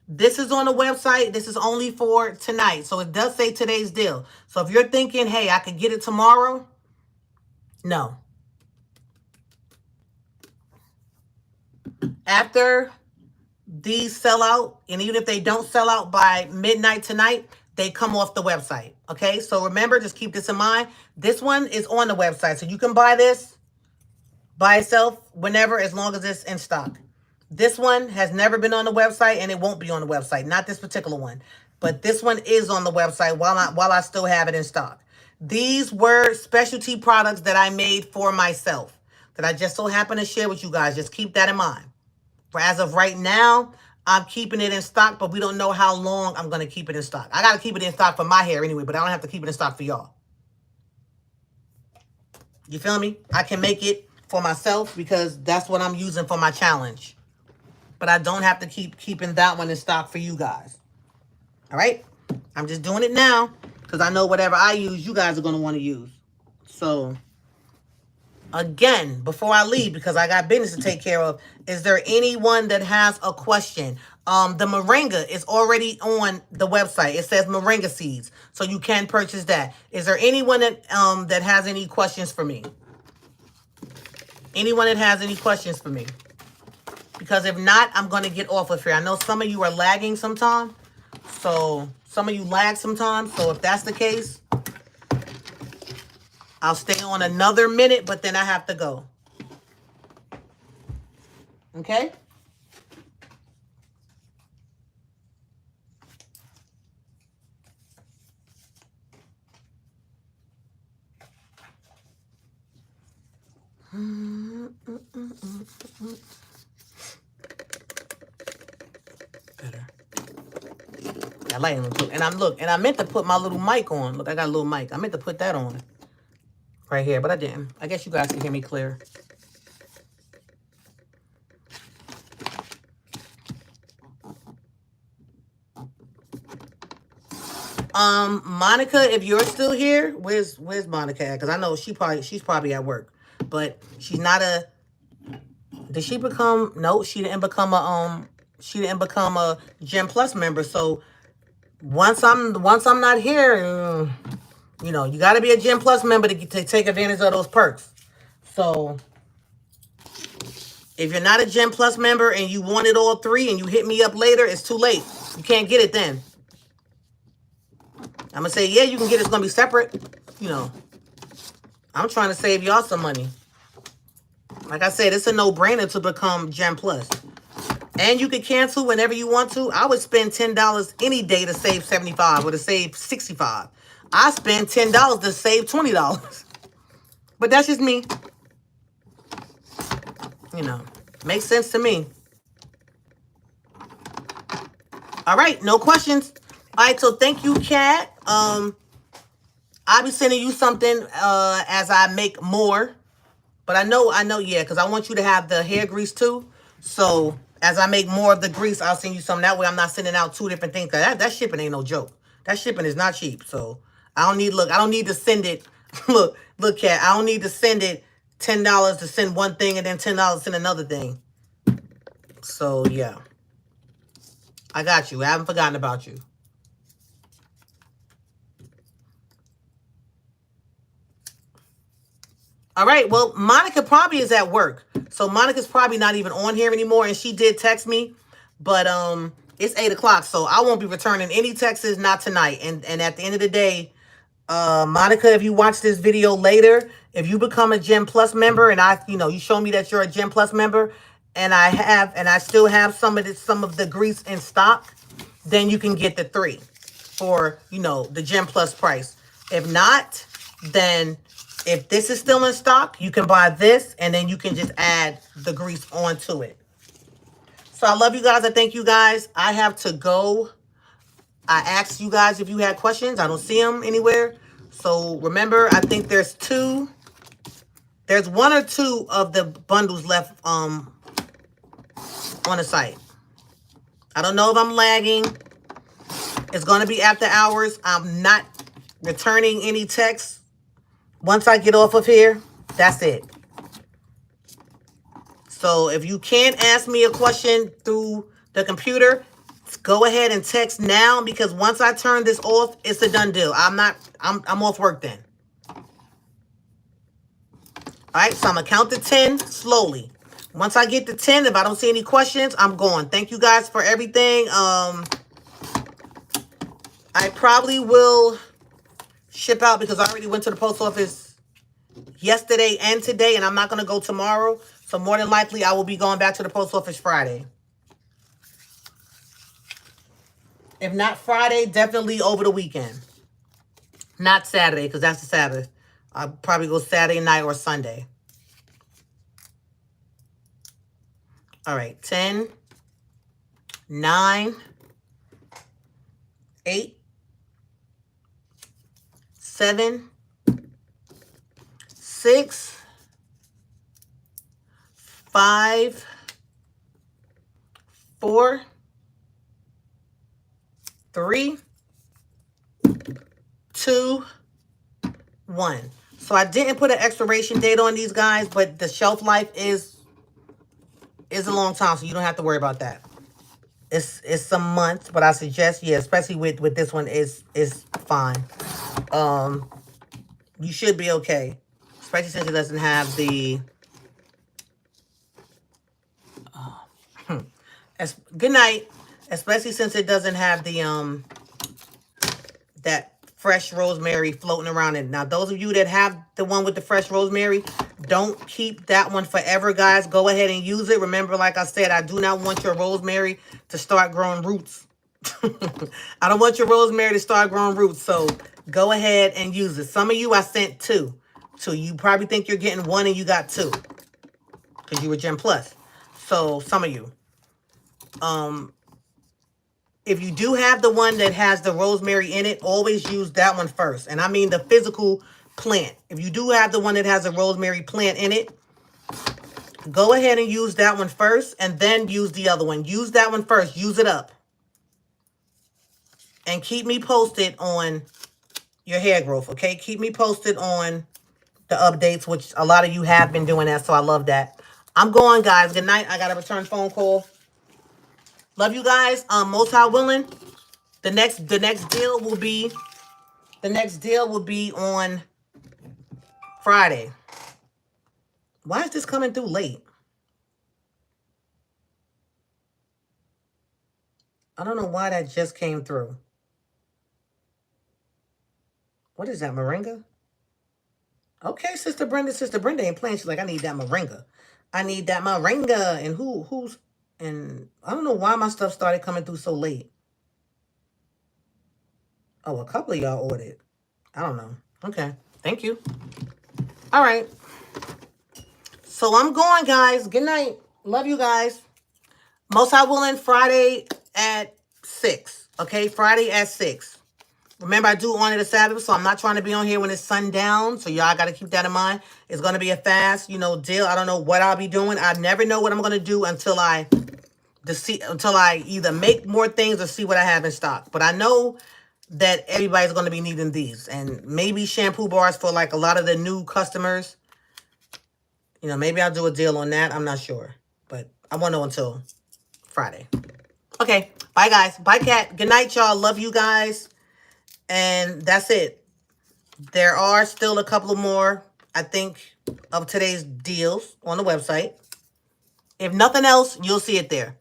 this is on the website. This is only for tonight. So it does say today's deal. So if you're thinking, hey, I could get it tomorrow, no. After these sell out, and even if they don't sell out by midnight tonight, they come off the website. Okay, so remember, just keep this in mind. This one is on the website, so you can buy this by itself whenever, as long as it's in stock. This one has never been on the website, and it won't be on the website. Not this particular one, but this one is on the website while I still have it in stock. These were specialty products that I made for myself that I just so happen to share with you guys. Just keep that in mind. For as of right now, I'm keeping it in stock, but we don't know how long I'm going to keep it in stock. I got to keep it in stock for my hair anyway, but I don't have to keep it in stock for y'all. You feel me? I can make it for myself because that's what I'm using for my challenge. But I don't have to keep keeping that one in stock for you guys. All right? I'm just doing it now because I know whatever I use, you guys are going to want to use. So, again, before I leave, because I got business to take care of, is there anyone that has a question? The moringa is already on the website. It says moringa seeds, so you can purchase that. Is there anyone that has any questions for me? Anyone that has any questions for me? Because if not, I'm going to get off of here. I know some of you are lagging sometimes. So some of you lag sometimes. So if that's the case, I'll stay on another minute, but then I have to go. Okay? Better. That lighting looks good. And and I meant to put my little mic on. Look, I got a little mic. I meant to put that on right here, but I didn't. I guess you guys can hear me clear. Monica, if you're still here, where's Monica at? Because I know she's probably at work. But she's not a did she become no, she didn't become a Gem Plus member. So once I'm not here, you know, you gotta be a Gem Plus member to take advantage of those perks. So if you're not a Gem Plus member and you wanted all three and you hit me up later, it's too late. You can't get it then. I'm going to say, yeah, you can get it. It's going to be separate. You know, I'm trying to save y'all some money. Like I said, it's a no-brainer to become Gem Plus. And you can cancel whenever you want to. I would spend $10 any day to save $75 or to save $65. I spend $10 to save $20. But that's just me. You know, makes sense to me. All right, no questions. All right, so thank you, Kat. I'll be sending you something as I make more. But I know, yeah, because I want you to have the hair grease too. So as I make more of the grease, I'll send you some. That way I'm not sending out two different things. That shipping ain't no joke. That shipping is not cheap. So I don't need to send it. look, Kat, I don't need to send it $10 to send one thing and then $10 to send another thing. So yeah. I got you. I haven't forgotten about you. All right. Well, Monica probably is at work. So Monica's probably not even on here anymore. And she did text me. But it's 8 o'clock. So I won't be returning any texts, not tonight. And at the end of the day, Monica, if you watch this video later, if you become a Gem Plus member and you show me that you're a Gem Plus member and I still have some of the grease in stock, then you can get the 3 for, the Gem Plus price. If not, then if this is still in stock, you can buy this and then you can just add the grease onto it. So I love you guys. I thank you guys. I have to go. I asked you guys if you had questions. I don't see them anywhere. So remember, I think there's 1 or 2 of the bundles left on the site. I don't know if I'm lagging. It's going to be after hours. I'm not returning any texts. Once I get off of here, that's it. So if you can't ask me a question through the computer, go ahead and text now, because once I turn this off, it's a done deal. I'm off work then. All right, so I'm going to count to 10 slowly. Once I get to 10, if I don't see any questions, I'm going. Thank you guys for everything. I probably will ship out because I already went to the post office yesterday and today, and I'm not going to go tomorrow. So more than likely, I will be going back to the post office Friday. If not Friday, definitely over the weekend. Not Saturday, because that's the Sabbath. I'll probably go Saturday night or Sunday. All right, 10, 9, 8, 7, 6, 5, 4, 3, 2, 1. So I didn't put an expiration date on these guys, but the shelf life is a long time, so you don't have to worry about that. It's some months, but I suggest, yeah, especially with this one, is fine. You should be okay, especially since it doesn't have the good night, especially since it doesn't have the that fresh rosemary floating around it. Now, those of you that have the one with the fresh rosemary, don't keep that one forever, guys. Go ahead and use it. Remember, like I said, I do not want your rosemary to start growing roots. I don't want your rosemary to start growing roots, so go ahead and use it. Some of you I sent 2. 2. You probably think you're getting 1 and you got 2 because you were Gen Plus. So some of you, if you do have the one that has the rosemary in it, always use that one first. And I mean the physical plant. If you do have the one that has a rosemary plant in it, go ahead and use that one first and then use the other one. Use that one first. Use it up. And keep me posted on your hair growth, okay? Keep me posted on the updates, which a lot of you have been doing that, so I love that. I'm going, guys. Good night. I got a return phone call. Love you guys. Most high willing, the next deal will be on Friday. Why is this coming through late? I don't know why that just came through. What is that, moringa? Okay, Sister Brenda ain't playing. She's like, I need that moringa. I need that moringa. And who's, and I don't know why my stuff started coming through so late. Oh, a couple of y'all ordered. I don't know. Okay, thank you. All right. So I'm going, guys. Good night. Love you guys. Most High willing, Friday at 6. Okay, Friday at 6. Remember, I do honor the Sabbath, so I'm not trying to be on here when it's sundown. So y'all got to keep that in mind. It's going to be a fast, deal. I don't know what I'll be doing. I never know what I'm going to do until I either make more things or see what I have in stock. But I know that everybody's going to be needing these. And maybe shampoo bars for like a lot of the new customers. Maybe I'll do a deal on that. I'm not sure. But I won't know until Friday. Okay. Bye, guys. Bye, Cat. Good night, y'all. Love you guys. And that's it. There are still a couple of more, I think, of today's deals on the website. If nothing else, you'll see it there.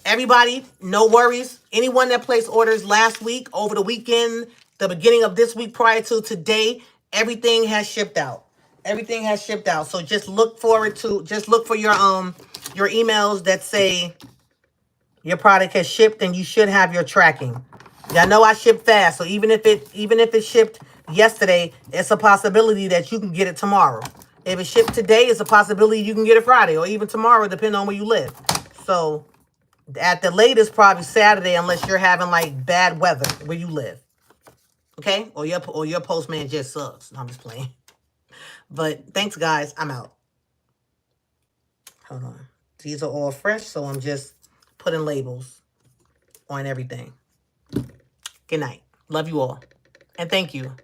Everybody, no worries. Anyone that placed orders last week, over the weekend, the beginning of this week prior to today, everything has shipped out. Everything has shipped out. So just look for your emails that say your product has shipped, and you should have your tracking. Y'all know I ship fast, so even if it shipped yesterday, it's a possibility that you can get it tomorrow. If it shipped today, it's a possibility you can get it Friday or even tomorrow, depending on where you live. So at the latest, probably Saturday, unless you're having like bad weather where you live. Okay? Or your postman just sucks. No, I'm just playing. But thanks, guys. I'm out. Hold on. These are all fresh, so I'm just putting labels on everything. Good night. Love you all. And thank you.